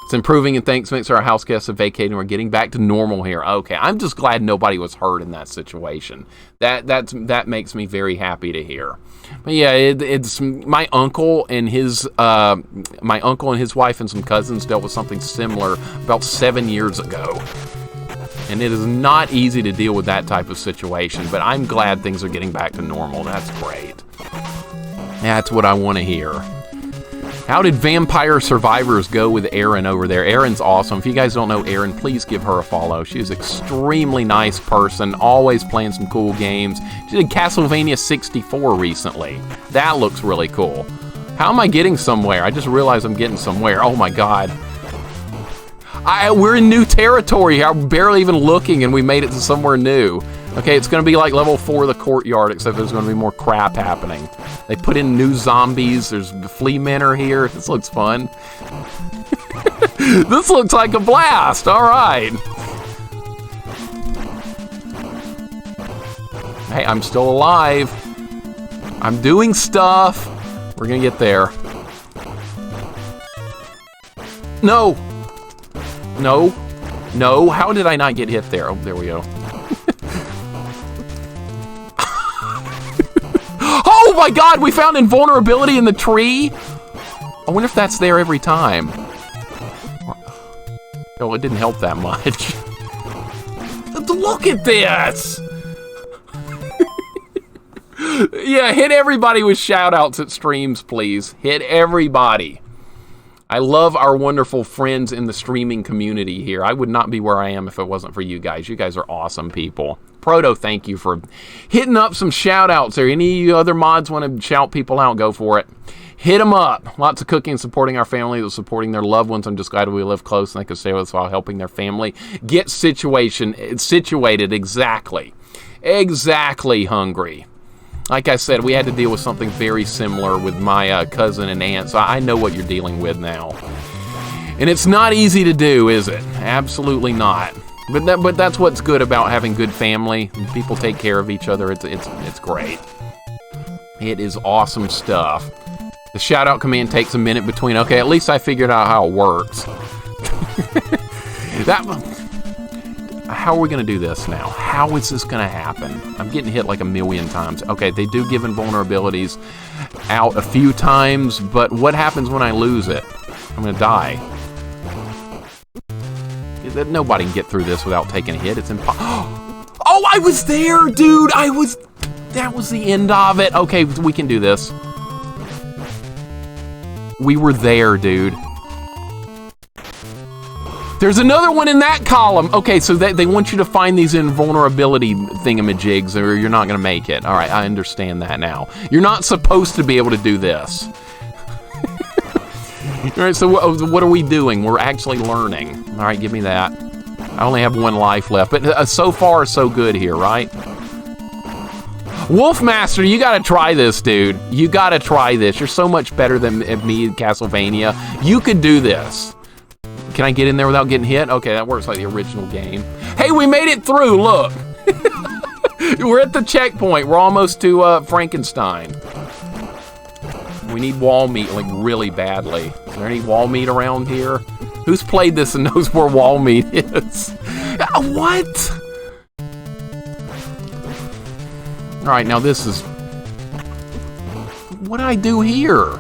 [SPEAKER 1] It's improving, and thanks, Mixer. Our house guests have vacated, and we're getting back to normal here. Okay, I'm just glad nobody was hurt in that situation. That makes me very happy to hear. But yeah, it's my uncle and his wife and some cousins dealt with something similar about 7 years ago. And it is not easy to deal with that type of situation, but I'm glad things are getting back to normal. That's great. That's what I want to hear. How did Vampire Survivors go with Erin over there? Erin's awesome. If you guys don't know Erin, please give her a follow. She's an extremely nice person, always playing some cool games. She did Castlevania 64 recently. That looks really cool. How am I getting somewhere? I just realized I'm getting somewhere. Oh my god. We're in new territory. I'm barely even looking and we made it to somewhere new. Okay, it's going to be like level 4 of the courtyard, except there's going to be more crap happening. They put in new zombies. There's flea men are here. This looks fun. This looks like a blast. All right. Hey, I'm still alive. I'm doing stuff. We're going to get there. No. No. No. How did I not get hit there? Oh, there we go. Oh my god, we found invulnerability in the tree? I wonder if that's there every time. Oh, it didn't help that much. Look at this! Yeah, hit everybody with shout-outs at streams, please. Hit everybody. I love our wonderful friends in the streaming community here. I would not be where I am if it wasn't for you guys. You guys are awesome people. Proto, thank you for hitting up some shout-outs there. Any of you other mods want to shout people out, go for it. Hit them up. Lots of cooking, supporting our family, supporting their loved ones. I'm just glad we live close and they can stay with us while helping their family get situated. Exactly. Exactly, Hungry. Like I said, we had to deal with something very similar with my cousin and aunt, so I know what you're dealing with now. And it's not easy to do, is it? Absolutely not. But that's what's good about having good family. People take care of each other. It's great. It is awesome stuff. The shout-out command takes a minute between. Okay, at least I figured out how it works. How are we going to do this now? How is this going to happen? I'm getting hit like a million times. Okay, they do give invulnerabilities out a few times, but what happens when I lose it? I'm going to die. Nobody can get through this without taking a hit. It's impossible. Oh, I was there, dude! That was the end of it. Okay, we can do this. We were there, dude. There's another one in that column. Okay, so they want you to find these invulnerability thingamajigs or you're not going to make it. All right, I understand that now. You're not supposed to be able to do this. All right, so what are we doing? We're actually learning. All right, give me that. I only have 1 life left, but so far, so good here, right? Wolfmaster, you gotta try this, dude. You gotta try this. You're so much better than me in Castlevania. You could do this. Can I get in there without getting hit? Okay, that works like the original game. Hey, we made it through, look. We're at the checkpoint. We're almost to Frankenstein. We need wall meat, like, really badly. Is there any wall meat around here? Who's played this and knows where wall meat is? What? All right, now this is... What do I do here?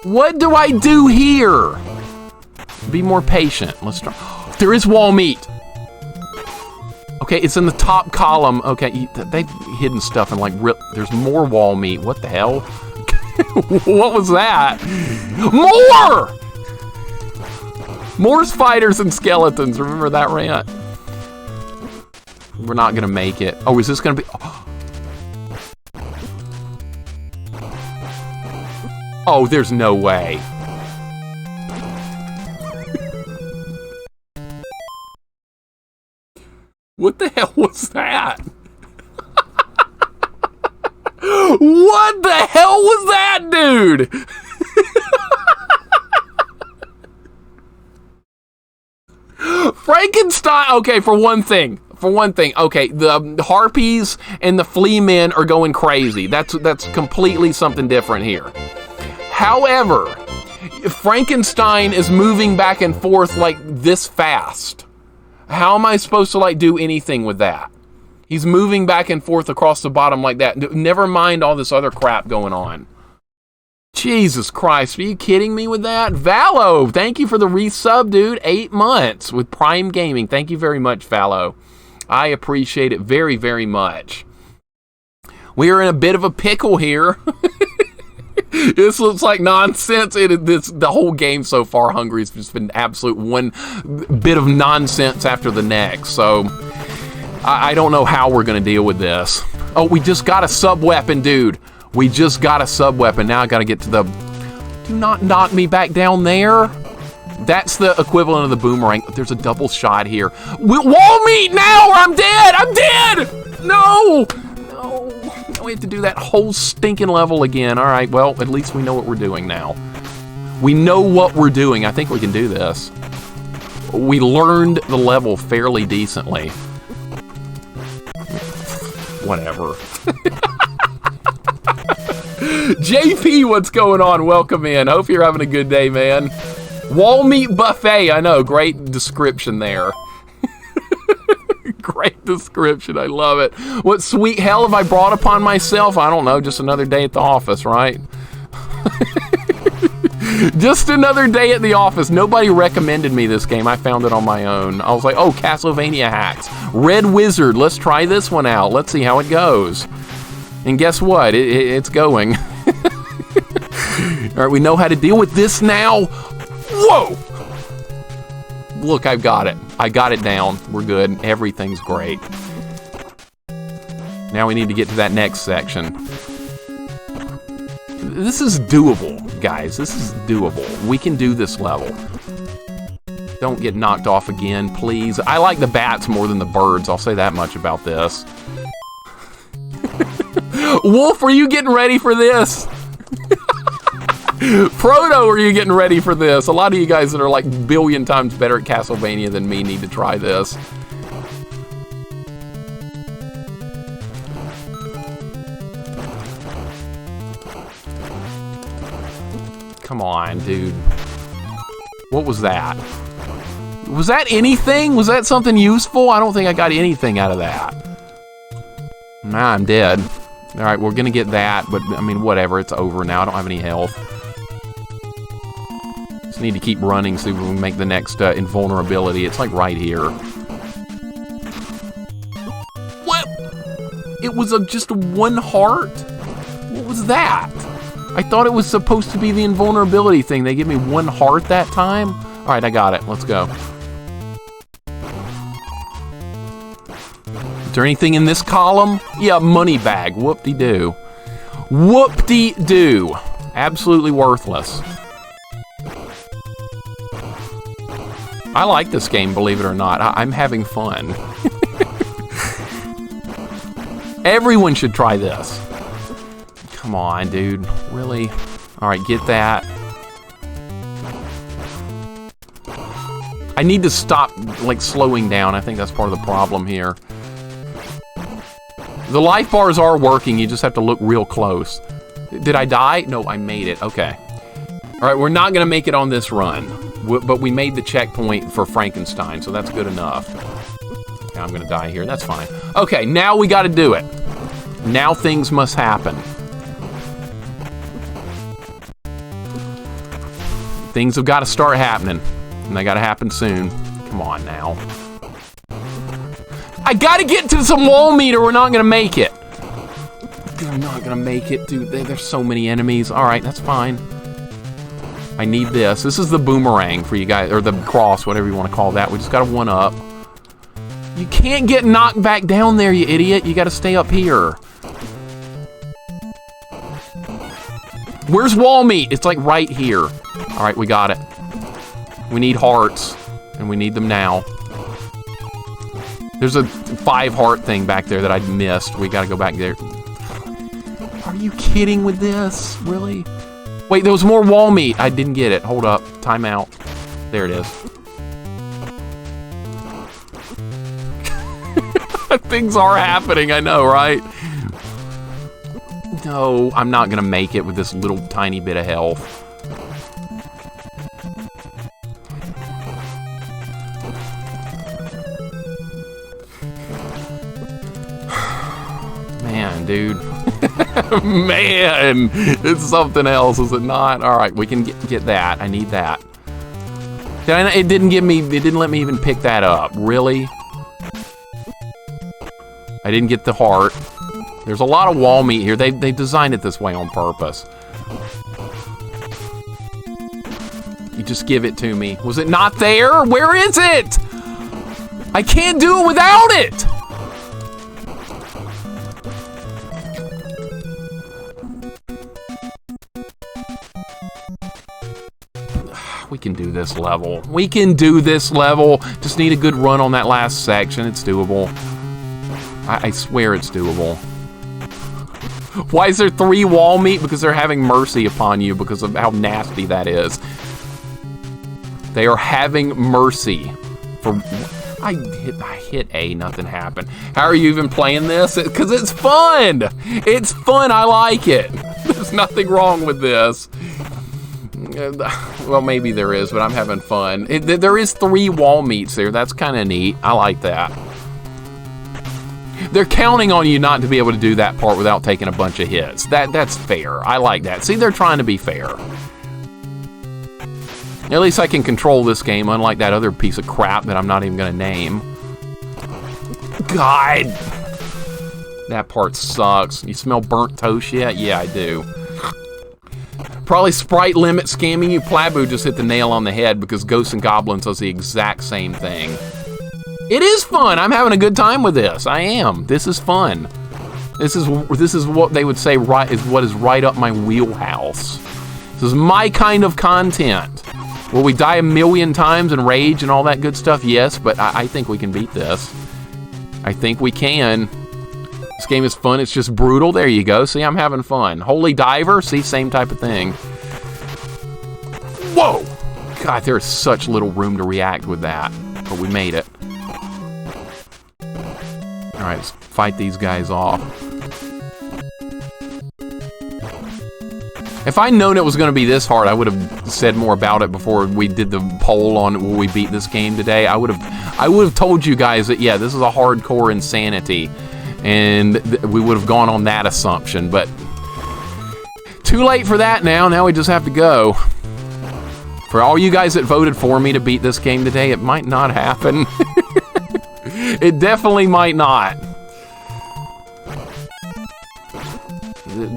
[SPEAKER 1] What do I do here? Be more patient. Let's try. There is wall meat. Okay, it's in the top column. Okay, they've hidden stuff and like there's more wall meat. What the hell? What was that? More! More spiders and skeletons. Remember that rant? We're not gonna make it. Oh, is this gonna be? Oh, there's no way. What the hell was that? What the hell was that, dude? Frankenstein. Okay, for one thing, okay, the harpies and the flea men are going crazy. That's completely something different here. However, Frankenstein is moving back and forth like this fast. How am I supposed to like do anything with that? He's moving back and forth across the bottom like that. Never mind all this other crap going on. Jesus Christ, are you kidding me with that? Valo, thank you for the resub, dude. 8 months with Prime Gaming. Thank you very much, Valo. I appreciate it very, very much. We are in a bit of a pickle here. This looks like nonsense. The whole game so far, Hungry, has just been absolute one bit of nonsense after the next. So I don't know how we're going to deal with this. Oh, we just got a sub-weapon, dude. We just got a sub-weapon. Now I got to get to the... Do not knock me back down there. That's the equivalent of the boomerang. There's a double shot here. Wall meat now or I'm dead. I'm dead. No. No. We have to do that whole stinking level again. All right, well, at least we know what we're doing now. We know what we're doing. I think we can do this. We learned the level fairly decently. Whatever. JP, what's going on? Welcome in. Hope you're having a good day, man. Wall meat buffet. I know, great description there. Great description. I love it. What sweet hell have I brought upon myself? I don't know. Just another day at the office, right? Just another day at the office. Nobody recommended me this game. I found it on my own. I was like, oh, Castlevania hacks. Red Wizard. Let's try this one out. Let's see how it goes. And guess what? It's going. All right, we know how to deal with this now. Whoa! Look, I've got it. I got it down. We're good. Everything's great. Now we need to get to that next section. This is doable, guys. This is doable. We can do this level. Don't get knocked off again, please. I like the bats more than the birds. I'll say that much about this. Wolf, are you getting ready for this? Proto, are you getting ready for this? A lot of you guys that are like a billion times better at Castlevania than me need to try this. Come on, dude. What was that? Was that anything? Was that something useful? I don't think I got anything out of that. Nah, I'm dead. All right, we're gonna get that, but I mean, whatever, it's over now. I don't have any health. Just need to keep running so we can make the next invulnerability. It's like right here. What? It was just one heart? What was that? I thought it was supposed to be the invulnerability thing. They gave me one heart that time? All right, I got it. Let's go. Is there anything in this column? Yeah, money bag. Whoop-de-doo. Whoop-de-doo. Absolutely worthless. I like this game, believe it or not. I'm having fun. Everyone should try this. Come on, dude. Really? All right, get that. I need to stop, like, slowing down. I think that's part of the problem here. The life bars are working, you just have to look real close. Did I die? No, I made it, okay. All right, we're not gonna make it on this run, but we made the checkpoint for Frankenstein, so that's good enough. Okay, I'm gonna die here, that's fine. Okay, now we gotta do it. Now things must happen. Things have gotta start happening, and they gotta happen soon. Come on now. I gotta get to some wall meter, we're not gonna make it. I'm not gonna make it, dude. There's so many enemies. All right, that's fine. I need this. This is the boomerang for you guys, or the cross, whatever you want to call that. We just got to one up. You can't get knocked back down there, you idiot. You got to stay up here. Where's wall meat? It's like right here. All right, we got it. We need hearts, and we need them now. There's a 5 heart thing back there that I missed. We got to go back there. Are you kidding with this? Really? Wait, there was more wall meat. I didn't get it. Hold up. Time out. There it is. Things are happening, I know, right? No, I'm not gonna make it with this little tiny bit of health. Man, dude. Man, it's something else, is it not? All right, we can get that. I need that. It didn't give me. It didn't let me even pick that up. Really? I didn't get the heart. There's a lot of wall meat here. They designed it this way on purpose. You just give it to me. Was it not there? Where is it? I can't do it without it. We can do this level. We can do this level. Just need a good run on that last section. It's doable. I swear it's doable. Why is there 3 wall meat? Because they're having mercy upon you because of how nasty that is. They are having mercy. I hit A, nothing happened. How are you even playing this? Because it's fun. It's fun. I like it. There's nothing wrong with this. Well, maybe there is, but I'm having fun. There is 3 wall meats there. That's kind of neat. I like that. They're counting on you not to be able to do that part without taking a bunch of hits. That's fair. I like that. See, they're trying to be fair. At least I can control this game, unlike that other piece of crap that I'm not even going to name. God! That part sucks. You smell burnt toast yet? Yeah, I do. Probably sprite limit scamming you. Plabu just hit the nail on the head because Ghosts and Goblins does the exact same thing. It is fun. I'm having a good time with this. I am. This is fun. This is what they would say is what is right up my wheelhouse. This is my kind of content. Will we die a million times and rage and all that good stuff? Yes, but I think we can beat this. I think we can. This game is fun. It's just brutal. There you go. See, I'm having fun. Holy Diver. See, same type of thing. Whoa! God, there is such little room to react with that. But we made it. Alright, let's fight these guys off. If I'd known it was going to be this hard, I would have said more about it before we did the poll on will we beat this game today. I would have told you guys that, yeah, this is a hardcore insanity. And we would have gone on that assumption. But too late for that now. Now we just have to go. For all you guys that voted for me to beat this game today, it might not happen. It definitely might not.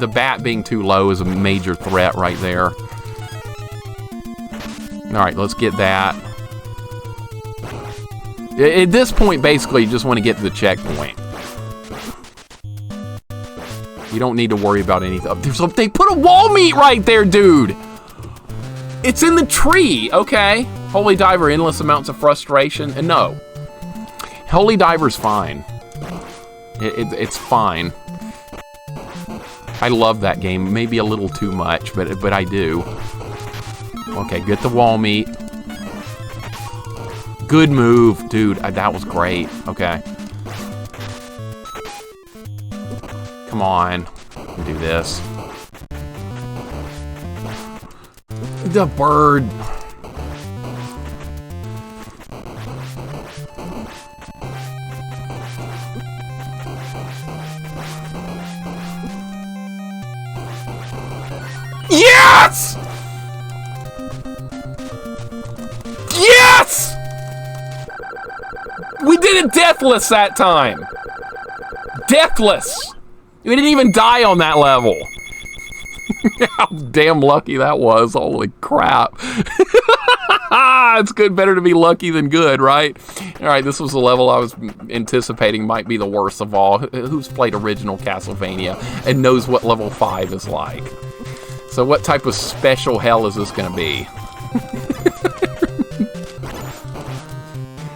[SPEAKER 1] The bat being too low is a major threat right there. Alright, let's get that. At this point, basically, you just want to get to the checkpoint. You don't need to worry about anything. They put a wall meat right there, dude! It's in the tree, okay. Holy Diver, endless amounts of frustration. And no. Holy Diver's fine. It's fine. I love that game. Maybe a little too much, but I do. Okay, get the wall meat. Good move, dude. That was great. Okay. Come on. Do this. The bird. Yes! Yes! We did it deathless that time. Deathless. We didn't even die on that level. How damn lucky that was. Holy crap. It's good. Better to be lucky than good, right? All right, this was the level I was anticipating might be the worst of all. Who's played original Castlevania and knows what level 5 is like? So what type of special hell is this going to be?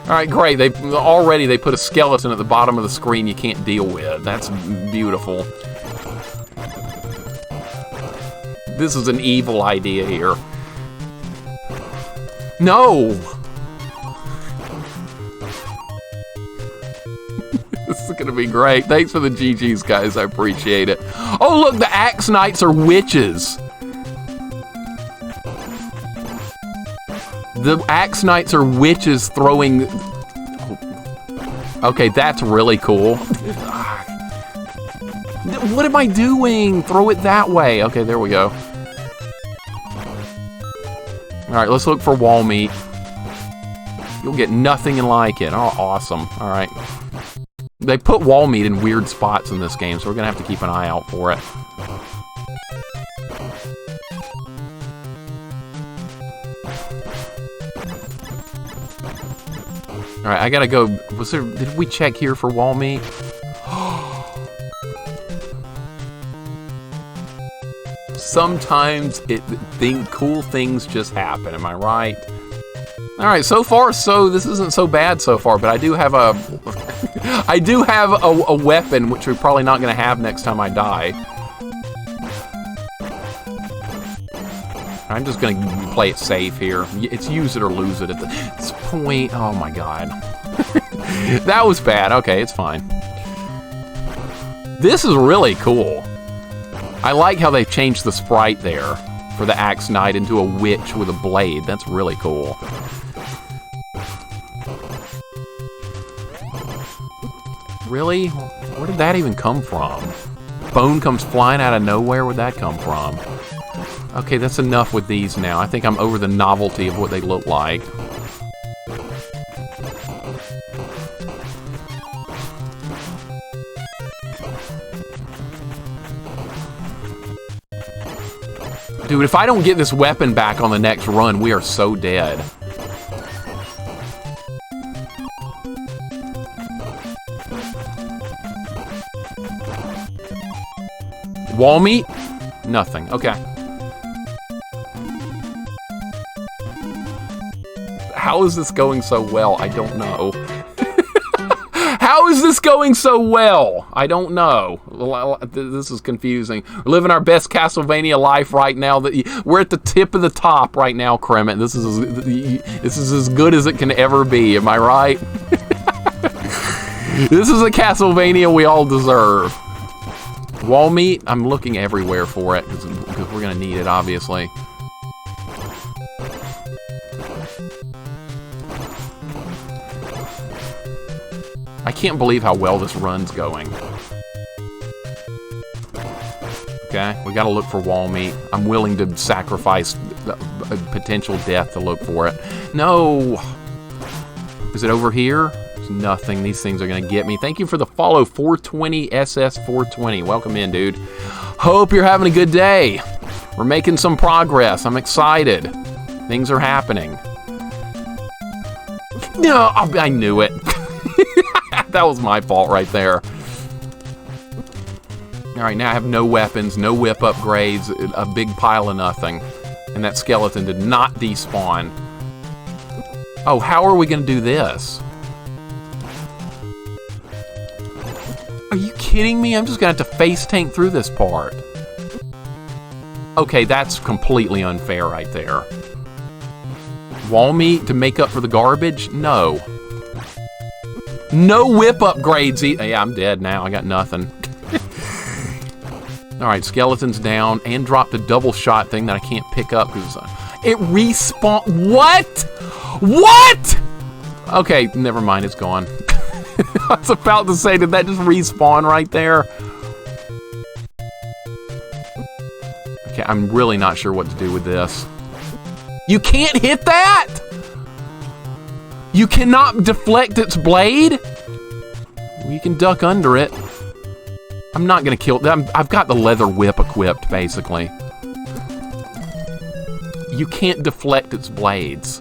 [SPEAKER 1] All right, great. They put a skeleton at the bottom of the screen you can't deal with. That's beautiful. This is an evil idea here. No! This is gonna be great. Thanks for the GGs, guys. I appreciate it. Oh, look, the Axe Knights are witches. The Axe Knights are witches throwing... Okay, that's really cool. What am I doing? Throw it that way. Okay, there we go. Alright, let's look for wall meat. You'll get nothing like it. Oh, awesome. Alright. They put wall meat in weird spots in this game, so we're gonna have to keep an eye out for it. Alright, I gotta go. Did we check here for wall meat? Sometimes cool things just happen, am I right? Alright, so far, this isn't so bad so far, but I do have a... I do have a weapon, which we're probably not going to have next time I die. I'm just going to play it safe here. It's use it or lose it at this point. Oh my god. That was bad. Okay, it's fine. This is really cool. I like how they changed the sprite there for the Axe Knight into a witch with a blade. That's really cool. Really? Where did that even come from? Bone comes flying out of nowhere? Where'd that come from? Okay, that's enough with these now. I think I'm over the novelty of what they look like. Dude, if I don't get this weapon back on the next run, we are so dead. Wall meat? Nothing. Okay. How is this going so well? I don't know. How is this going so well? I don't know. This is confusing. We're living our best Castlevania life right now. We're at the tip of the top right now, Kremet. This is as good as it can ever be. Am I right? This is a Castlevania we all deserve. Wall meat? I'm looking everywhere for it because we're going to need it, obviously. I can't believe how well this run's going. Okay, we gotta look for wall meat. I'm willing to sacrifice a potential death to look for it. No! Is it over here? There's nothing. These things are gonna get me. Thank you for the follow, 420 SS420. Welcome in, dude. Hope you're having a good day. We're making some progress. I'm excited. Things are happening. No, I knew it. That was my fault right there. Alright, now I have no weapons, no whip upgrades, a big pile of nothing. And that skeleton did not despawn. Oh, how are we going to do this? Are you kidding me? I'm just going to have to face tank through this part. Okay, that's completely unfair right there. Wall meat to make up for the garbage? No. No whip upgrades. Yeah, I'm dead now. I got nothing. Alright, skeleton's down and dropped a double shot thing that I can't pick up because it respawned. What? What? Okay, never mind. It's gone. I was about to say, did that just respawn right there? Okay, I'm really not sure what to do with this. You can't hit that? You cannot deflect its blade? Well, you can duck under it. I'm not gonna kill them. I've got the leather whip equipped, basically. You can't deflect its blades.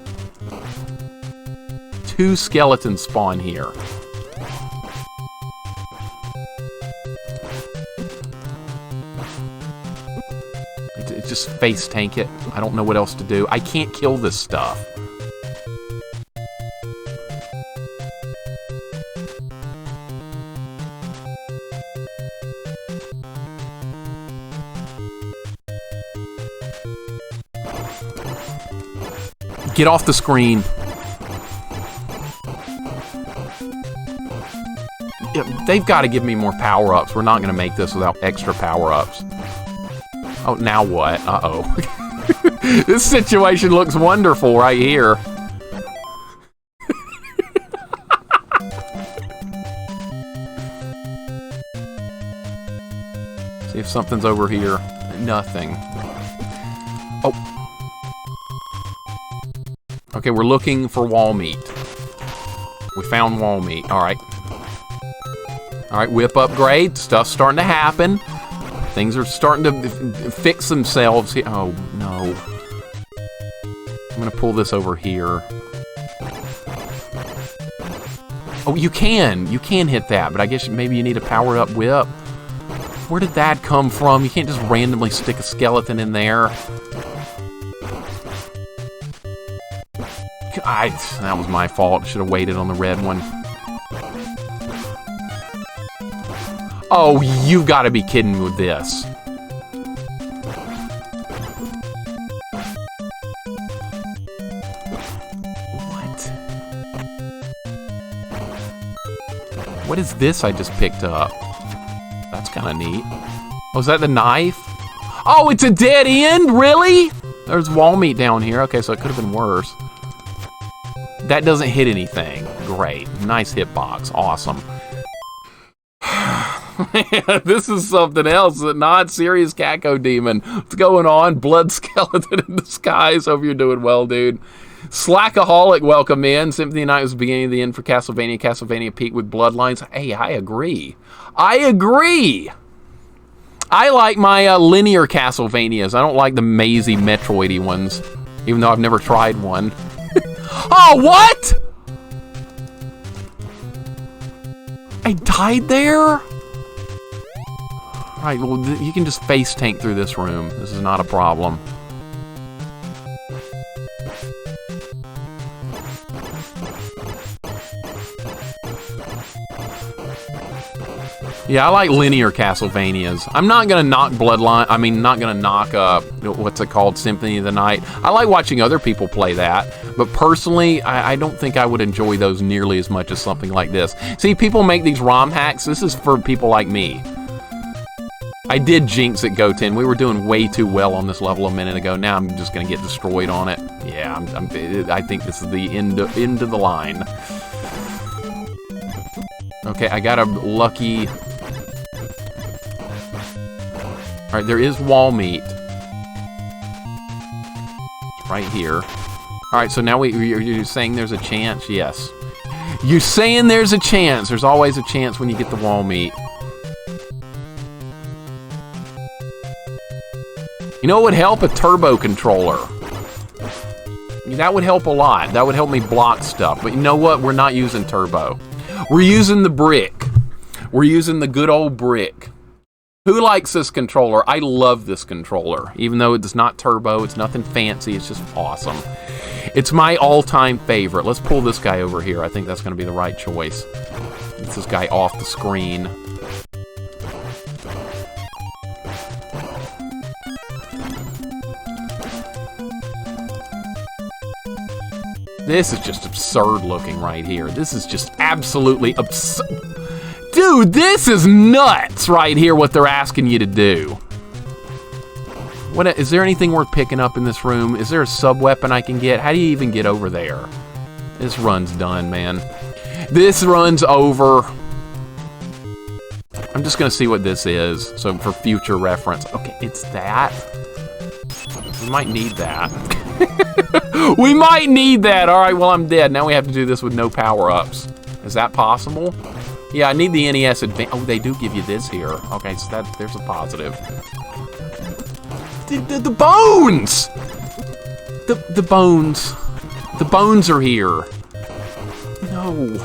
[SPEAKER 1] 2 skeletons spawn here. Just face tank it. I don't know what else to do. I can't kill this stuff. Get off the screen. Yeah, they've got to give me more power-ups. We're not going to make this without extra power-ups. Oh, now what? Uh-oh. This situation looks wonderful right here. See if something's over here. Nothing. Oh. Okay, we're looking for wall meat. We found wall meat. Alright. Alright, whip upgrade. Stuff's starting to happen. Things are starting to fix themselves here. Oh, no. I'm going to pull this over here. Oh, you can. You can hit that, but I guess maybe you need a powered-up whip. Where did that come from? You can't just randomly stick a skeleton in there. That was my fault. I should have waited on the red one. Oh, you've got to be kidding me with this. What? What is this I just picked up? That's kind of neat. Oh, is that the knife? Oh, it's a dead end? Really? There's wall meat down here. Okay, so it could have been worse. That doesn't hit anything. Great. Nice hitbox. Awesome. This is something else. A non-serious Caco Demon. What's going on? Blood skeleton in disguise. Hope you're doing well, dude. Slackaholic, welcome in. Symphony Night was the beginning of the end for Castlevania. Castlevania peaked with Bloodlines. Hey, I agree. I agree. I like my linear Castlevanias. I don't like the mazy Metroidy ones, even though I've never tried one. Oh, what? I died there? Alright, well, you can just face tank through this room. This is not a problem. Yeah, I like linear Castlevanias. I'm not gonna knock Bloodline. I mean, not gonna knock what's it called, Symphony of the Night. I like watching other people play that, but personally, I don't think I would enjoy those nearly as much as something like this. See, people make these ROM hacks. This is for people like me. I did jinx at Goten. We were doing way too well on this level a minute ago. Now I'm just gonna get destroyed on it. Yeah, I think this is the end of the line. Okay, I got a lucky. All right, there is wall meat. It's right here. All right, so now you're saying there's a chance? Yes. You're saying there's a chance. There's always a chance when you get the wall meat. You know what would help? A turbo controller. That would help a lot. That would help me block stuff. But you know what? We're not using turbo. We're using the brick. We're using the good old brick. Who likes this controller? I love this controller. Even though it's not turbo, it's nothing fancy, it's just awesome. It's my all-time favorite. Let's pull this guy over here. I think that's going to be the right choice. Get this guy off the screen. This is just absurd looking right here. This is just absolutely absurd. Dude, this is nuts right here, what they're asking you to do. What is there anything worth picking up in this room? Is there a sub-weapon I can get? How do you even get over there? This run's done, man. This run's over. I'm just gonna see what this is, so for future reference. Okay, it's that. We might need that. We might need that. All right, well, I'm dead. Now we have to do this with no power-ups. Is that possible? Yeah, I need the NES Advance. Oh, they do give you this here. Okay, so there's a positive. The bones! The bones. The bones are here. No.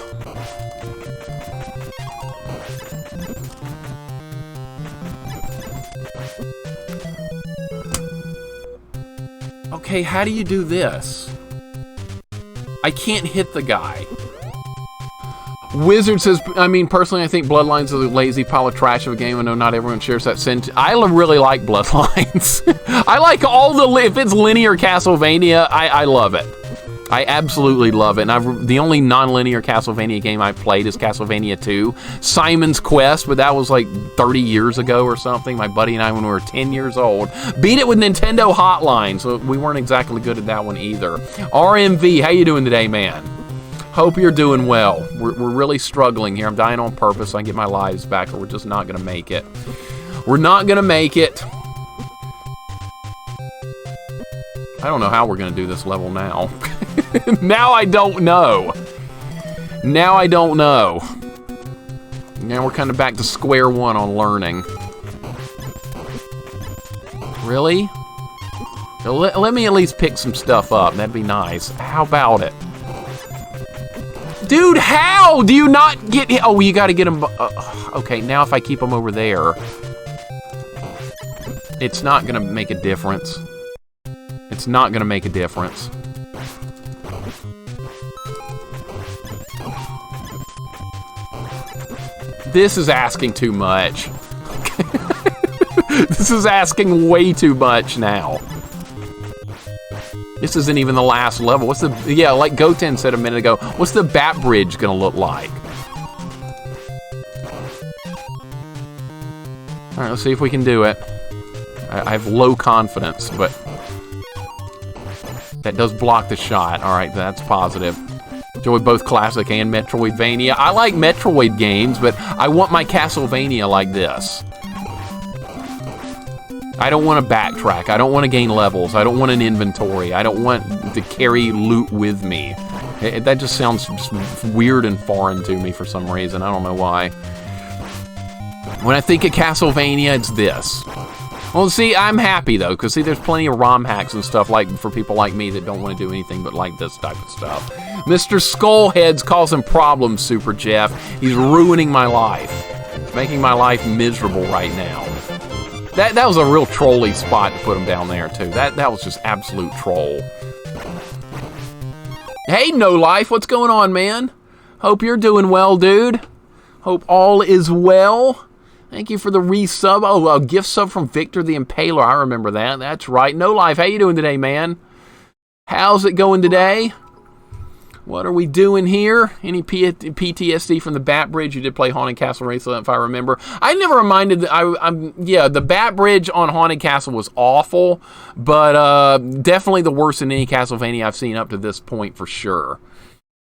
[SPEAKER 1] Okay, how do you do this? I can't hit the guy. Wizard says, I mean, personally, I think Bloodlines is a lazy pile of trash of a game. I know not everyone shares that sentiment. I really like Bloodlines. I like all the, if it's linear Castlevania, I love it. I absolutely love it. And the only non-linear Castlevania game I played is Castlevania 2. Simon's Quest, but that was like 30 years ago or something. My buddy and I, when we were 10 years old, beat it with Nintendo Hotline, so we weren't exactly good at that one either. RMV, how you doing today, man? Hope you're doing well. We're really struggling here. I'm dying on purpose so I can get my lives back, or we're just not going to make it. We're not going to make it. I don't know how we're going to do this level now. Now I don't know. Now I don't know. Now we're kind of back to square one on learning. Really? Let me at least pick some stuff up. That'd be nice. How about it? Dude, how do you not get... Oh, you got to get him... okay, now if I keep him over there, it's not going to make a difference. It's not going to make a difference. This is asking too much. This is asking way too much now. This isn't even the last level. What's the... Yeah, like Goten said a minute ago, what's the Bat Bridge gonna look like? Alright, let's see if we can do it. I have low confidence, but... that does block the shot. Alright, that's positive. Enjoy both classic and Metroidvania. I like Metroid games, but I want my Castlevania like this. I don't want to backtrack. I don't want to gain levels. I don't want an inventory. I don't want to carry loot with me. That just sounds just weird and foreign to me for some reason. I don't know why. When I think of Castlevania, it's this. Well, see, I'm happy, though, because, see, there's plenty of ROM hacks and stuff like for people like me that don't want to do anything but like this type of stuff. Mr. Skullheads calls him Problems, Super Jeff. He's ruining my life. He's making my life miserable right now. That was a real trolly spot to put him down there, too. That was just absolute troll. Hey, No Life, what's going on, man? Hope you're doing well, dude. Hope all is well. Thank you for the resub. Oh, a gift sub from Victor the Impaler. I remember that. That's right. No Life, how you doing today, man? How's it going today? What are we doing here? Any PTSD from the Bat Bridge? You did play Haunted Castle Raceland, if I remember. I never reminded. Yeah, the Bat Bridge on Haunted Castle was awful, but definitely the worst in any Castlevania I've seen up to this point for sure.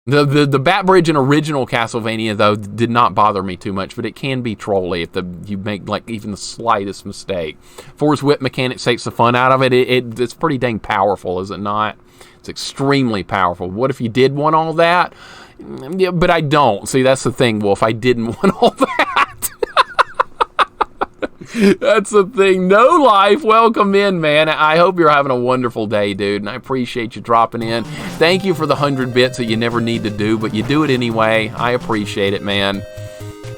[SPEAKER 1] The Bat Bridge in original Castlevania, though, did not bother me too much, but it can be trolly if you make like even the slightest mistake. Force Whip mechanics takes the fun out of it. It's pretty dang powerful, is it not? It's extremely powerful. What if you did want all that? Yeah, but I don't. See, that's the thing, Wolf. I didn't want all that. That's the thing. No Life, welcome in, man. I hope you're having a wonderful day, dude, and I appreciate you dropping in. Thank you for the 100 bits that you never need to do, but you do it anyway. I appreciate it, man.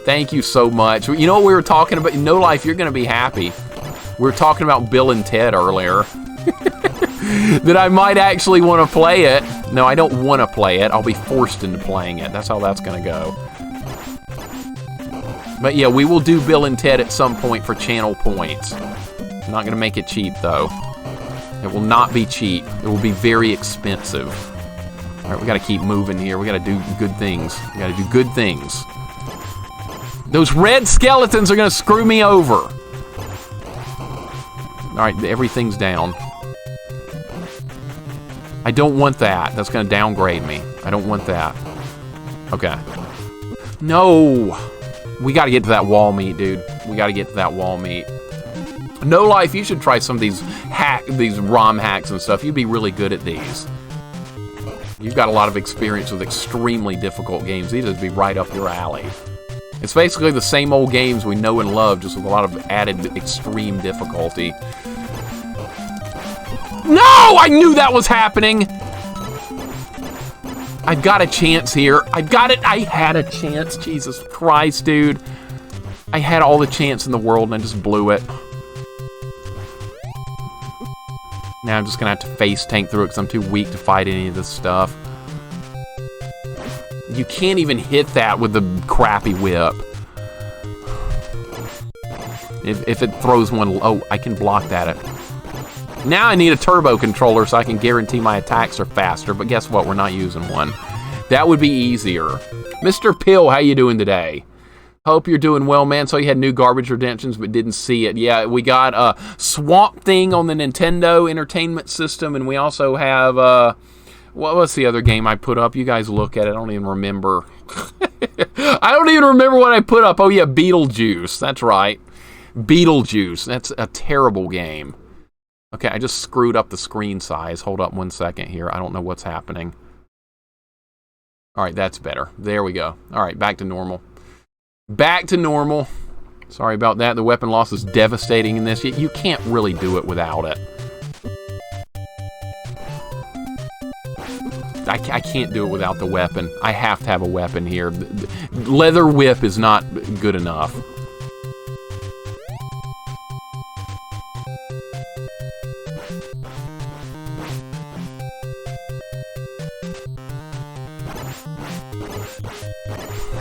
[SPEAKER 1] Thank you so much. You know what we were talking about? No Life, you're going to be happy. We were talking about Bill and Ted earlier. That I might actually want to play it. No, I don't want to play it. I'll be forced into playing it. That's how that's going to go. But yeah, we will do Bill and Ted at some point for channel points. I'm not going to make it cheap, though. It will not be cheap. It will be very expensive. All right, we got to keep moving here. We got to do good things. We got to do good things. Those red skeletons are going to screw me over. All right, everything's down. I don't want that. That's going to downgrade me. I don't want that. Okay. No. We got to get to that wall meat, dude. We got to get to that wall meat. No Life, you should try some of these ROM hacks and stuff. You'd be really good at these. You've got a lot of experience with extremely difficult games. These would be right up your alley. It's basically the same old games we know and love, just with a lot of added extreme difficulty. No! I knew that was happening! I've got a chance here. I've got it. I had a chance. Jesus Christ, dude. I had all the chance in the world and I just blew it. Now I'm just going to have to face tank through it because I'm too weak to fight any of this stuff. You can't even hit that with the crappy whip. If it throws one... Oh, I can block that. Now I need a turbo controller so I can guarantee my attacks are faster, but guess what? We're not using one. That would be easier. Mr. Pill, how you doing today? Hope you're doing well, man. So you had new Garbage Redemptions, but didn't see it. Yeah, we got Swamp Thing on the Nintendo Entertainment System, and we also have... what was the other game I put up? You guys look at it. I don't even remember. I don't even remember what I put up. Oh, yeah, Beetlejuice. That's right. Beetlejuice. That's a terrible game. Okay, I just screwed up the screen size. Hold up 1 second here. I don't know what's happening. All right, that's better. There we go. All right, back to normal. Back to normal. Sorry about that. The weapon loss is devastating in this. You can't really do it without it. I can't do it without the weapon. I have to have a weapon here. Leather whip is not good enough.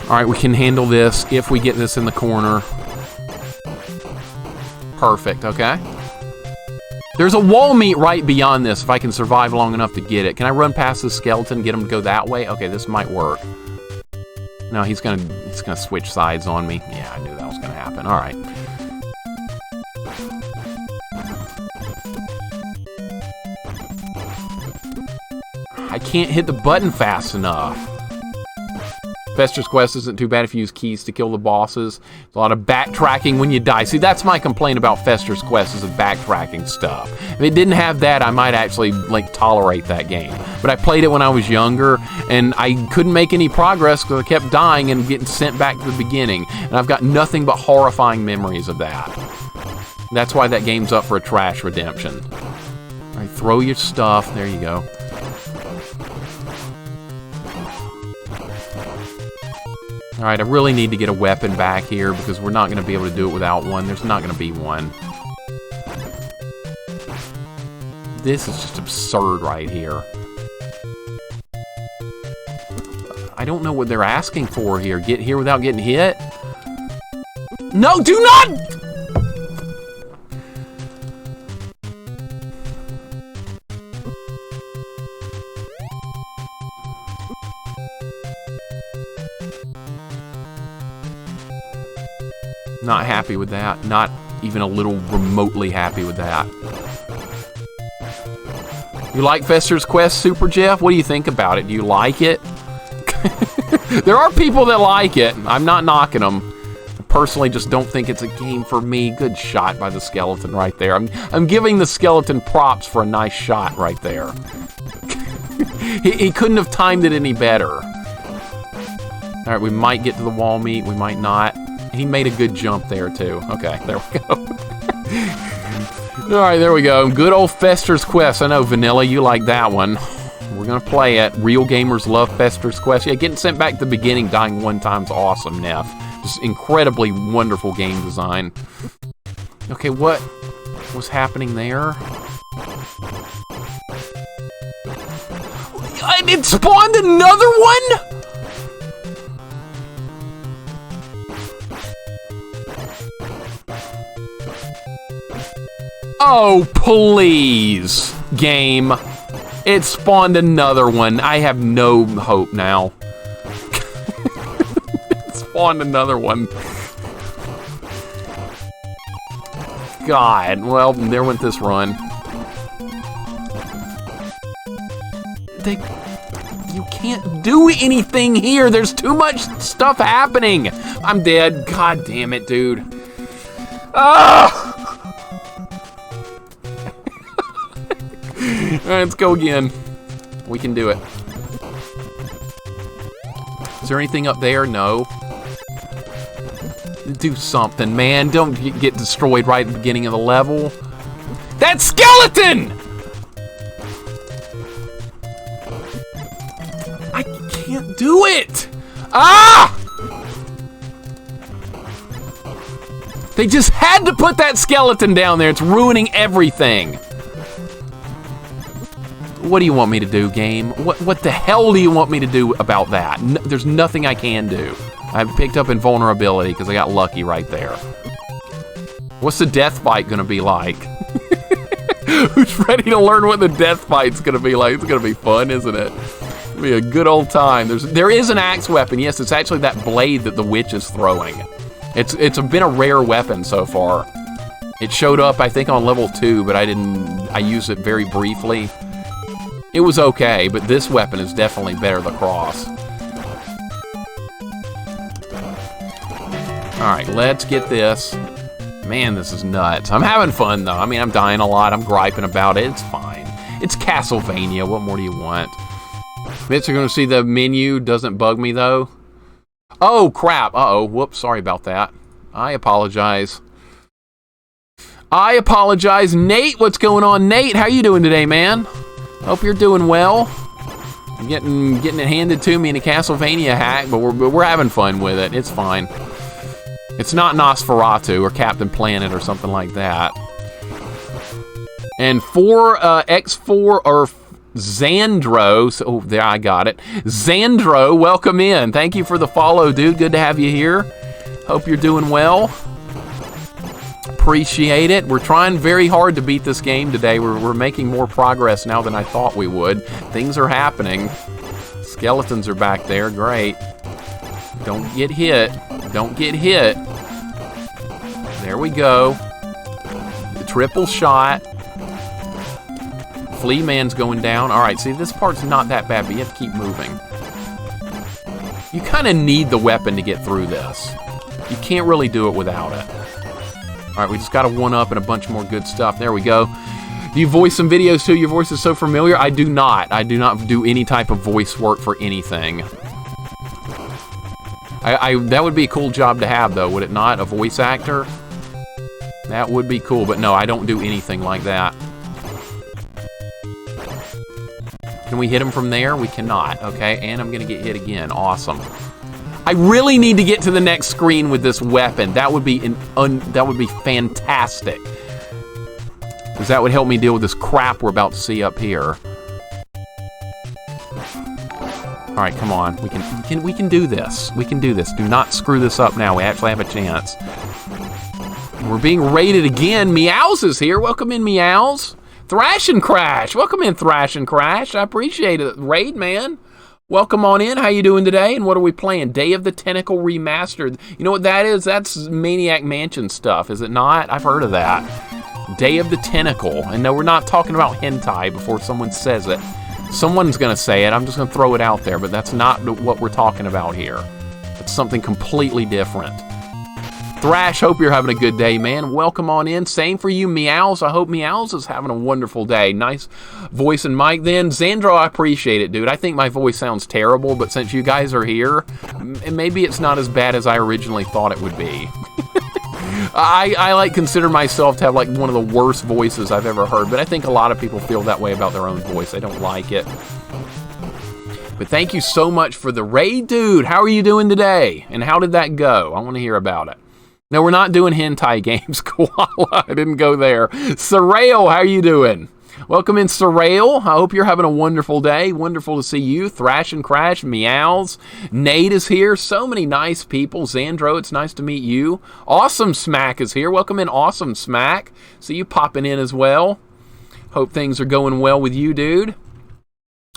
[SPEAKER 1] Alright, we can handle this if we get this in the corner. Perfect, okay. There's a wall meat right beyond this if I can survive long enough to get it. Can I run past this skeleton and get him to go that way? Okay, this might work. No, he's gonna switch sides on me. Yeah, I knew that was gonna happen. Alright. I can't hit the button fast enough. Fester's Quest isn't too bad if you use keys to kill the bosses. There's a lot of backtracking when you die. See, that's my complaint about Fester's Quest is the backtracking stuff. If it didn't have that, I might actually, like, tolerate that game. But I played it when I was younger, and I couldn't make any progress because I kept dying and getting sent back to the beginning. And I've got nothing but horrifying memories of that. That's why that game's up for a trash redemption. All right, throw your stuff. There you go. Alright, I really need to get a weapon back here because we're not going to be able to do it without one. There's not going to be one. This is just absurd right here. I don't know what they're asking for here. Get here without getting hit? No, do not! Not happy with that. Not even a little remotely happy with that. You like Fester's Quest, Super Jeff? What do you think about it? Do you like it? There are people that like it. I'm not knocking them. I personally just don't think it's a game for me. Good shot by the skeleton right there. I'm giving the skeleton props for a nice shot right there. He couldn't have timed it any better. All right, we might get to the wall meat. We might not. He made a good jump there, too. Okay, there we go. All right, there we go. Good old Fester's Quest. I know, Vanilla, you like that one. We're going to play it. Real gamers love Fester's Quest. Yeah, getting sent back to the beginning, dying one time's awesome, Neff. Just incredibly wonderful game design. Okay, what was happening there? It spawned another one? Oh, please, game. It spawned another one. I have no hope now. It spawned another one. God, well, there went this run. You can't do anything here. There's too much stuff happening. I'm dead. God damn it, dude. Ah! All right, let's go again. We can do it. Is there anything up there? No. Do something, man. Don't get destroyed right at the beginning of the level. That skeleton! I can't do it! Ah! They just had to put that skeleton down there. It's ruining everything. What do you want me to do, game? What the hell do you want me to do about that? There's nothing I can do. I've picked up invulnerability because I got lucky right there. What's the death fight gonna be like? Who's ready to learn what the death fight's gonna be like? It's gonna be fun, isn't it? It'll be a good old time. There is an axe weapon. Yes, it's actually that blade that the witch is throwing. It's been a rare weapon so far. It showed up, I think, on level 2, but I used it very briefly. It was okay, but this weapon is definitely better than Cross. Alright, let's get this. Man, this is nuts. I'm having fun, though. I mean, I'm dying a lot. I'm griping about it. It's fine. It's Castlevania. What more do you want? Mitch, you're going to see the menu. Doesn't bug me, though. Oh, crap. Uh-oh. Whoops. Sorry about that. I apologize. I apologize. Nate, what's going on? Nate, how you doing today, man? Hope you're doing well. I'm getting it handed to me in a Castlevania hack, but we're having fun with it. It's fine. It's not Nosferatu or Captain Planet or something like that. And X4 or Xandro. So, oh, there, I got it. Xandro, welcome in. Thank you for the follow, dude. Good to have you here. Hope you're doing well. Appreciate it. We're trying very hard to beat this game today. We're making more progress now than I thought we would. Things are happening. Skeletons are back there. Great. Don't get hit. Don't get hit. There we go. The triple shot. Flea Man's going down. All right, see, this part's not that bad, but you have to keep moving. You kind of need the weapon to get through this. You can't really do it without it. All right, we just got a one-up and a bunch more good stuff. There we go. Do you voice some videos too? Your voice is so familiar. I do not. I do not do any type of voice work for anything. That would be a cool job to have, though, would it not? A voice actor? That would be cool, but no, I don't do anything like that. Can we hit him from there? We cannot, okay? And I'm gonna get hit again. Awesome. I really need to get to the next screen with this weapon. That would be fantastic. Because that would help me deal with this crap we're about to see up here. All right, come on. We can do this. We can do this. Do not screw this up now. We actually have a chance. We're being raided again. Meows is here. Welcome in, Meows. Thrash and Crash. Welcome in, Thrash and Crash. I appreciate it. Raid, man. Welcome on in. How you doing today? And what are we playing? Day of the Tentacle Remastered. You know what that is? That's Maniac Mansion stuff, is it not? I've heard of that. Day of the Tentacle. And no, we're not talking about hentai before someone says it. Someone's going to say it. I'm just going to throw it out there, but that's not what we're talking about here. It's something completely different. Thrash, hope you're having a good day, man. Welcome on in. Same for you, Meows. I hope Meows is having a wonderful day. Nice voice and mic then. Xandro, I appreciate it, dude. I think my voice sounds terrible, but since you guys are here, maybe it's not as bad as I originally thought it would be. I like consider myself to have like one of the worst voices I've ever heard, but I think a lot of people feel that way about their own voice. They don't like it. But thank you so much for the raid, dude. How are you doing today? And how did that go? I want to hear about it. No, we're not doing hentai games, Koala. I didn't go there. Sorrel, how are you doing? Welcome in, Sorrel. I hope you're having a wonderful day. Wonderful to see you. Thrash and Crash, Meows. Nate is here. So many nice people. Xandro, it's nice to meet you. Awesome Smack is here. Welcome in, Awesome Smack. See you popping in as well. Hope things are going well with you, dude.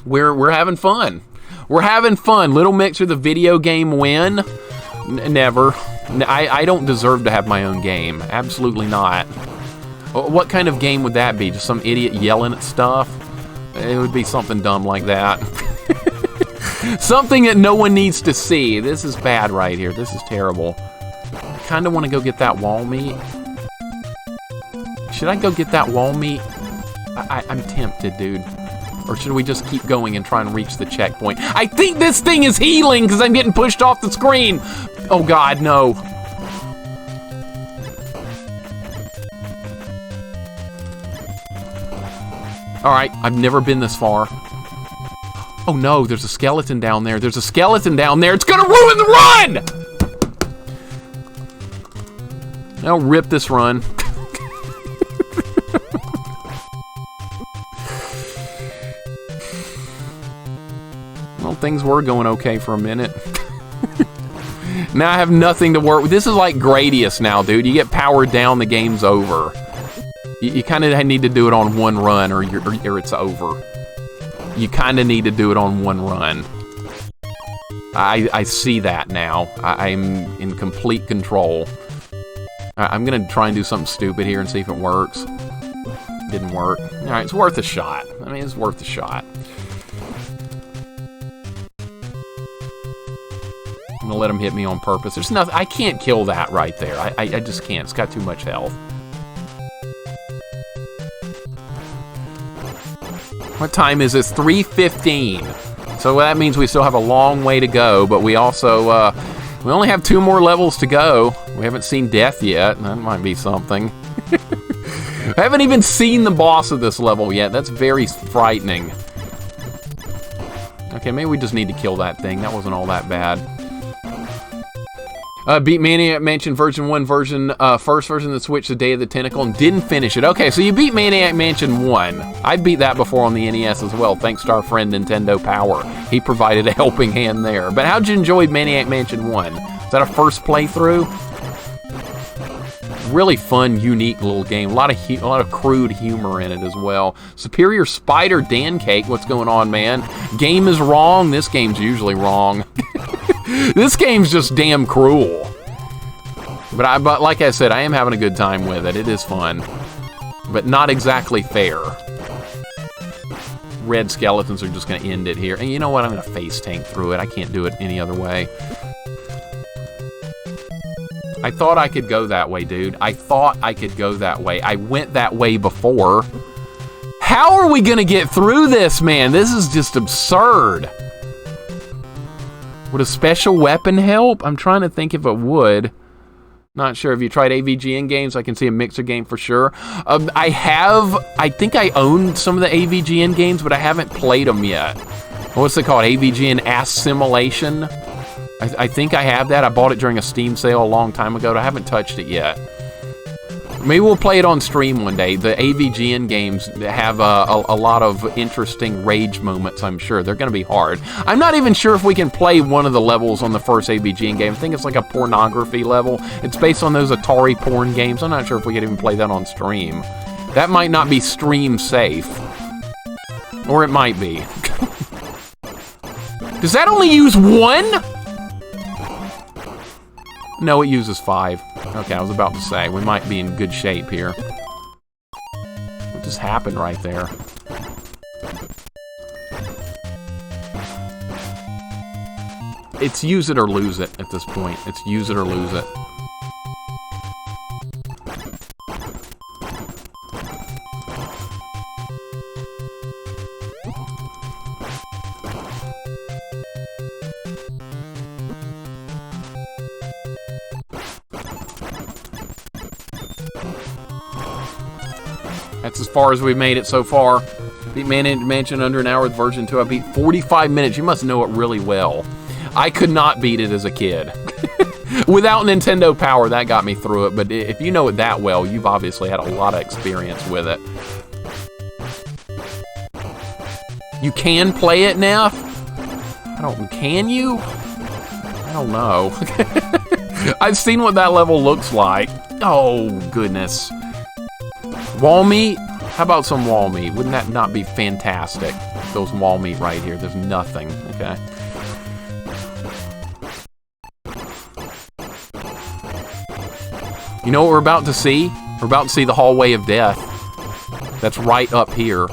[SPEAKER 1] We're having fun. We're having fun. LittleMIXER, the video game win. Never. I don't deserve to have my own game. Absolutely not. What kind of game would that be? Just some idiot yelling at stuff? It would be something dumb like that. Something that no one needs to see. This is bad right here. This is terrible. I kind of want to go get that wall meat. Should I go get that wall meat? I'm tempted, dude. Or should we just keep going and try and reach the checkpoint? I think this thing is healing because I'm getting pushed off the screen. Oh God, no. All right, I've never been this far. Oh no, there's a skeleton down there. There's a skeleton down there. It's gonna ruin the run! I'll rip this run. Well, things were going okay for a minute. Now I have nothing to work with. This is like Gradius now, dude. You get powered down, the game's over. You kind of need to do it on one run or it's over. You kind of need to do it on one run. I see that now. I'm in complete control. I'm going to try and do something stupid here and see if it works. Didn't work. All right, it's worth a shot. I mean, it's worth a shot. I'm gonna let him hit me on purpose. There's nothing. I can't kill that right there. I just can't. It's got too much health. What time is this? 3:15. So that means we still have a long way to go, but we also, we only have 2 more levels to go. We haven't seen death yet. That might be something. I haven't even seen the boss of this level yet. That's very frightening. Okay, maybe we just need to kill that thing. That wasn't all that bad. Beat Maniac Mansion version 1 version, first version of the Switch, the Day of the Tentacle, and didn't finish it. Okay, so you beat Maniac Mansion 1. I beat that before on the NES as well, thanks to our friend Nintendo Power. He provided a helping hand there. But how'd you enjoy Maniac Mansion 1? Is that a first playthrough? Really fun, unique little game. A lot of crude humor in it as well. Superior Spider Dan Cake, what's going on, man? Game is wrong. This game's usually wrong. This game's just damn cruel. But like I said, I am having a good time with it. It is fun. But not exactly fair. Red skeletons are just going to end it here. And you know what? I'm going to face tank through it. I can't do it any other way. I thought I could go that way, dude. I thought I could go that way. I went that way before. How are we going to get through this, man? This is just absurd. Would a special weapon help? I'm trying to think if it would. Not sure. Have you tried AVGN games? I can see a Mixer game for sure. I think I own some of the AVGN games, but I haven't played them yet. What's it called? AVGN Assimilation? I think I have that. I bought it during a Steam sale a long time ago, but I haven't touched it yet. Maybe we'll play it on stream one day. The AVGN games have a lot of interesting rage moments, I'm sure. They're going to be hard. I'm not even sure if we can play one of the levels on the first AVGN game. I think it's like a pornography level. It's based on those Atari porn games. I'm not sure if we can even play that on stream. That might not be stream safe. Or it might be. Does that only use 1? No, it uses 5. Okay, I was about to say, we might be in good shape here. What just happened right there? It's use it or lose it at this point. It's use it or lose it. That's as far as we've made it so far. Beat Mansion under an hour with version 2. I beat 45 minutes. You must know it really well. I could not beat it as a kid. Without Nintendo Power, that got me through it. But if you know it that well, you've obviously had a lot of experience with it. You can play it, Neff? Can you? I don't know. I've seen what that level looks like. Oh, goodness. Wall meat? How about some wall meat? Wouldn't that not be fantastic? Those wall meat right here. There's nothing. Okay. You know what we're about to see? We're about to see the hallway of death. That's right up here.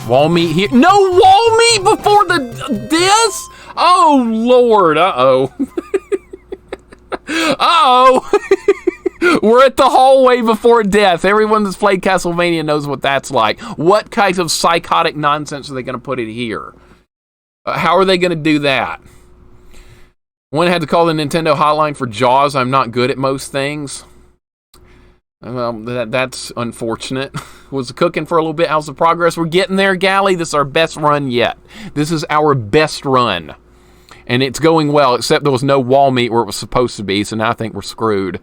[SPEAKER 1] Wall meat here. No wall meat before this? Oh, Lord. Uh-oh. Uh-oh. We're at the hallway before death. Everyone that's played Castlevania knows what that's like. What kinds of psychotic nonsense are they going to put it here? How are they going to do that? One had to call the Nintendo hotline for Jaws. I'm not good at most things. Well, that's unfortunate. Was cooking for a little bit. How's the progress? We're getting there, Gally. This is our best run yet. This is our best run. And it's going well, except there was no wall meat where it was supposed to be, so now I think we're screwed.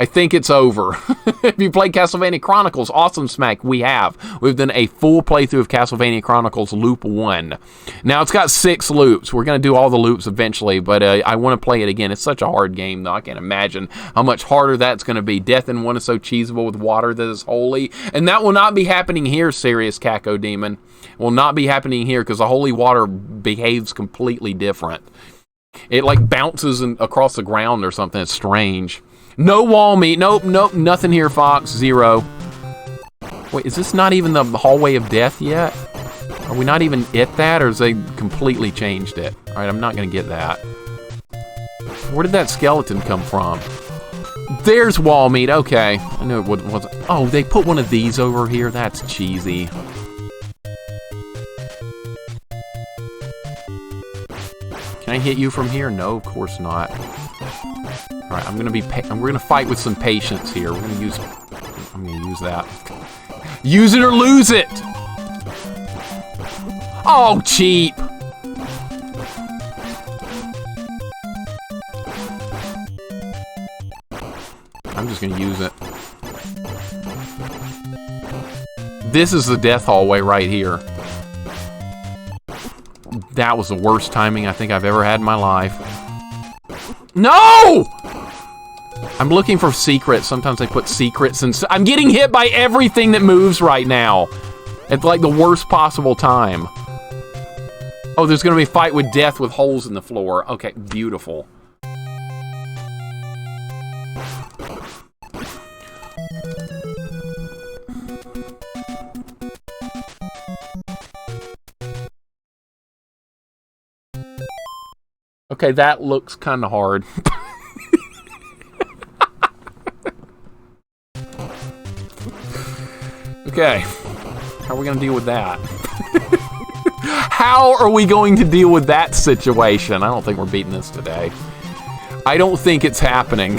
[SPEAKER 1] I think it's over. If you played Castlevania Chronicles, awesome smack, we have. We've done a full playthrough of Castlevania Chronicles Loop 1. Now, it's got 6 loops. We're going to do all the loops eventually, but I want to play it again. It's such a hard game, though. I can't imagine how much harder that's going to be. Death in 1 is so cheesable with water that is holy. And that will not be happening here, Serious Caco Demon. It will not be happening here because the holy water behaves completely different. It, like, bounces across the ground or something. It's strange. No wall meat. Nope, nothing here, Fox. 0. Wait, is this not even the hallway of death yet? Are we not even at that, or has they completely changed it? Alright, I'm not going to get that. Where did that skeleton come from? There's wall meat. Okay. I knew it wasn't. Oh, they put one of these over here? That's cheesy. Can I hit you from here? No, of course not. All right, we're gonna fight with some patience here. I'm gonna use that. Use it or lose it. Oh, cheap. I'm just gonna use it. This is the death hallway right here. That was the worst timing I think I've ever had in my life. No! I'm looking for secrets. Sometimes they put secrets, and I'm getting hit by everything that moves right now. At like the worst possible time. Oh, there's gonna be a fight with death with holes in the floor. Okay, beautiful. Okay, that looks kind of hard. Okay, how are we going to deal with that? How are we going to deal with that situation? I don't think we're beating this today. I don't think it's happening.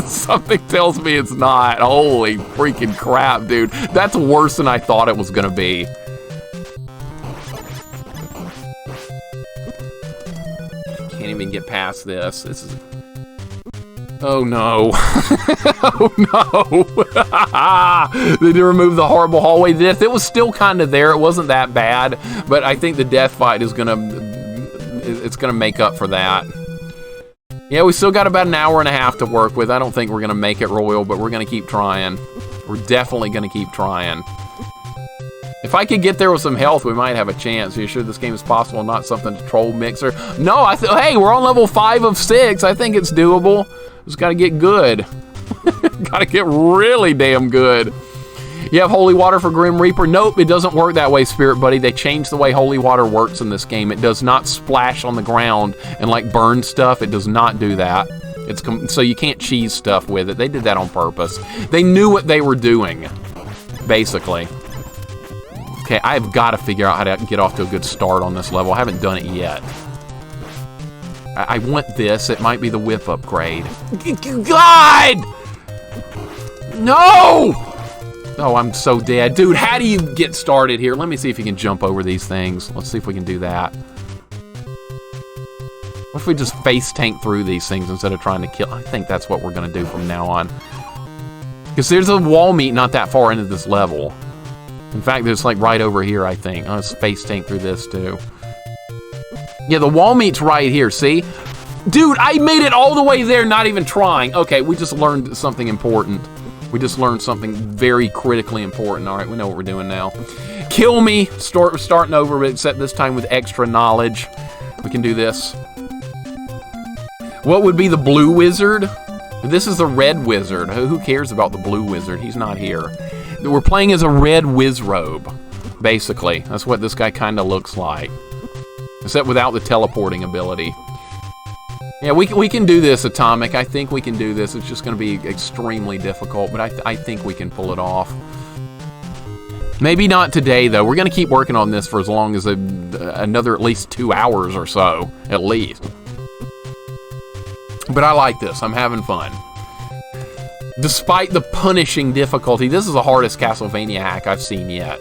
[SPEAKER 1] Something tells me it's not. Holy freaking crap, dude. That's worse than I thought it was going to be. Can't even get past this. This is... Oh no. Oh no. They did remove the horrible hallway death. It was still kind of there. It wasn't that bad, but I think the death fight is it's gonna make up for that. Yeah, we still got about an hour and a half to work with. I don't think we're gonna make it royal, but we're gonna keep trying. We're definitely gonna keep trying. If I could get there with some health, we might have a chance. Are you sure this game is possible, not something to troll Mixer? No, hey, we're on level 5 of 6. I think it's doable. Just gotta get good. Gotta get really damn good. You have holy water for Grim Reaper? Nope, it doesn't work that way, Spirit Buddy. They changed the way holy water works in this game. It does not splash on the ground and like burn stuff. It does not do that. So you can't cheese stuff with it. They did that on purpose. They knew what they were doing, basically. Okay, I've got to figure out how to get off to a good start on this level. I haven't done it yet. I want this. It might be the whip upgrade. God! No! Oh, I'm so dead. Dude, how do you get started here? Let me see if you can jump over these things. Let's see if we can do that. What if we just face tank through these things instead of trying to kill? I think that's what we're going to do from now on. Because there's a wall meat not that far into this level. In fact, there's like right over here, I think. Let's face tank through this too. Yeah, the wall meat's right here, see? Dude, I made it all the way there, not even trying. Okay, we just learned something important. We just learned something very critically important. All right, we know what we're doing now. Kill me. Starting over, but except this time with extra knowledge. We can do this. What would be the blue wizard? This is the red wizard. Who cares about the blue wizard? He's not here. We're playing as a red wizrobe, basically. That's what this guy kind of looks like. Except without the teleporting ability. Yeah, we can do this, Atomic. I think we can do this. It's just going to be extremely difficult, but I think we can pull it off. Maybe not today, though. We're going to keep working on this for as long as another at least 2 hours or so, at least. But I like this. I'm having fun. Despite the punishing difficulty, this is the hardest Castlevania hack I've seen yet.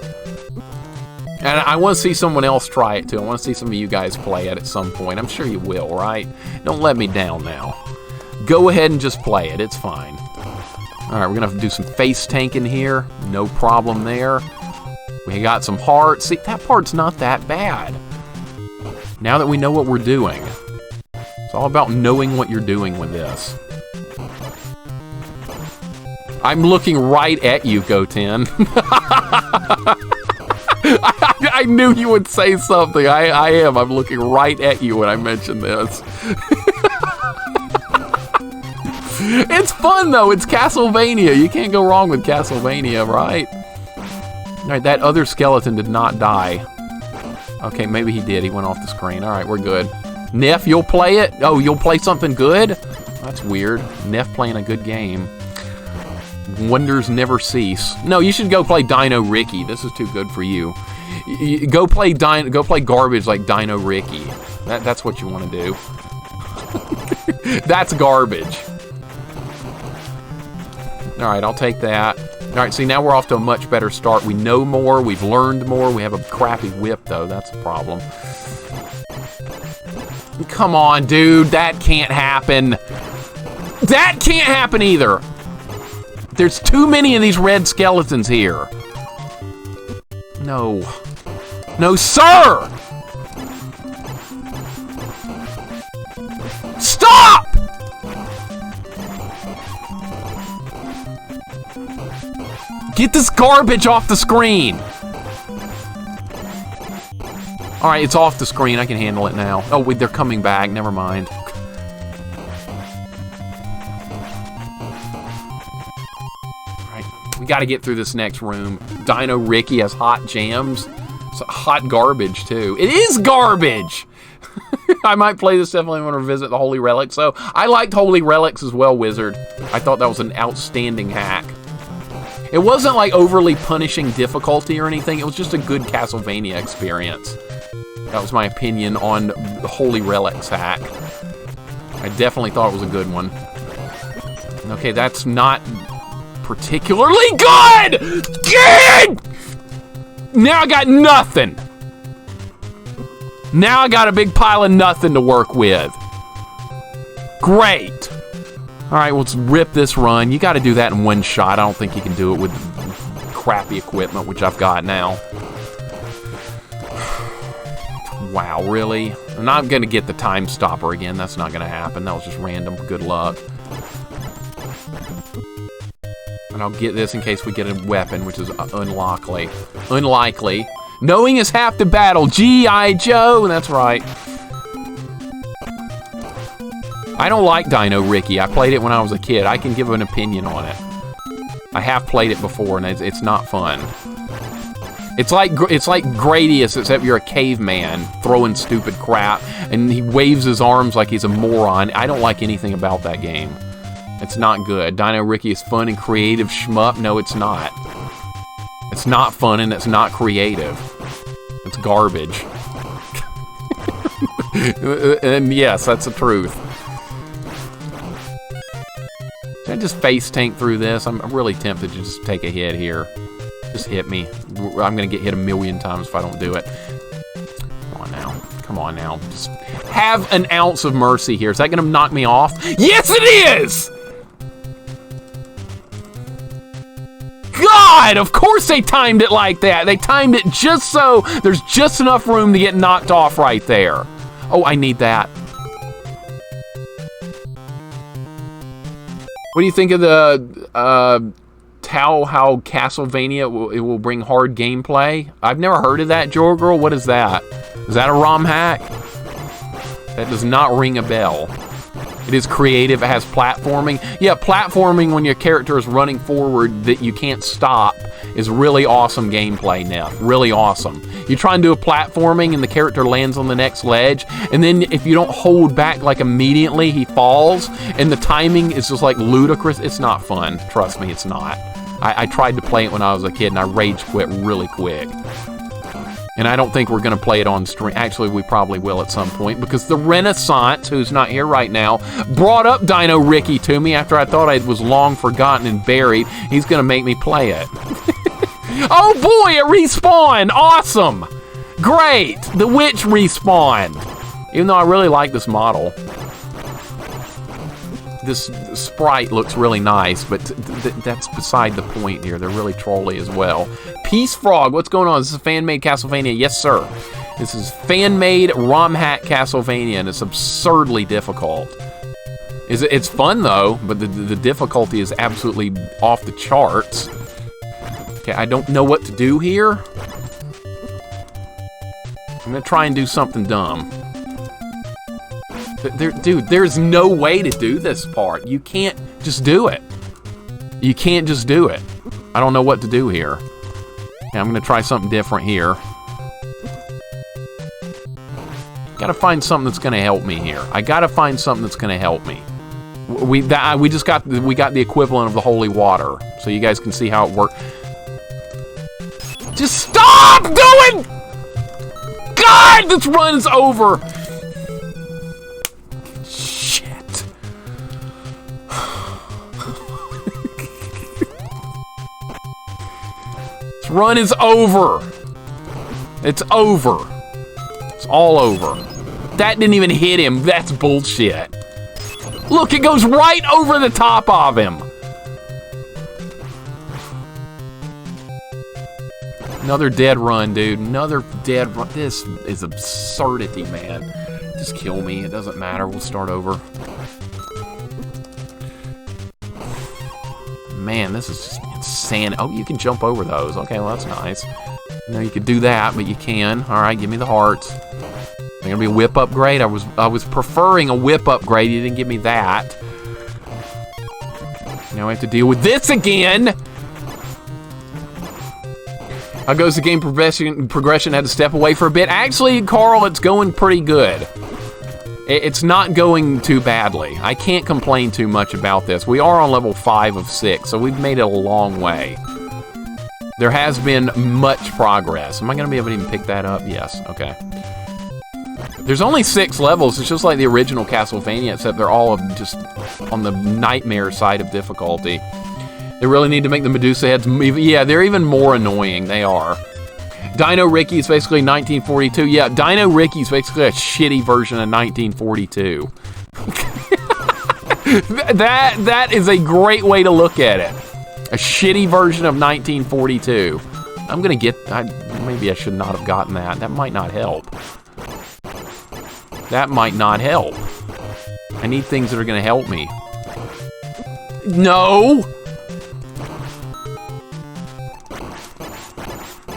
[SPEAKER 1] And I want to see someone else try it too. I want to see some of you guys play it at some point. I'm sure you will, right? Don't let me down now. Go ahead and just play it. It's fine. Alright, we're going to have to do some face tanking here. No problem there. We got some hearts. See, that part's not that bad. Now that we know what we're doing. It's all about knowing what you're doing with this. I'm looking right at you, Goten. I knew you would say something. I am. I'm looking right at you when I mention this. It's fun, though. It's Castlevania. You can't go wrong with Castlevania, right? All right, that other skeleton did not die. Okay, maybe he did. He went off the screen. All right, we're good. Neff, you'll play it? Oh, you'll play something good? That's weird. Neff playing a good game. Wonders never cease. No, you should go play Dino Ricky. This is too good for you. Go play garbage like Dino Ricky. That's what you want to do. That's garbage. All right, I'll take that. All right, see, now we're off to a much better start. We know more. We've learned more. We have a crappy whip, though. That's a problem. Come on, dude. That can't happen. That can't happen either. There's too many of these red skeletons here. No. No, sir! Stop! Get this garbage off the screen. All right, it's off the screen. I can handle it now. Oh, wait, they're coming back. Never mind. We got to get through this next room. Dino Ricky has hot jams. It's hot garbage, too. It is garbage! I might play this definitely when we visit the Holy Relics. So I liked Holy Relics as well, Wizard. I thought that was an outstanding hack. It wasn't like overly punishing difficulty or anything. It was just a good Castlevania experience. That was my opinion on the Holy Relics hack. I definitely thought it was a good one. Okay, that's not particularly good! Good! Now I got nothing. Now I got a big pile of nothing to work with. Great. Alright, well, let's rip this run. You gotta do that in one shot. I don't think you can do it with crappy equipment, which I've got now. Wow, really? I'm not gonna get the time stopper again. That's not gonna happen. That was just random. Good luck. And I'll get this in case we get a weapon, which is unlikely. Unlikely. Knowing is half the battle. G.I. Joe. That's right. I don't like Dino Ricky. I played it when I was a kid. I can give an opinion on it. I have played it before, and it's not fun. It's like Gradius, except you're a caveman throwing stupid crap, and he waves his arms like he's a moron. I don't like anything about that game. It's not good. Dino Ricky is fun and creative shmup. No, it's not. It's not fun and it's not creative. It's garbage. And yes, that's the truth. Should I just face tank through this? I'm really tempted to just take a hit here. Just hit me. I'm gonna get hit a million times if I don't do it. Come on now. Come on now. Just have an ounce of mercy here. Is that gonna knock me off? Yes, it is! God, of course they timed it like that. They timed it just so there's just enough room to get knocked off right there. Oh, I need that. What do you think of the how Castlevania it will bring hard gameplay? I've never heard of that, Jor Girl. What is that? Is that a Romhack? That does not ring a bell. It is creative. It has platforming. Yeah, platforming when your character is running forward that you can't stop is really awesome gameplay, Neff. Really awesome. You try and do a platforming and the character lands on the next ledge, and then if you don't hold back like immediately, he falls, and the timing is just like ludicrous. It's not fun. Trust me, it's not. I tried to play it when I was a kid, and I rage quit really quick. And I don't think we're going to play it on stream. Actually, we probably will at some point, because the Renaissance, who's not here right now, brought up Dino Ricky to me after I thought it was long forgotten and buried. He's going to make me play it. Oh boy, it respawned! Awesome! Great! The witch respawned! Even though I really like this model. This sprite looks really nice, but that's beside the point here. They're really trolly as well. Peace Frog, what's going on? Is this a fan-made Castlevania? Yes, sir. This is fan-made Romhack Castlevania, and it's absurdly difficult. It's fun, though, but the difficulty is absolutely off the charts. Okay, I don't know what to do here. I'm gonna try and do something dumb. Dude, there's no way to do this part. You can't just do it. You can't just do it. I don't know what to do here. Okay, I'm gonna try something different here. Gotta find something that's gonna help me here. I gotta find something that's gonna help me. We got the equivalent of the holy water, so you guys can see how it works. Just stop doing! God, this run's over. Shit. This run is over. It's over. It's all over. That didn't even hit him. That's bullshit. Look, it goes right over the top of him. Another dead run, dude. Another dead run. This is absurdity, man. Just kill me. It doesn't matter. We'll start over. Man, this is just insane. Oh, you can jump over those. Okay, well, that's nice. No, you could do that, but you can. All right, give me the hearts. Is there gonna be a whip upgrade? I was preferring a whip upgrade. You didn't give me that. Now I have to deal with this again. How goes the game progression? Had to step away for a bit. Actually, Carl, it's going pretty good. It's not going too badly. I can't complain too much about this. We are on level 5 of 6, so we've made it a long way. There has been much progress. Am I going to be able to even pick that up? Yes. Okay. There's only 6 levels. It's just like the original Castlevania, except they're all just on the nightmare side of difficulty. They really need to make the Medusa heads, yeah, they're even more annoying, they are. Dino Ricky is basically 1942. Yeah, Dino Ricky is basically a shitty version of 1942. That is a great way to look at it. A shitty version of 1942. I'm gonna get... maybe I should not have gotten that. That might not help. That might not help. I need things that are gonna help me. No!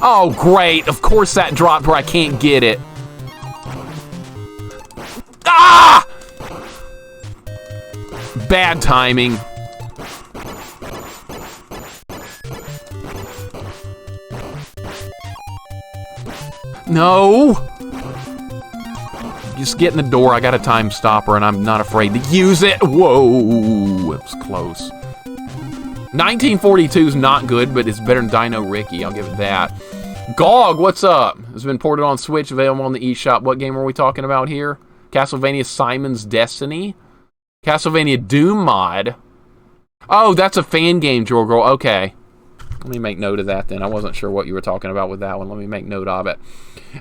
[SPEAKER 1] Oh, great. Of course that dropped where I can't get it. Ah! Bad timing. No! Just get in the door. I got a time stopper and I'm not afraid to use it. Whoa! It was close. 1942 is not good, but it's better than Dino Ricky. I'll give it that. Gog, what's up? It's been ported on Switch, available on the eShop. What game are we talking about here? Castlevania Simon's Destiny? Castlevania Doom mod? Oh, that's a fan game, Jorgirl. Okay. Let me make note of that then. I wasn't sure what you were talking about with that one. Let me make note of it.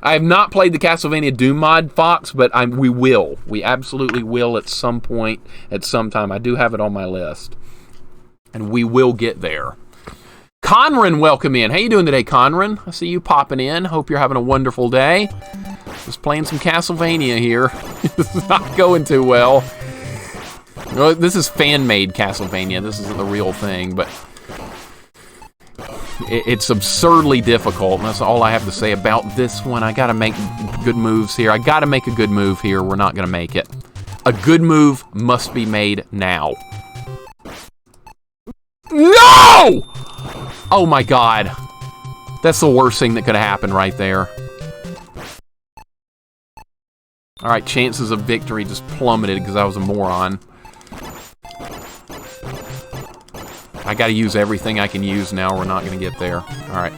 [SPEAKER 1] I have not played the Castlevania Doom mod, Fox, but we will. We absolutely will at some point, at some time. I do have it on my list. And we will get there. Conran, welcome in. How you doing today, Conran? I see you popping in. Hope you're having a wonderful day. Just playing some Castlevania here. This is not going too well. This is fan-made Castlevania. This isn't the real thing, but it's absurdly difficult, and that's all I have to say about this one. I gotta make good moves here. I gotta make a good move here. We're not gonna make it. A good move must be made now. No! Oh my god. That's the worst thing that could have happened right there. Alright, chances of victory just plummeted because I was a moron. I gotta use everything I can use now. We're not gonna get there. Alright.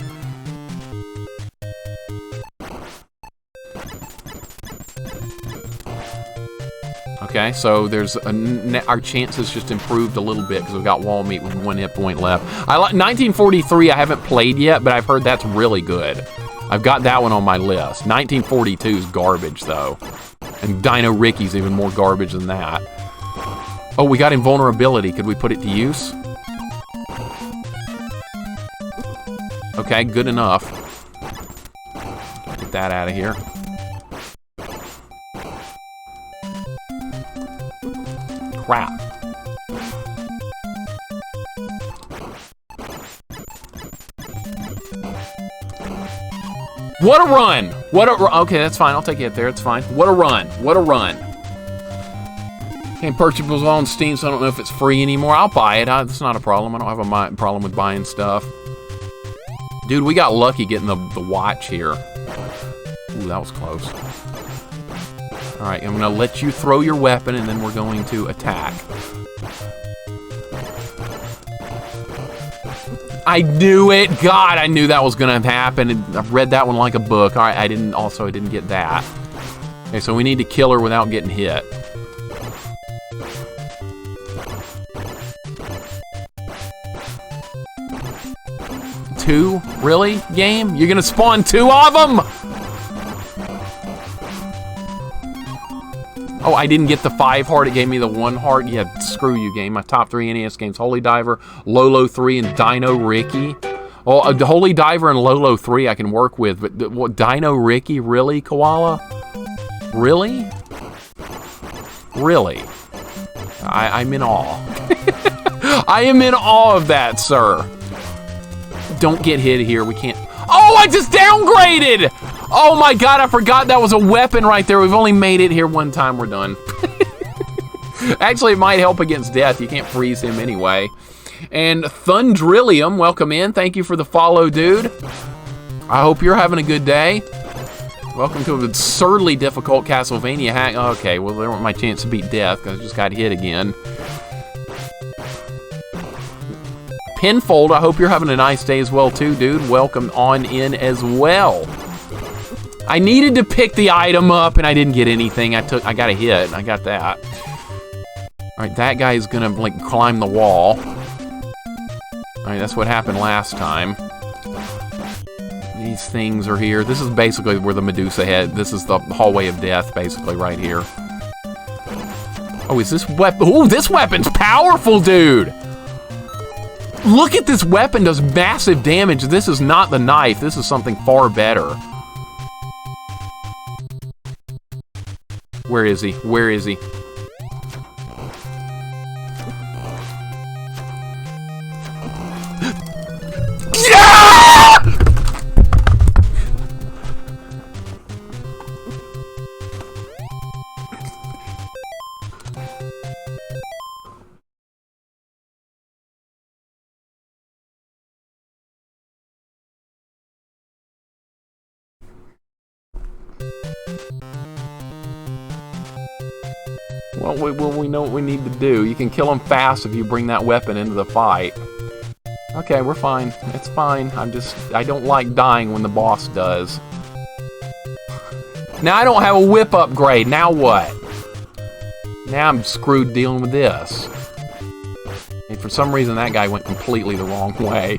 [SPEAKER 1] Okay, so there's our chances just improved a little bit because we've got wall meat with 1 hit point left. 1943 I haven't played yet, but I've heard that's really good. I've got that one on my list. 1942 is garbage, though. And Dino Ricky's even more garbage than that. Oh, we got invulnerability. Could we put it to use? Okay, good enough. Get that out of here. Crap. What a run! What a okay, that's fine. I'll take it there. It's fine. What a run! What a run! Can't purchase it on Steam, so I don't know if it's free anymore. I'll buy it. It's not a problem. I don't have a problem with buying stuff. Dude, we got lucky getting the watch here. Ooh, that was close. Alright, I'm gonna let you throw your weapon, and then we're going to attack. I knew it! God, I knew that was gonna happen. I've read that one like a book. Alright, I didn't get that. Okay, so we need to kill her without getting hit. Two? Really, game? You're gonna spawn 2 of them? Oh, I didn't get the 5 heart. It gave me the 1 heart. Yeah, screw you, game. My top 3 NES games: Holy Diver, Lolo 3, and Dino Ricky. Well, the Holy Diver and Lolo 3 I can work with, but what, Dino Ricky? Really, Koala? Really? Really? I'm in awe. I am in awe of that, sir. Don't get hit here. We can't... Oh, I just downgraded! Oh my god, I forgot that was a weapon right there. We've only made it here 1 time. We're done. Actually, it might help against death. You can't freeze him anyway. And Thundrillium, welcome in. Thank you for the follow, dude. I hope you're having a good day. Welcome to an absurdly difficult Castlevania hack. Okay, well, there went my chance to beat death because I just got hit again. Pinfold, I hope you're having a nice day as well, too, dude. Welcome on in as well. I needed to pick the item up, and I didn't get anything. I got a hit. I got that. All right, that guy is gonna like climb the wall. All right, that's what happened last time. These things are here. This is basically where the Medusa head. This is the hallway of death, basically, right here. Oh, is this weapon? Oh, this weapon's powerful, dude! Look at this weapon, does massive damage. This is not the knife. This is something far better. Where is he? Where is he? Yeah! Well, we know what we need to do. You can kill him fast if you bring that weapon into the fight. Okay, we're fine. It's fine. I don't like dying when the boss does. Now I don't have a whip upgrade. Now what? Now I'm screwed dealing with this. And for some reason that guy went completely the wrong way.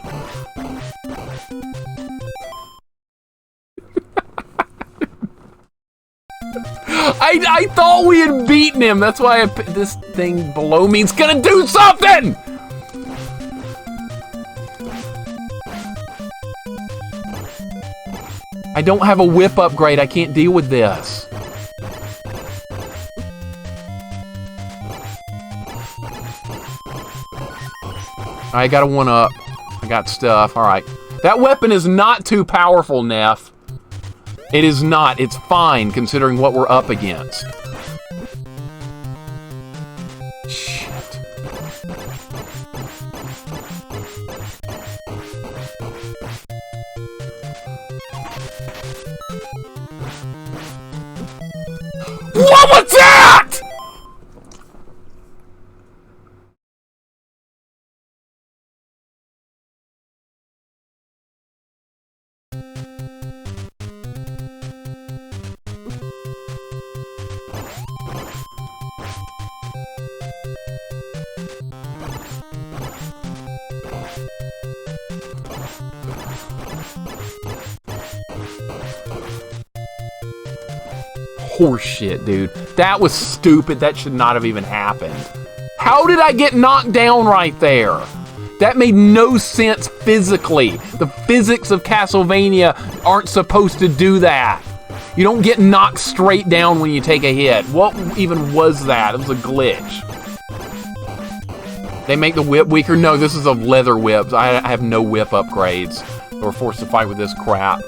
[SPEAKER 1] I thought we had beaten him. That's why this thing below me is gonna do something! I don't have a whip upgrade. I can't deal with this. I got a 1-up. I got stuff. Alright. That weapon is not too powerful, Neff. It is not. It's fine, considering what we're up against. Shit. What was that?! Horseshit, dude. That was stupid. That should not have even happened. How did I get knocked down right there? That made no sense physically. The physics of Castlevania aren't supposed to do that. You don't get knocked straight down when you take a hit. What even was that? It was a glitch. They make the whip weaker? No, this is a leather whip. I have no whip upgrades. We're forced to fight with this crap.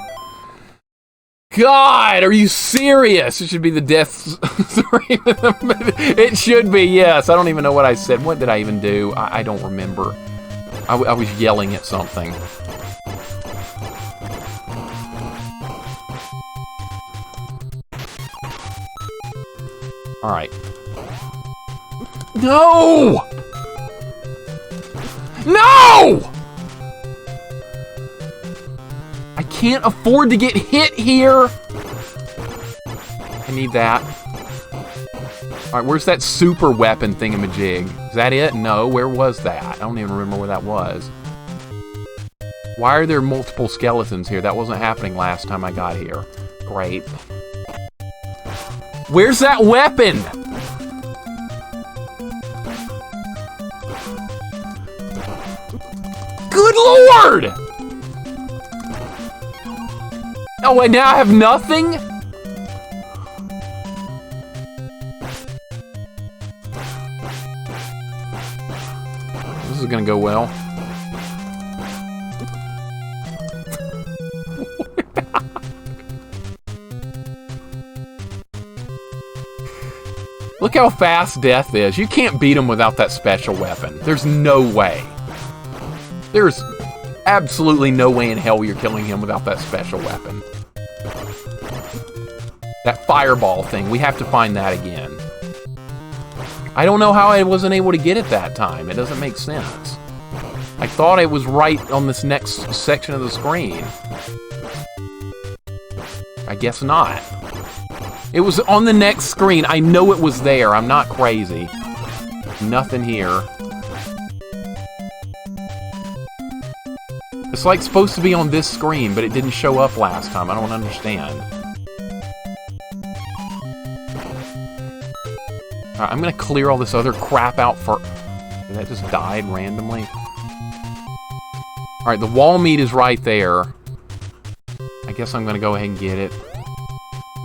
[SPEAKER 1] God, are you serious? It should be the death story. It should be, yes. I don't even know what I said. What did I even do? I don't remember. I was yelling at something. Alright. No! No! I can't afford to get hit here! I need that. Alright, where's that super weapon thingamajig? Is that it? No, where was that? I don't even remember where that was. Why are there multiple skeletons here? That wasn't happening last time I got here. Great. Where's that weapon? Good Lord! Oh, wait, now I have nothing? This is gonna go well. Look how fast death is. You can't beat him without that special weapon. There's no way. There's absolutely no way in hell you're killing him without that special weapon. That fireball thing, we have to find that again. I don't know how I wasn't able to get it that time. It doesn't make sense. I thought it was right on this next section of the screen. I guess not. It was on the next screen. I know it was there. I'm not crazy. Nothing here. It's like supposed to be on this screen, but it didn't show up last time. I don't understand. Alright, I'm gonna clear all this other crap out for... That just died randomly. Alright, the wall meat is right there. I guess I'm gonna go ahead and get it.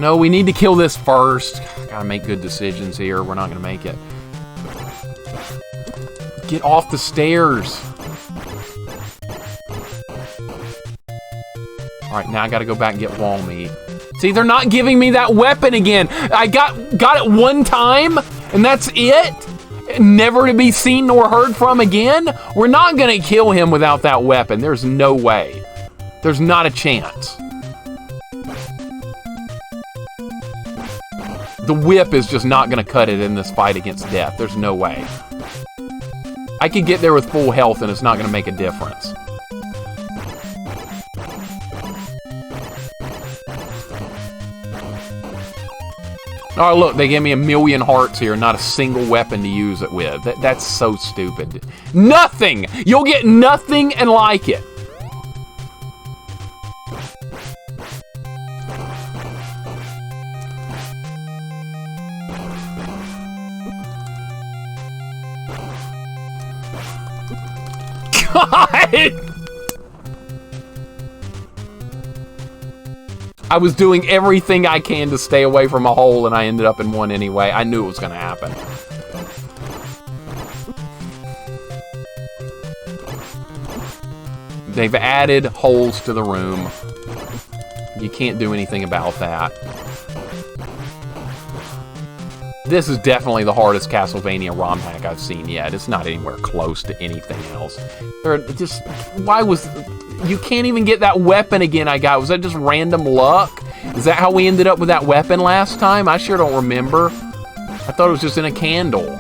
[SPEAKER 1] No, we need to kill this first. Gotta make good decisions here. We're not gonna make it. Get off the stairs. Alright, now I gotta go back and get wall meat. See, they're not giving me that weapon again. I got it one time, and that's it? Never to be seen nor heard from again? We're not gonna kill him without that weapon. There's no way. There's not a chance. The whip is just not gonna cut it in this fight against death. There's no way. I could get there with full health and it's not gonna make a difference. Oh, look, they gave me 1,000,000 hearts here, not a single weapon to use it with. That's so stupid. Nothing! You'll get nothing and like it. God! I was doing everything I can to stay away from a hole, and I ended up in one anyway. I knew it was going to happen. They've added holes to the room. You can't do anything about that. This is definitely the hardest Castlevania Romhack I've seen yet. It's not anywhere close to anything else. You can't even get that weapon again I got. Was that just random luck? Is that how we ended up with that weapon last time? I sure don't remember. I thought it was just in a candle.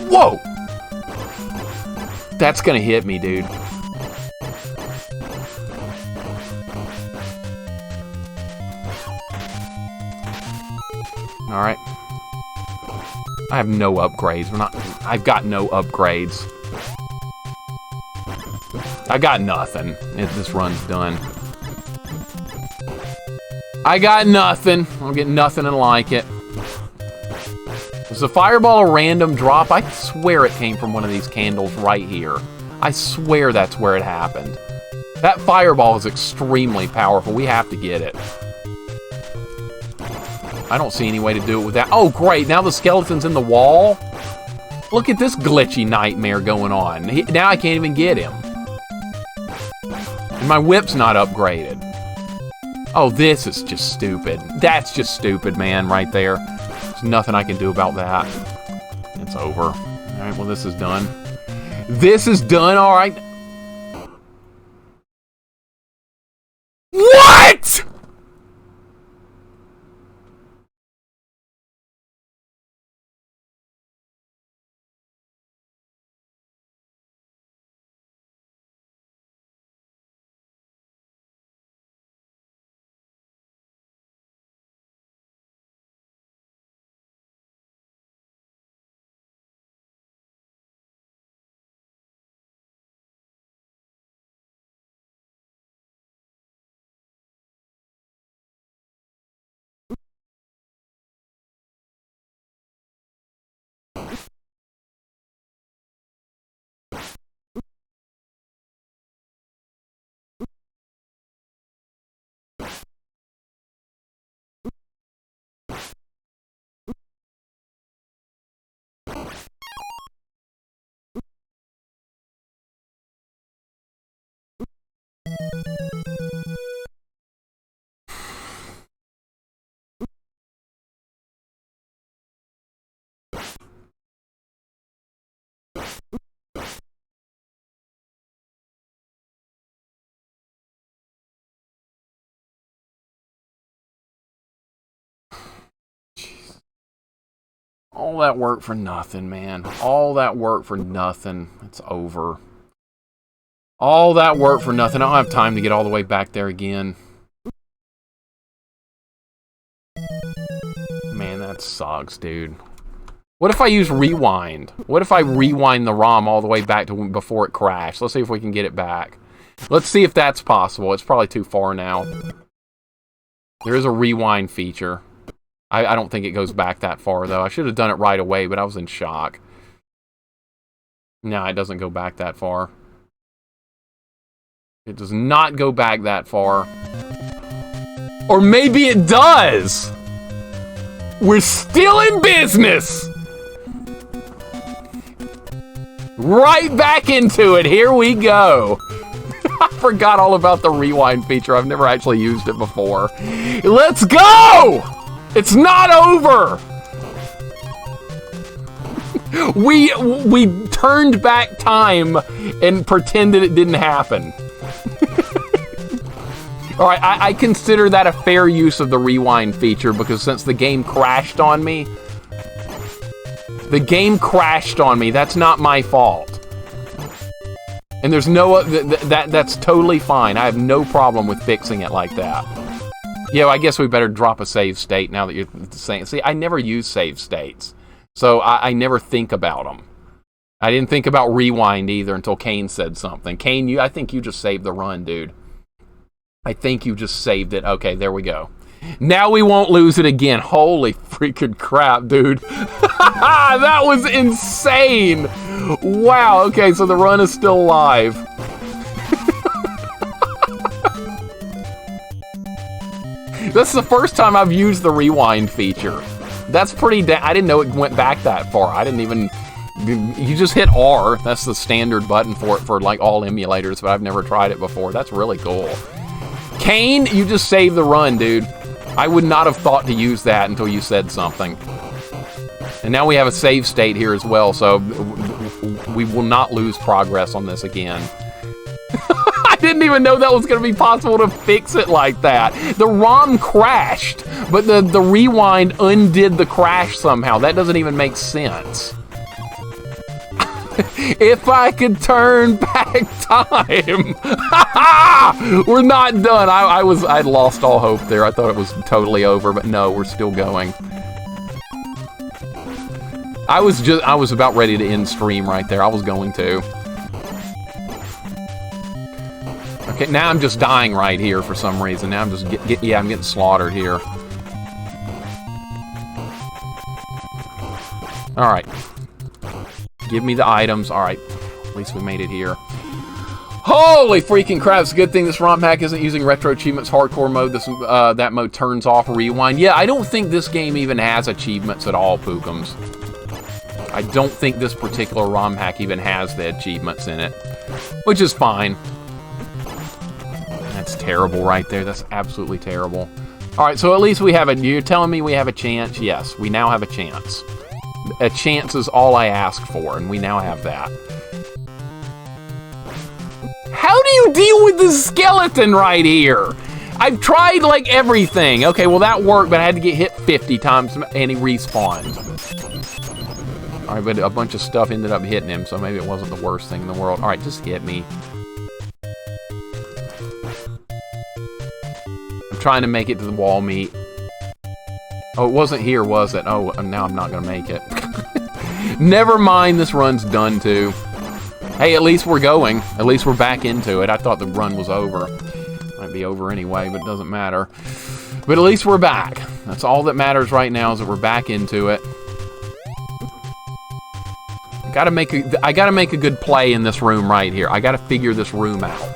[SPEAKER 1] Whoa! That's gonna hit me, dude. Alright. I have no upgrades. I've got no upgrades. I got nothing. This run's done. I got nothing. I'll get nothing and like it. Was the fireball a random drop? I swear it came from one of these candles right here. I swear that's where it happened. That fireball is extremely powerful. We have to get it. I don't see any way to do it with that. Oh, great. Now the skeleton's in the wall. Look at this glitchy nightmare going on. Now I can't even get him. And my whip's not upgraded. Oh, this is just stupid. That's just stupid, man, right there. There's nothing I can do about that. It's over. All right, well, this is done. This is done, all right. What?! All that work for nothing, man. All that work for nothing. It's over. All that work for nothing. I don't have time to get all the way back there again. Man, that sucks, dude. What if I use rewind? What if I rewind the ROM all the way back to before it crashed? Let's see if we can get it back. Let's see if that's possible. It's probably too far now. There is a rewind feature. I don't think it goes back that far, though. I should have done it right away, but I was in shock. No, it doesn't go back that far. It does not go back that far. Or maybe it does! We're still in business! Right back into it. Here we go. I forgot all about the rewind feature. I've never actually used it before. Let's go! It's not over! We turned back time and pretended it didn't happen. Alright, I consider that a fair use of the rewind feature because since the game crashed on me, that's not my fault. And there's no, that's totally fine. I have no problem with fixing it like that. Yeah, I guess we better drop a save state now that you're saying. See, I never use save states. So I never think about them. I didn't think about rewind either until Kane said something. Kane, I think you just saved the run, dude. I think you just saved it. Okay, there we go. Now we won't lose it again. Holy freaking crap, dude. That was insane. Wow, okay, so the run is still alive. That's the first time I've used the rewind feature. That's pretty I didn't know it went back that far. I didn't even... You just hit R. That's the standard button for it for like all emulators, but I've never tried it before. That's really cool. Kane, you just saved the run, dude. I would not have thought to use that until you said something. And now we have a save state here as well, so we will not lose progress on this again. I didn't even know that was going to be possible to fix it like that. The ROM crashed, but the rewind undid the crash somehow. That doesn't even make sense. If I could turn back time. We're not done. I'd lost all hope there. I thought it was totally over, but no, we're still going. I was about ready to end stream right there. I was going to. Okay, now I'm just dying right here for some reason. Now I'm just I'm getting slaughtered here. All right. Give me the items. All right. At least we made it here. Holy freaking crap. It's a good thing this Romhack isn't using Retro Achievements Hardcore mode. That mode turns off rewind. Yeah, I don't think this game even has achievements at all, Pookums. I don't think this particular Romhack even has the achievements in it. Which is fine. That's terrible right there. That's absolutely terrible. Alright, so at least we have you're telling me we have a chance? Yes, we now have a chance. A chance is all I ask for, and we now have that. How do you deal with this skeleton right here? I've tried, like, everything. Okay, well, that worked, but I had to get hit 50 times, and he respawned. Alright, but a bunch of stuff ended up hitting him, so maybe it wasn't the worst thing in the world. Alright, just hit me. I'm trying to make it to the wall meat. Oh, it wasn't here, was it? Oh, now I'm not going to make it. Never mind, this run's done too. Hey, at least we're going. At least we're back into it. I thought the run was over. Might be over anyway, but it doesn't matter. But at least we're back. That's all that matters right now is that we're back into it. I gotta make a good play in this room right here. I gotta figure this room out.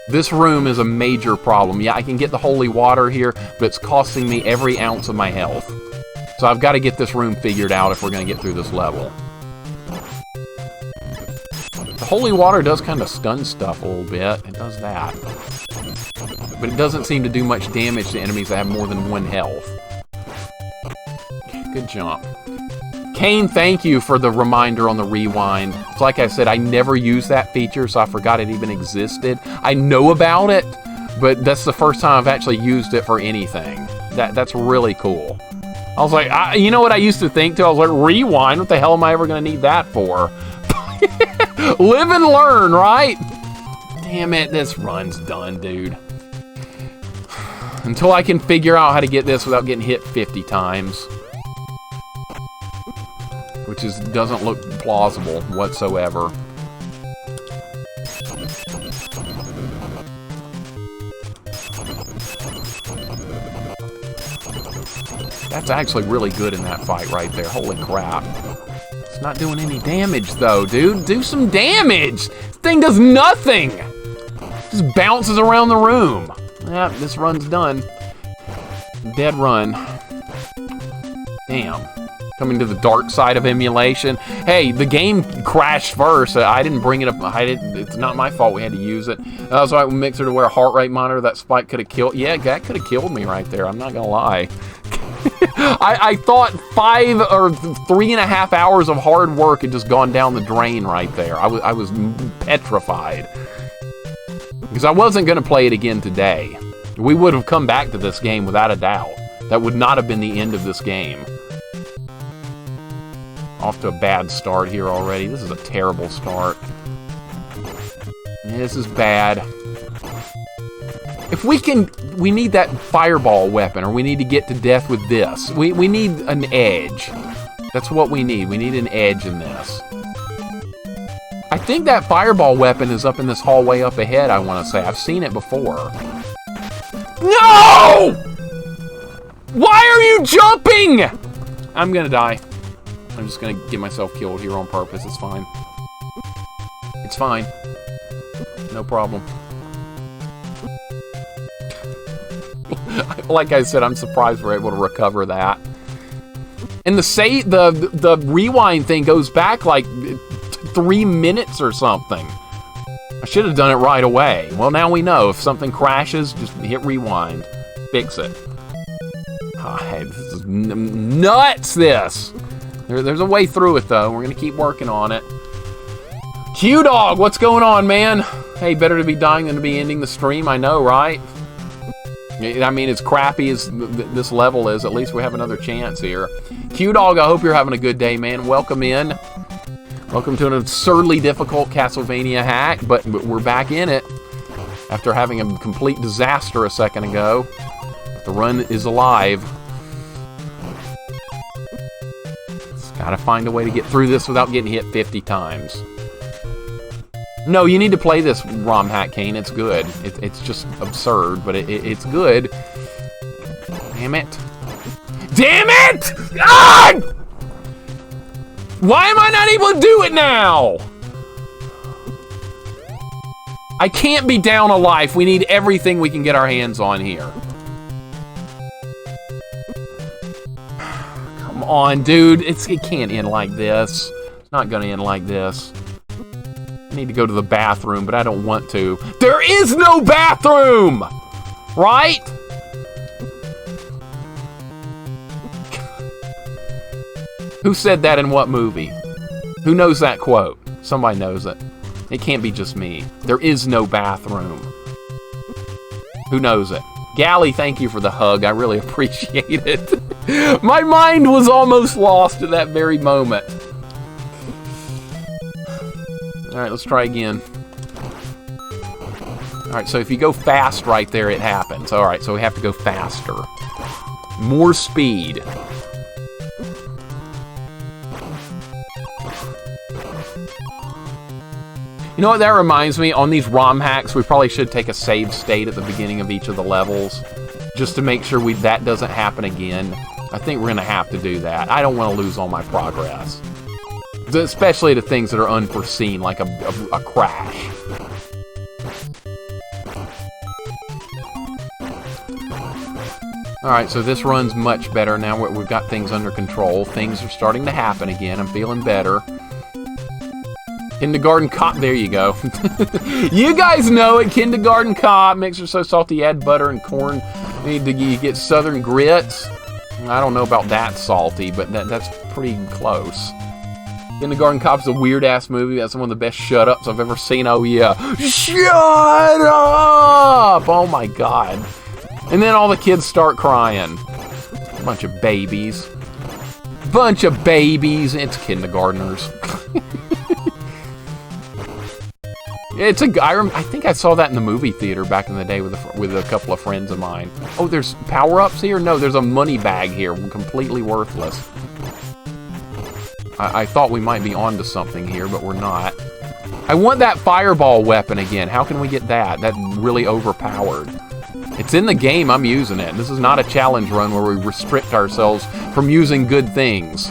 [SPEAKER 1] This room is a major problem. Yeah, I can get the holy water here, but it's costing me every ounce of my health. So I've got to get this room figured out if we're going to get through this level. The holy water does kind of stun stuff a little bit. It does that. But it doesn't seem to do much damage to enemies that have more than 1 health. Good jump. Kane, thank you for the reminder on the rewind. It's like I said, I never used that feature, so I forgot it even existed. I know about it, but that's the first time I've actually used it for anything. That's really cool. I was like, you know what I used to think, too? I was like, rewind? What the hell am I ever going to need that for? Live and learn, right? Damn it, this run's done, dude. Until I can figure out how to get this without getting hit 50 times. Which doesn't look plausible whatsoever. That's actually really good in that fight right there. Holy crap. It's not doing any damage, though, dude. Do some damage! This thing does nothing! Just bounces around the room. Yeah, this run's done. Dead run. Damn. Coming to the dark side of emulation. Hey, the game crashed first. I didn't bring it up. It's not my fault we had to use it. So I Mixer to wear a heart rate monitor. That spike could have killed. Yeah, that could have killed me right there. I'm not gonna lie. I thought 5 or 3.5 hours of hard work had just gone down the drain right there. I was petrified. Because I wasn't gonna play it again today. We would have come back to this game without a doubt. That would not have been the end of this game. Off to a bad start here already. This is a terrible start. This is bad. If we can... We need that fireball weapon, or we need to get to death with this. We need an edge. That's what we need. We need an edge in this. I think that fireball weapon is up in this hallway up ahead, I want to say. I've seen it before. No! Why are you jumping? I'm gonna die. I'm just gonna get myself killed here on purpose. It's fine. It's fine. No problem. Like I said, I'm surprised we're able to recover that. And the rewind thing goes back like 3 minutes or something. I should have done it right away. Well, now we know. If something crashes, just hit rewind. Fix it. Hey, this is nuts, this! There's a way through it, though. We're going to keep working on it. Q-Dog, what's going on, man? Hey, better to be dying than to be ending the stream, I know, right? I mean, as crappy as this level is, at least we have another chance here. Q-Dog, I hope you're having a good day, man. Welcome in. Welcome to an absurdly difficult Castlevania hack, but we're back in it. After having a complete disaster a second ago. The run is alive. Gotta find a way to get through this without getting hit 50 times. No, you need to play this Romhack, Kane. It's good. It's just absurd, but it's good. Damn it. Damn it! Ah! Why am I not able to do it now? I can't be down a life. We need everything we can get our hands on here. Come on, dude. It can't end like this. It's not gonna end like this. I need to go to the bathroom, but I don't want to. There is no bathroom! Right? Who said that in what movie? Who knows that quote? Somebody knows it. It can't be just me. There is no bathroom. Who knows it? Gally, thank you for the hug. I really appreciate it. My mind was almost lost at that very moment. Alright, let's try again. Alright, so if you go fast right there, it happens. Alright, so we have to go faster. More speed. You know what that reminds me? On these ROM hacks, we probably should take a save state at the beginning of each of the levels, just to make sure that doesn't happen again. I think we're going to have to do that. I don't want to lose all my progress. Especially to things that are unforeseen, like a crash. Alright, so this run's much better now. We've got things under control. Things are starting to happen again. I'm feeling better. Kindergarten Cop, there you go. You guys know it, Kindergarten Cop. Mixer so salty, add butter and corn. You get southern grits. I don't know about that salty, but that's pretty close. Kindergarten Cop's a weird-ass movie. That's one of the best shut-ups I've ever seen. Oh, yeah. Shut up! Oh, my God. And then all the kids start crying. Bunch of babies. Bunch of babies. It's kindergartners. I think I saw that in the movie theater back in the day with a couple of friends of mine. Oh, there's power-ups here? No, there's a money bag here. Completely worthless. I thought we might be onto something here, but we're not. I want that fireball weapon again. How can we get that? That's really overpowered. It's in the game, I'm using it. This is not a challenge run where we restrict ourselves from using good things.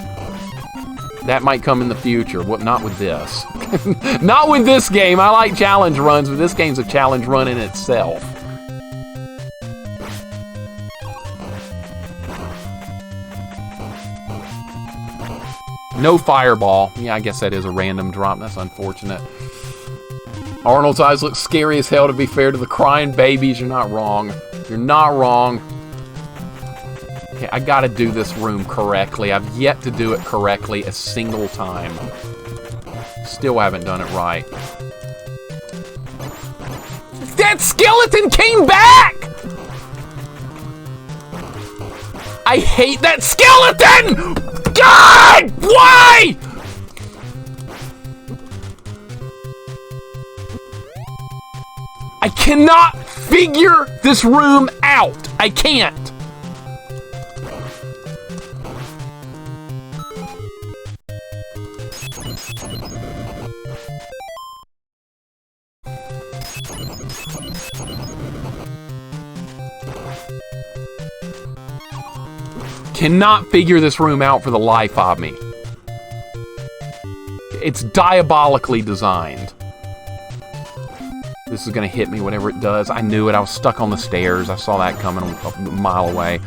[SPEAKER 1] That might come in the future. What? Not with this. Not with this game. I like challenge runs, but this game's a challenge run in itself. No fireball. Yeah, I guess that is a random drop. That's unfortunate. Arnold's eyes look scary as hell, to be fair to the crying babies. You're not wrong. You're not wrong. Okay, I gotta do this room correctly. I've yet to do it correctly a single time. Still haven't done it right. That skeleton came back! I hate that skeleton! God! Why? I cannot figure this room out. I can't. Cannot figure this room out for the life of me. It's diabolically designed. This is gonna hit me, whatever it does. I knew it. I was stuck on the stairs. I saw that coming a mile away.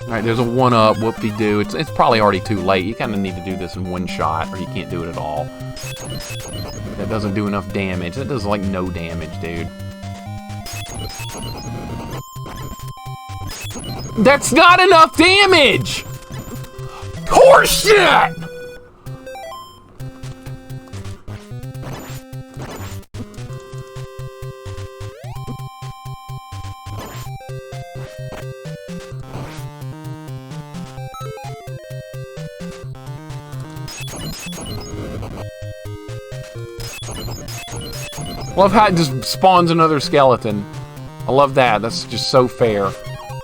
[SPEAKER 1] Alright, there's a 1-up. Whoop-de-doo. It's probably already too late. You kind of need to do this in one shot, or you can't do it at all. That doesn't do enough damage. That does, like, no damage, dude. That's not enough damage! Horseshit! Love how it just spawns another skeleton. I love that. That's just so fair.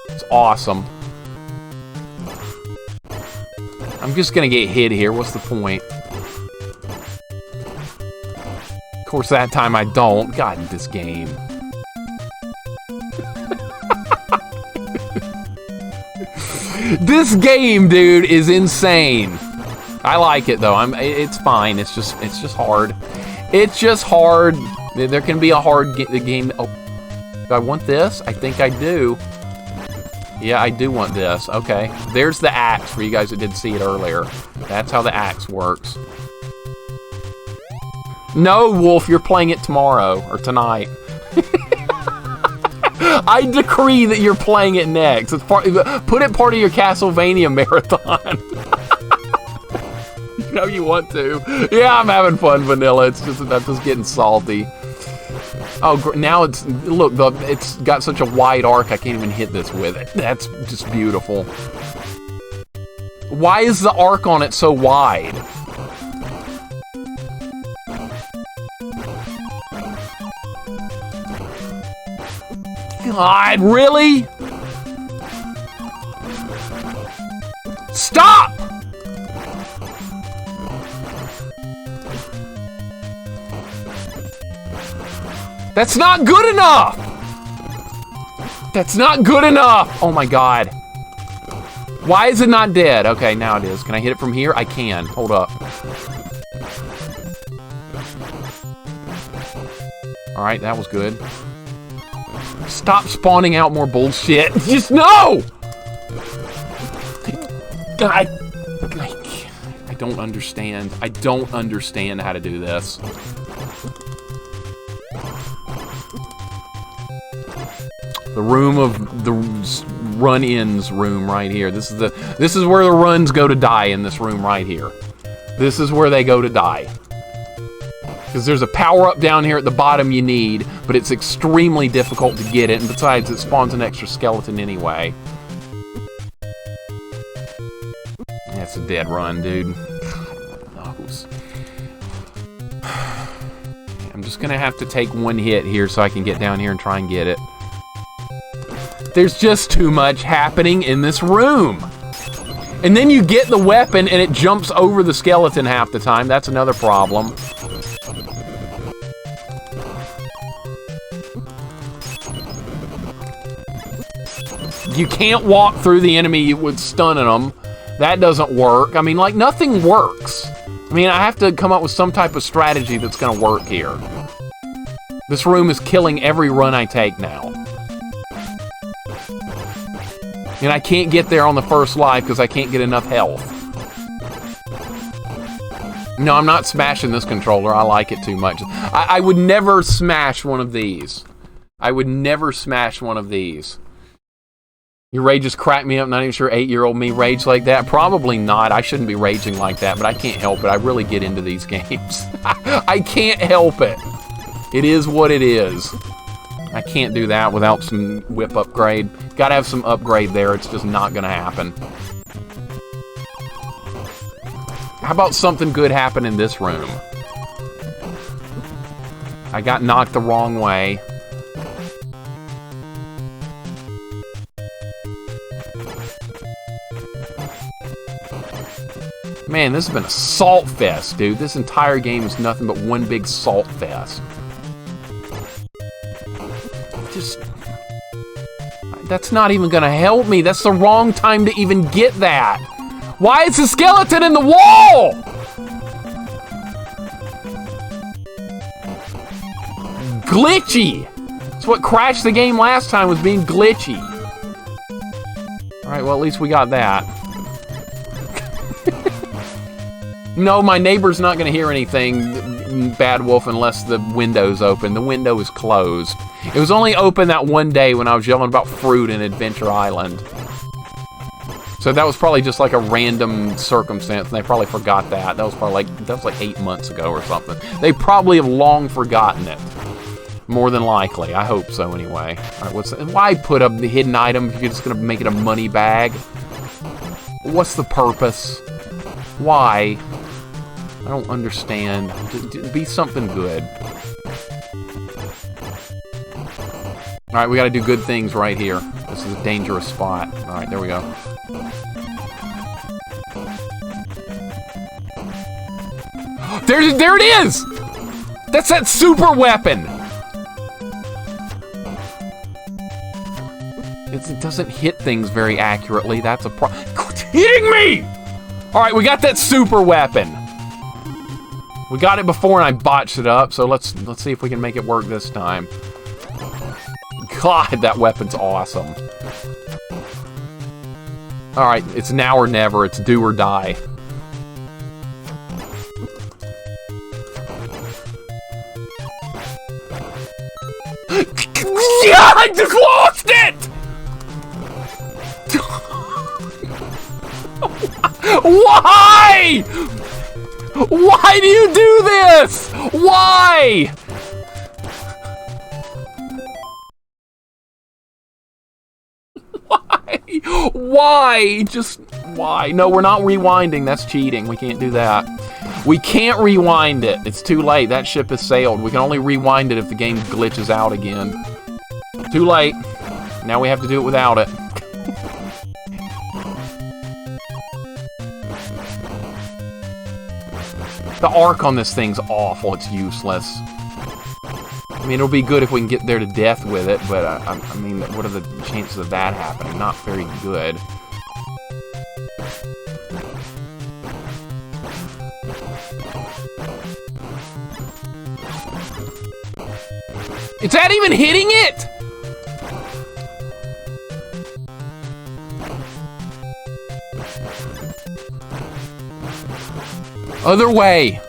[SPEAKER 1] It's awesome. I'm just gonna get hit here. What's the point? Of course, that time I don't. God, this game. This game, dude, is insane. I like it though. It's fine. It's just hard. It's just hard. There can be a hard game. Oh, do I want this? I think I do. Yeah, I do want this. Okay. There's the axe for you guys that didn't see it earlier. That's how the axe works. No, Wolf, you're playing it tomorrow or tonight. I decree that you're playing it next. Put it part of your Castlevania marathon. You know you want to. Yeah, I'm having fun, Vanilla. It's just I'm just getting salty. Oh, now it's look. It's got such a wide arc. I can't even hit this with it. That's just beautiful. Why is the arc on it so wide? God, really? Stop! That's not good enough! That's not good enough! Oh my god. Why is it not dead? Okay, now it is. Can I hit it from here? I can. Hold up. Alright, that was good. Stop spawning out more bullshit. Just no! I don't understand. I don't understand how to do this. The room of the run-ins room right here. This is where the runs go to die in this room right here. This is where they go to die. Because there's a power-up down here at the bottom you need, but it's extremely difficult to get it, and besides, it spawns an extra skeleton anyway. That's a dead run, dude. I'm just gonna have to take one hit here so I can get down here and try and get it. There's just too much happening in this room. And then you get the weapon and it jumps over the skeleton half the time. That's another problem. You can't walk through the enemy with stunning them. That doesn't work. I mean, like, nothing works. I mean, I have to come up with some type of strategy that's going to work here. This room is killing every run I take now. And I can't get there on the first life because I can't get enough health. No, I'm not smashing this controller. I like it too much. I would never smash one of these. I would never smash one of these. Your rages crack me up. Not even sure 8-year-old me rage like that. Probably not. I shouldn't be raging like that, but I can't help it. I really get into these games. I can't help it. It is what it is. I can't do that without some whip upgrade. Gotta have some upgrade there. It's just not gonna happen. How about something good happen in this room? I got knocked the wrong way. Man, this has been a salt fest, dude. This entire game is nothing but one big salt fest. That's not even gonna help me. That's the wrong time to even get that. Why is the skeleton in the wall? Glitchy. That's what crashed the game last time, was being glitchy. All right, well, at least we got that. No, my neighbor's not gonna hear anything, Bad Wolf, unless the window's open. The window is closed. It was only open that one day when I was yelling about fruit in Adventure Island. So that was probably just like a random circumstance, and they probably forgot that. That was like 8 months ago or something. They probably have long forgotten it. More than likely. I hope so, anyway. All right, why put up the hidden item if you're just gonna make it a money bag? What's the purpose? Why? I don't understand. Be something good. Alright, we gotta do good things right here. This is a dangerous spot. Alright, there we go. There it is! That's that super weapon! It doesn't hit things very accurately. That's a problem. Quit hitting me! Alright, we got that super weapon. We got it before and I botched it up, so let's see if we can make it work this time. God, that weapon's awesome. Alright, it's now or never. It's do or die. Yeah, I just lost it! Why? Why do you do this? Why? Why? Just why? No, we're not rewinding. That's cheating. We can't do that. We can't rewind it. It's too late. That ship has sailed. We can only rewind it if the game glitches out again. Too late. Now we have to do it without it. The arc on this thing's awful. It's useless. I mean, it'll be good if we can get there to death with it, but I mean, what are the chances of that happening? Not very good. Is that even hitting it? Other way.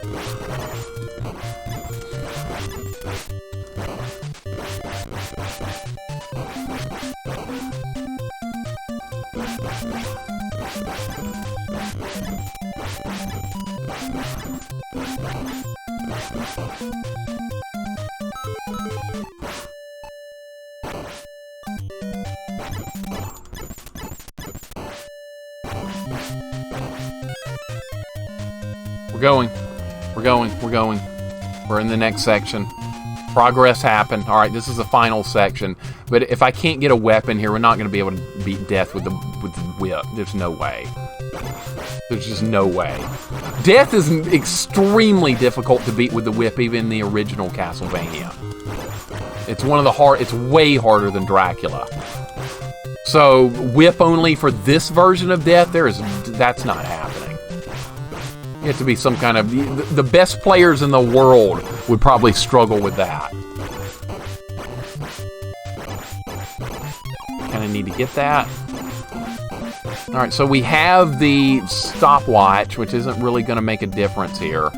[SPEAKER 1] We're going. We're in the next section. Progress happened. Alright, this is the final section. But if I can't get a weapon here, we're not going to be able to beat death with the whip. There's no way. There's just no way. Death is extremely difficult to beat with the whip, even in the original Castlevania. It's one of the it's way harder than Dracula. So whip only for this version of death, that's not happening. You have to be some kind of... The best players in the world would probably struggle with that. Kind of need to get that. Alright, so we have the stopwatch, which isn't really going to make a difference here.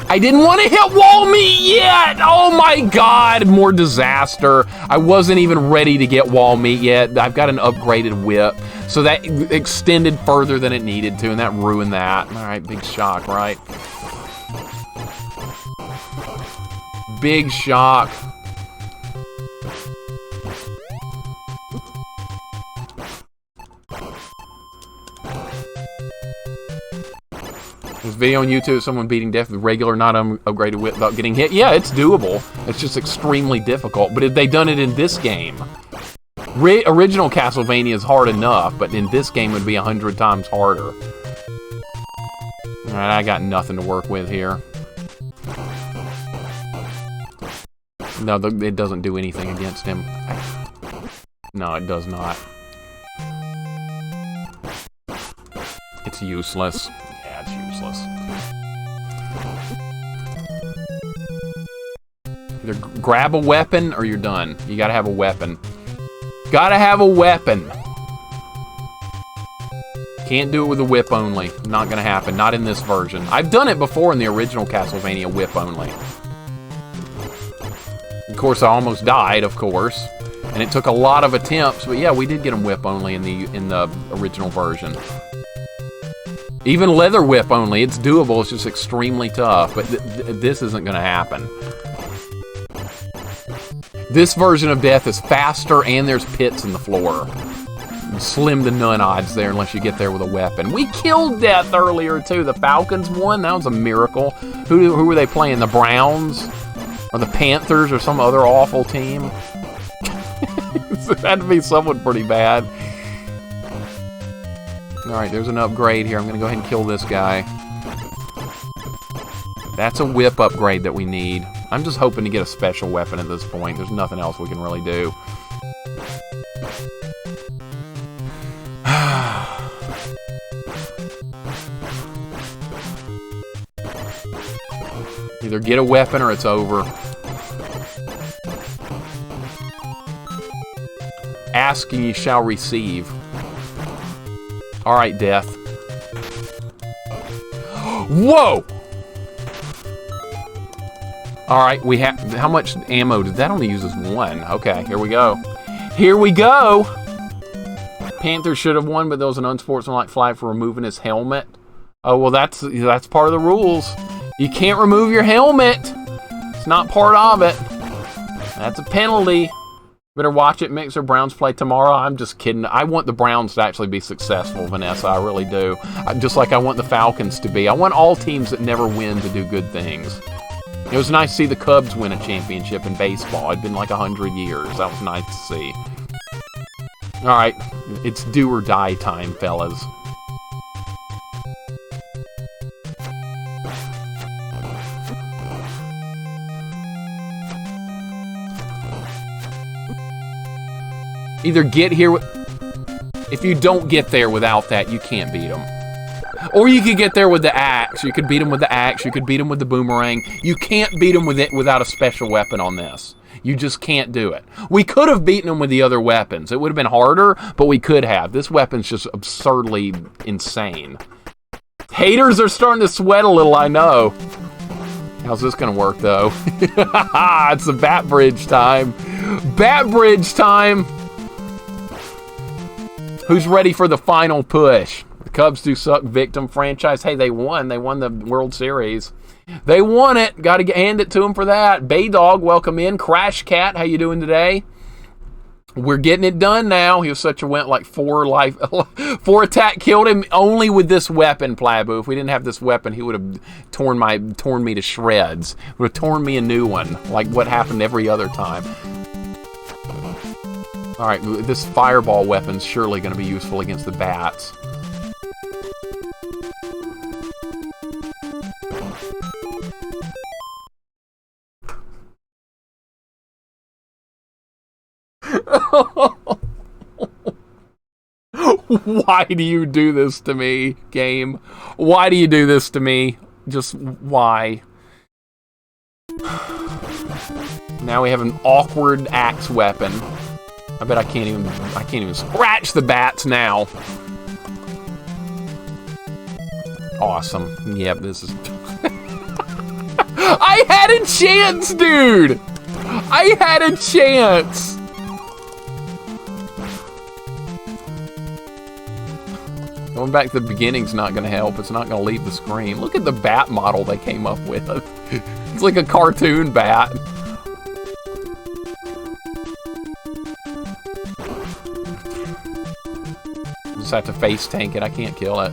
[SPEAKER 1] I didn't want to hit wall meat yet! Oh my god, more disaster. I wasn't even ready to get wall meat yet. I've got an upgraded whip. So that extended further than it needed to, and that ruined that. Alright, big shock, right? Big shock. This video on YouTube, someone beating death with regular, not upgraded whip without getting hit. Yeah, it's doable. It's just extremely difficult. But if they done it in this game, original Castlevania is hard enough, but in this game it would be 100 times harder. Alright, I got nothing to work with here. No, it doesn't do anything against him. No, it does not. It's useless. Yeah, it's useless. Either grab a weapon or you're done. You gotta have a weapon. Gotta have a weapon. Can't do it with a whip only. Not gonna happen. Not in this version. I've done it before in the original Castlevania whip only. Of course, I almost died, of course. And it took a lot of attempts, but yeah, we did get him whip only in the original version. Even leather whip only, it's doable, it's just extremely tough, but this isn't gonna happen. This version of death is faster and there's pits in the floor. Slim to none odds there unless you get there with a weapon. We killed death earlier too. The Falcons won, that was a miracle. Who were they playing, the Browns? Or the Panthers or some other awful team? It had to be someone pretty bad. Alright, there's an upgrade here. I'm going to go ahead and kill this guy. That's a whip upgrade that we need. I'm just hoping to get a special weapon at this point. There's nothing else we can really do. Either get a weapon or it's over. Ask and you shall receive. Alright, death. Whoa! Alright, we have... How much ammo did that only uses one? Okay, here we go. Here we go! Panther should have won, but there was an unsportsmanlike flag for removing his helmet. Oh, well, that's part of the rules. You can't remove your helmet. It's not part of it. That's a penalty. Better watch it, Mixer. Browns play tomorrow. I'm just kidding. I want the Browns to actually be successful, Vanessa. I really do. Just like I want the Falcons to be. I want all teams that never win to do good things. It was nice to see the Cubs win a championship in baseball. It'd been like 100 years. That was nice to see. Alright, it's do or die time, fellas. Either get here with... If you don't get there without that, you can't beat them. Or you could get there with the axe. You could beat them with the axe. You could beat them with the boomerang. You can't beat them with it without a special weapon on this. You just can't do it. We could have beaten them with the other weapons. It would have been harder, but we could have. This weapon's just absurdly insane. Haters are starting to sweat a little, I know. How's this gonna work, though? It's the Bat Bridge time. Bat Bridge time! Who's ready for the final push? The Cubs do suck, victim franchise. Hey, they won. They won the World Series. They won it. Got to hand it to them for that. Baydog, welcome in. Crash Cat, how you doing today? We're getting it done now. He was such a went like 4 attack killed him only with this weapon, Plabu. If we didn't have this weapon, he would have torn me to shreds. Would have torn me a new one, like what happened every other time. Alright, this fireball weapon's surely going to be useful against the bats. Why do you do this to me, game? Why do you do this to me? Just why? Now we have an awkward axe weapon. I bet I can't even scratch the bats now. Awesome. Yep, this is... I had a chance, dude! I had a chance! Going back to the beginning's not going to help. It's not going to leave the screen. Look at the bat model they came up with. It's like a cartoon bat. Just have to face tank it. I can't kill it.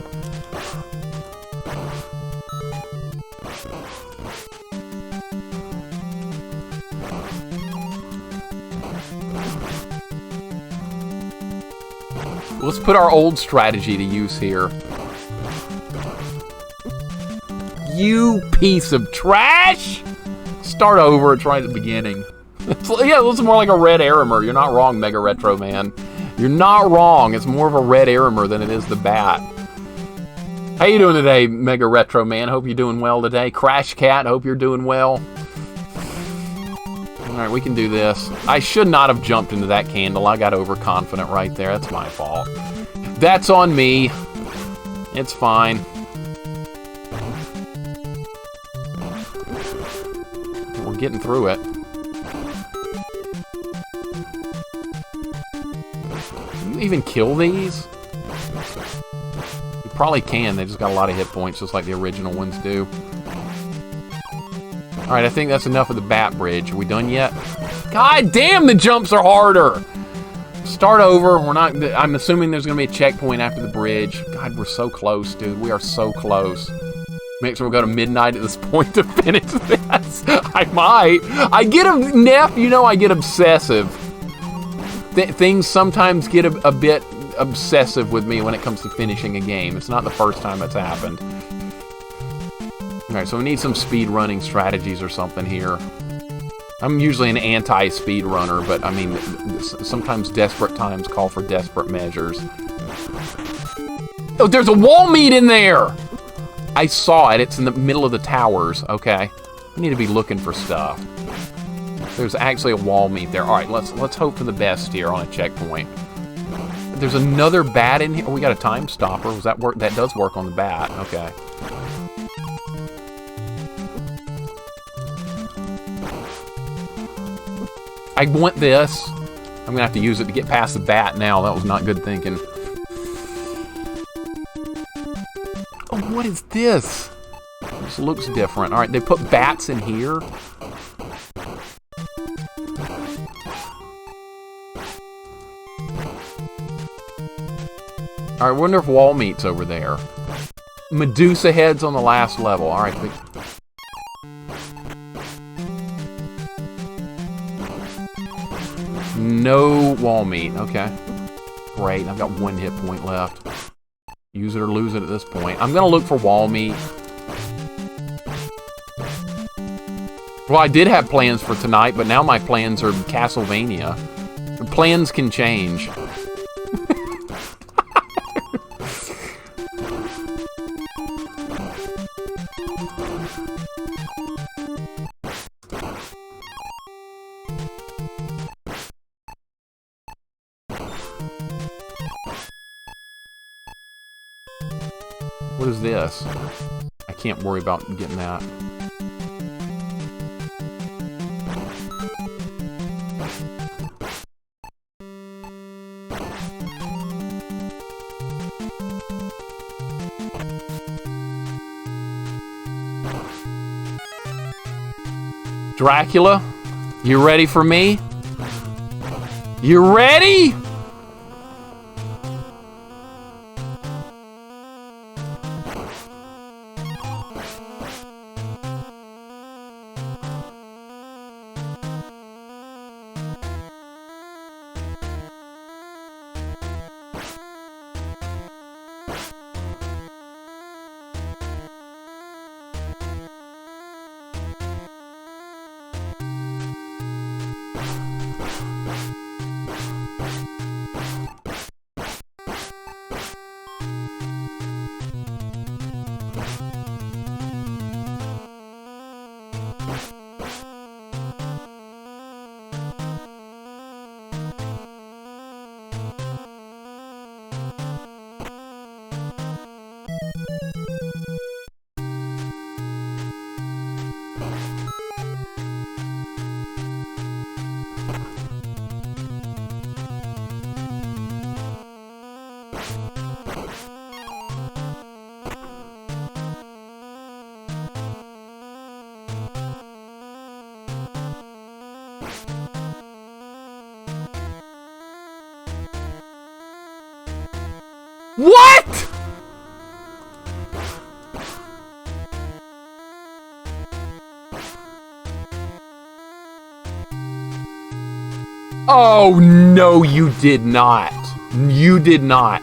[SPEAKER 1] Let's put our old strategy to use here. You piece of trash! Start over. It's right at the beginning. Yeah, it looks more like a red Arimer. You're not wrong, Mega Retro Man. You're not wrong. It's more of a red Arimer than it is the bat. How you doing today, Mega Retro Man? Hope you're doing well today. Crash Cat, hope you're doing well. Alright, we can do this. I should not have jumped into that candle. I got overconfident right there. That's my fault. That's on me. It's fine. We're getting through it. Can you even kill these? You probably can. They just got a lot of hit points, just like the original ones do. Alright, I think that's enough of the bat bridge. Are we done yet? God damn, the jumps are harder! Start over. We're not... I'm assuming there's going to be a checkpoint after the bridge. God, we're so close, dude. We are so close. Mixer will go to midnight at this point to finish this. I might. I get Neff, you know I get obsessive. Things sometimes get a bit obsessive with me when it comes to finishing a game. It's not the first time it's happened. Alright, so we need some speed running strategies or something here. I'm usually an anti-speed runner, but I mean, sometimes desperate times call for desperate measures. Oh, there's a wall meat in there! I saw it. It's in the middle of the towers. Okay. We need to be looking for stuff. There's actually a wall meat there. Alright, let's hope for the best here on a checkpoint. There's another bat in here. Oh, we got a time stopper. Does that work? That does work on the bat. Okay. I want this. I'm gonna have to use it to get past the bat now. That was not good thinking. Oh, what is this? This looks different. Alright, they put bats in here. Alright, I wonder if wall meat's over there. Medusa heads on the last level. Alright, no wall meat. Okay. Great. I've got 1 hit point left. Use it or lose it at this point. I'm going to look for wall meat. Well, I did have plans for tonight, but now my plans are Castlevania. The plans can change. What is this? I can't worry about getting that. Dracula, you ready for me? You ready? What? Oh, no, you did not. You did not.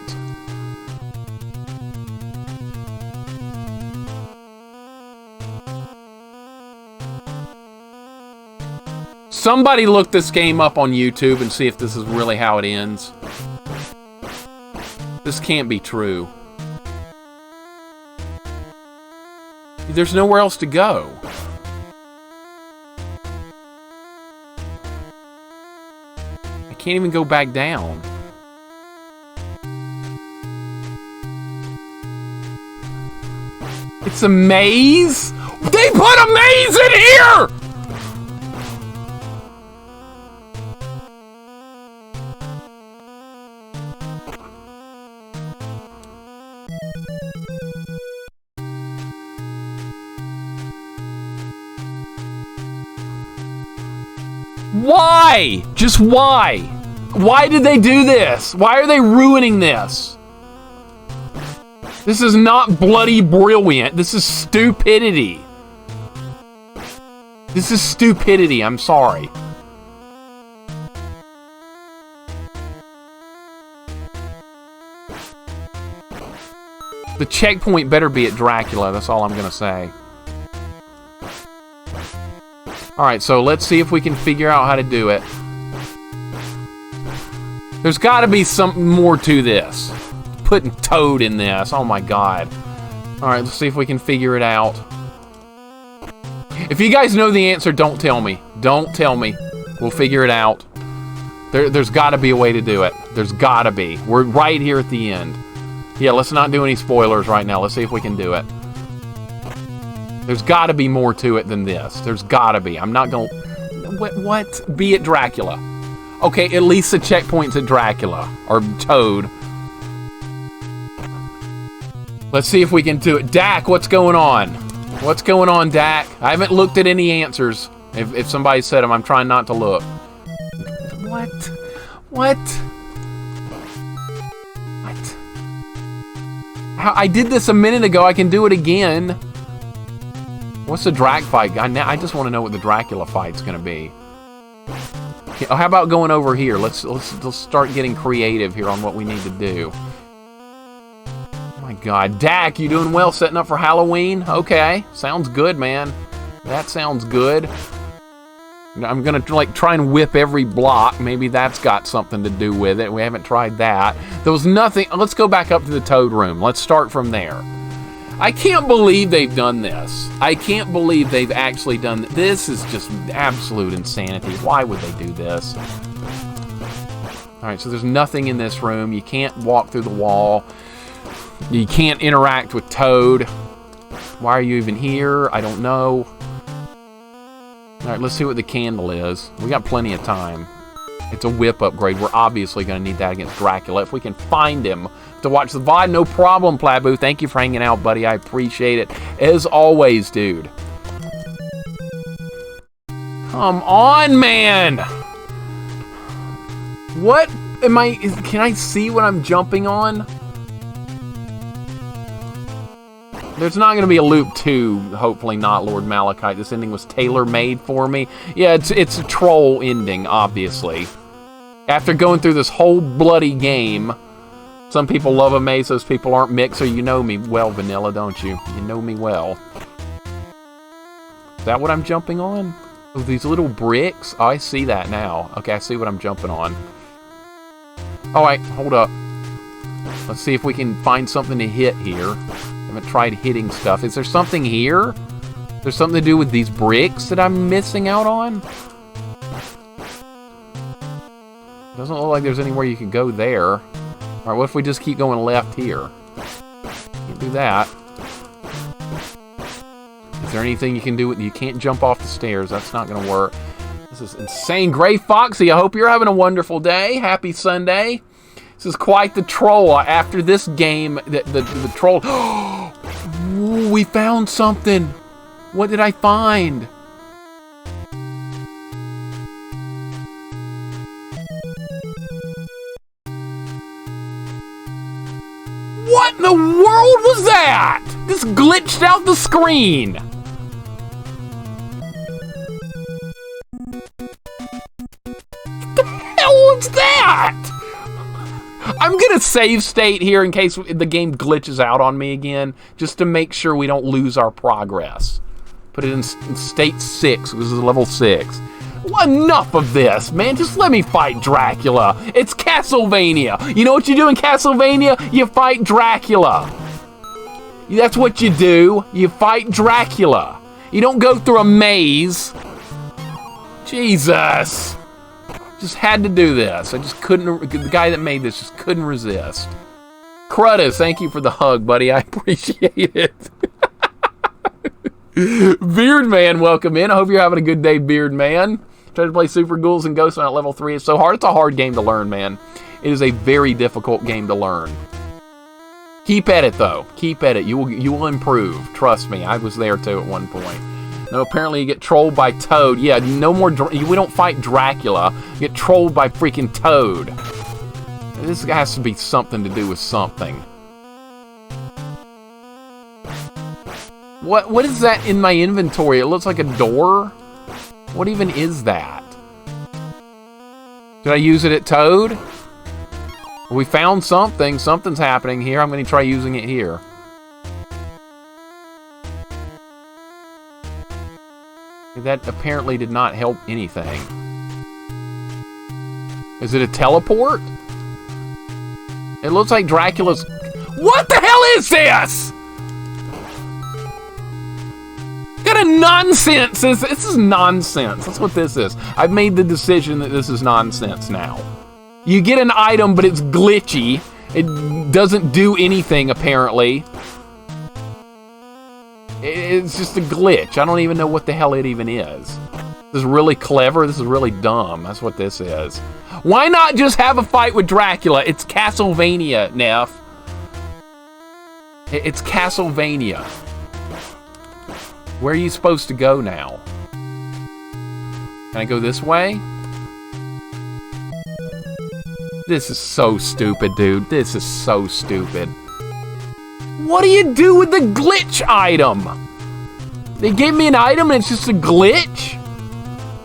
[SPEAKER 1] Somebody look this game up on YouTube and see if this is really how it ends. This can't be true. There's nowhere else to go. I can't even go back down. It's a maze? They put a maze in here! Why? Just why? Why did they do this? Why are they ruining this? This is not bloody brilliant. This is stupidity. This is stupidity. I'm sorry. The checkpoint better be at Dracula. That's all I'm gonna say. Alright, so let's see if we can figure out how to do it. There's gotta be something more to this. Putting Toad in this. Oh my god. Alright, let's see if we can figure it out. If you guys know the answer, don't tell me. Don't tell me. We'll figure it out. There's gotta be a way to do it. There's gotta be. We're right here at the end. Yeah, let's not do any spoilers right now. Let's see if we can do it. There's gotta be more to it than this. There's gotta be. I'm not gonna... What? Be it Dracula. Okay, at least the checkpoint's at Dracula. Or Toad. Let's see if we can do it. Dak, what's going on? What's going on, Dak? I haven't looked at any answers. If somebody said them, I'm trying not to look. What? What? What? I did this a minute ago. I can do it again. What's the Drac fight? I just want to know what the Dracula fight's gonna be. Oh, how about going over here? Let's start getting creative here on what we need to do. Oh my god, Dak, you doing well setting up for Halloween? Okay, sounds good, man. That sounds good. I'm gonna like try and whip every block. Maybe that's got something to do with it. We haven't tried that. There was nothing. Let's go back up to the Toad room. Let's start from there. I can't believe they've done this. I can't believe they've actually done this. This is just absolute insanity. Why would they do this? Alright, so there's nothing in this room. You can't walk through the wall. You can't interact with Toad. Why are you even here? I don't know. Alright, let's see what the candle is. We got plenty of time. It's a whip upgrade. We're obviously going to need that against Dracula. If we can find him to watch the VOD, no problem, Plabu. Thank you for hanging out, buddy. I appreciate it. As always, dude. Come on, man! What am I... Can I see what I'm jumping on? There's not going to be a loop 2, hopefully not, Lord Malachite. This ending was tailor-made for me. Yeah, it's a troll ending, obviously. After going through this whole bloody game, some people love a maze, those people aren't Mixer. You know me well, Vanilla, don't you? You know me well. Is that what I'm jumping on? Oh, these little bricks? Oh, I see that now. Okay, I see what I'm jumping on. Alright, hold up. Let's see if we can find something to hit here. I haven't tried hitting stuff. Is there something here? There's something to do with these bricks that I'm missing out on? Doesn't look like there's anywhere you can go there. Alright, what if we just keep going left here? Can't do that. Is there anything you can do with... You can't jump off the stairs. That's not going to work. This is insane. Gray Foxy, I hope you're having a wonderful day. Happy Sunday. This is quite the troll. After this game, the troll... Ooh, we found something. What did I find? glitched out the screen! What the hell was that? I'm gonna save state here in case the game glitches out on me again, just to make sure we don't lose our progress. Put it in state 6, this is level 6. Well, enough of this, man, just let me fight Dracula. It's Castlevania. You know what you do in Castlevania? You fight Dracula. That's what you do. You fight Dracula. You don't go through a maze. Jesus. Just had to do this. I just couldn't, the guy that made this just couldn't resist. Cruddas, thank you for the hug, buddy. I appreciate it. Beard Man, welcome in. I hope you're having a good day, Beard Man. Try to play Super Ghouls and Ghosts on level 3. It's so hard. It's a hard game to learn, man. It is a very difficult game to learn. Keep at it, though. Keep at it. You will improve. Trust me. I was there, too, at one point. No, apparently you get trolled by Toad. Yeah, no more... we don't fight Dracula. You get trolled by freaking Toad. This has to be something to do with something. What is that in my inventory? It looks like a door. What even is that? Did I use it at Toad? We found something. Something's happening here. I'm going to try using it here. That apparently did not help anything. Is it a teleport? It looks like Dracula's... What the hell is this? What kind of nonsense is this? This is nonsense. That's what this is. I've made the decision that this is nonsense now. You get an item, but it's glitchy. It doesn't do anything, apparently. It's just a glitch. I don't even know what the hell it even is. This is really clever. This is really dumb. That's what this is. Why not just have a fight with Dracula? It's Castlevania, Neff. It's Castlevania. Where are you supposed to go now? Can I go this way? This is so stupid, dude. This is so stupid. What do you do with the glitch item? They gave me an item and it's just a glitch?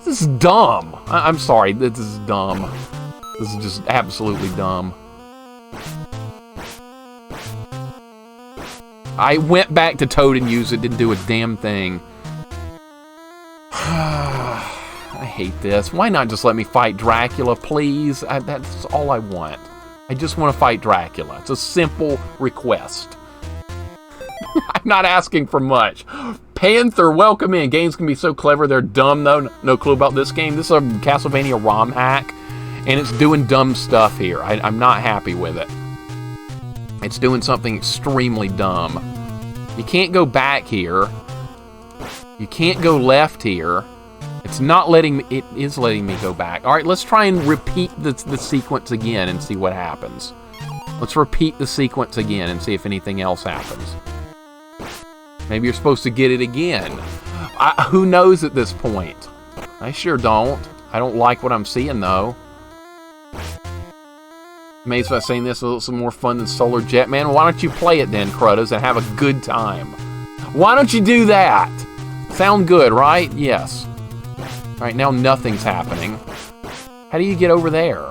[SPEAKER 1] This is dumb. I'm sorry, this is dumb. This is just absolutely dumb. I went back to Toad and used it, didn't do a damn thing. I hate this. Why not just let me fight Dracula, please? That's all I want. I just want to fight Dracula. It's a simple request. I'm not asking for much. Panther, welcome in. Games can be so clever, they're dumb, though. No clue about this game. This is a Castlevania Romhack, and it's doing dumb stuff here. I'm not happy with it. It's doing something extremely dumb. You can't go back here. You can't go left here. It's not letting me... It is letting me go back. Alright, let's try and repeat the sequence again and see what happens. Let's repeat the sequence again and see if anything else happens. Maybe you're supposed to get it again. Who knows at this point? I sure don't. I don't like what I'm seeing, though. Amazed by saying this, a little some more fun than Solar Jet. Man, why don't you play it then, Cruddas, and have a good time? Why don't you do that? Sound good, right? Yes. Alright, now nothing's happening. How do you get over there?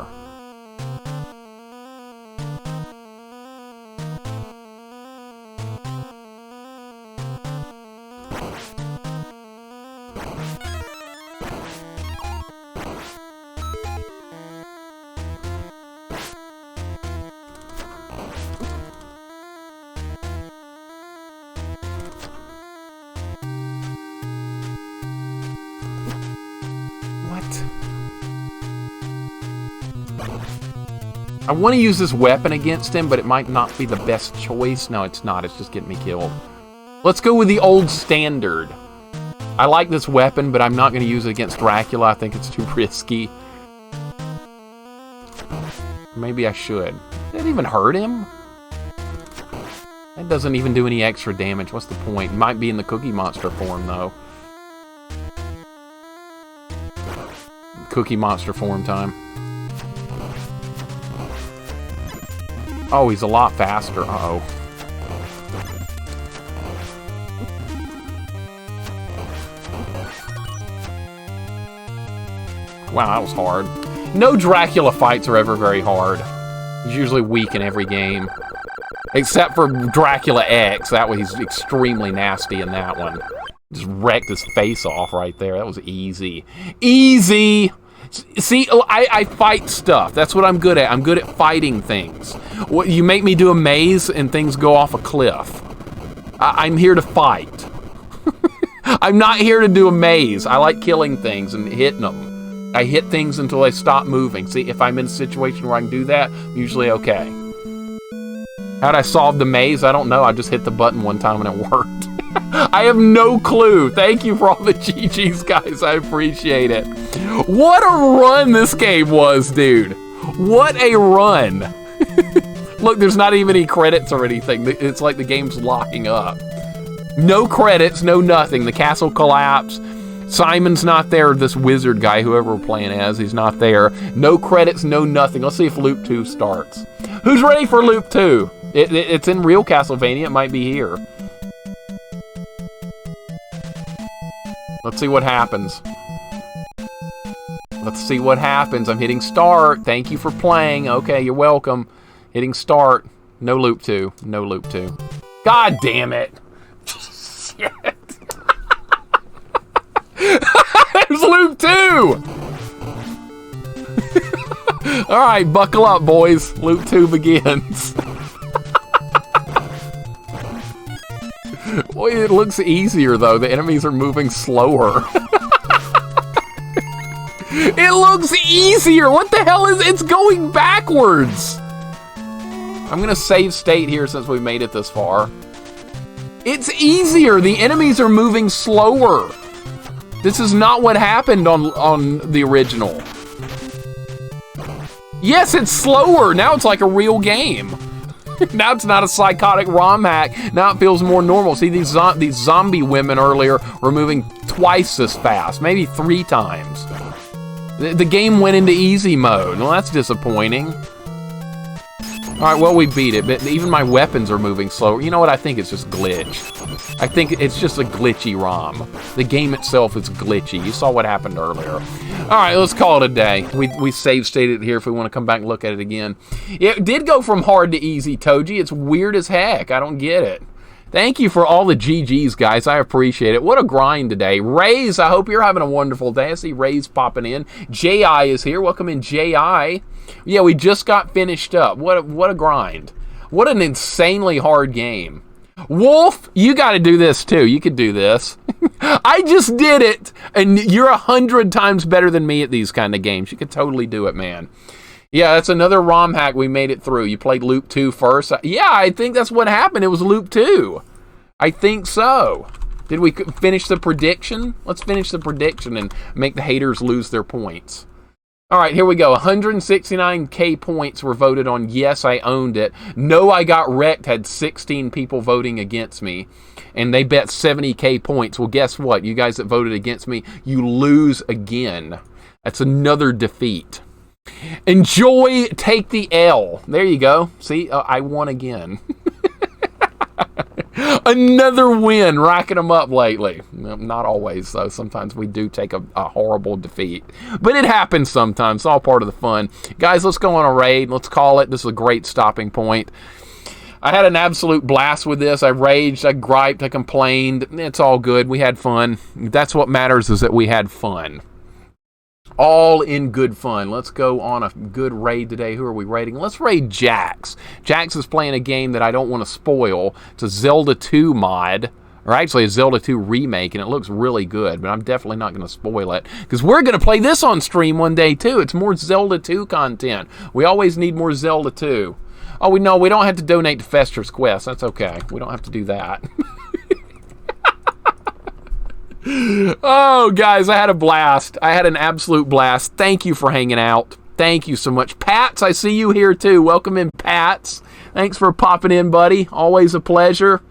[SPEAKER 1] I want to use this weapon against him, but it might not be the best choice. No, it's not. It's just getting me killed. Let's go with the old standard. I like this weapon, but I'm not going to use it against Dracula. I think it's too risky. Maybe I should. Did it even hurt him? That doesn't even do any extra damage. What's the point? It might be in the Cookie Monster form, though. Cookie Monster form time. Oh, he's a lot faster. Uh-oh. Wow, that was hard. No Dracula fights are ever very hard. He's usually weak in every game. Except for Dracula X. That was, he's extremely nasty in that one. Just wrecked his face off right there. That was easy. Easy! See, I fight stuff. That's what I'm good at. I'm good at fighting things. You make me do a maze and things go off a cliff. I'm here to fight. I'm not here to do a maze. I like killing things and hitting them. I hit things until they stop moving. See, if I'm in a situation where I can do that, I'm usually okay. How'd I solve the maze? I don't know. I just hit the button one time and it worked. I have no clue. Thank you for all the GGs, guys. I appreciate it. What a run this game was, dude. What a run. Look, there's not even any credits or anything. It's like the game's locking up. No credits, no nothing. The castle collapsed. Simon's not there. This wizard guy, whoever we're playing as, he's not there. No credits, no nothing. Let's see if Loop 2 starts. Who's ready for Loop 2? It's in real Castlevania. It might be here. Let's see what happens. Let's see what happens. I'm hitting start. Thank you for playing. Okay, you're welcome. Hitting start. No Loop 2. No Loop 2. God damn it. Shit. There's Loop 2! Alright, buckle up, boys. Loop 2 begins. Boy, it looks easier, though. The enemies are moving slower. It looks easier! What the hell is... It's going backwards! I'm gonna save state here since we made it this far. It's easier! The enemies are moving slower! This is not what happened on the original. Yes, it's slower! Now it's like a real game. Now it's not a psychotic Romhack. Now it feels more normal. See, these zombie women earlier were moving twice as fast, maybe 3 times. The game went into easy mode. Well, that's disappointing. All right, well, we beat it, but even my weapons are moving slower. You know what? I think it's just glitch. I think it's just a glitchy ROM. The game itself is glitchy. You saw what happened earlier. All right, let's call it a day. We save stated it here if we want to come back and look at it again. It did go from hard to easy, Toji. It's weird as heck. I don't get it. Thank you for all the GGs, guys. I appreciate it. What a grind today. Rays, I hope you're having a wonderful day. I see Rays popping in. J.I. is here. Welcome in, J.I. Yeah, we just got finished up. What a grind. What an insanely hard game. Wolf, you got to do this too. You could do this. I just did it, and you're 100 times better than me at these kind of games. You could totally do it, man. Yeah, that's another ROM hack we made it through. You played Loop 2 first. Yeah, I think that's what happened. It was Loop 2. I think so. Did we finish the prediction? Let's finish the prediction and make the haters lose their points. All right, here we go. 169K points were voted on yes, I owned it. No, I got wrecked had 16 people voting against me. And they bet 70K points. Well, guess what? You guys that voted against me, you lose again. That's another defeat. Enjoy, take the L. There you go. See, I won again. Another win, racking them up lately. Not always, though. Sometimes we do take a horrible defeat. But it happens sometimes. It's all part of the fun. Guys, let's go on a raid. Let's call it. This is a great stopping point. I had an absolute blast with this. I raged, I griped, I complained. It's all good. We had fun. That's what matters, is that we had fun. All in good fun. Let's go on a good raid today. Who are we raiding? Let's raid Jax. Jax is playing a game that I don't want to spoil. It's a Zelda 2 mod, or actually a Zelda 2 remake, and it looks really good, but I'm definitely not going to spoil it, because we're going to play this on stream one day, too. It's more Zelda 2 content. We always need more Zelda 2. Oh, we don't have to donate to Fester's Quest. That's okay. We don't have to do that. Oh, guys, I had a blast. I had an absolute blast. Thank you for hanging out. Thank you so much. Pats, I see you here too. Welcome in, Pats. Thanks for popping in, buddy. Always a pleasure.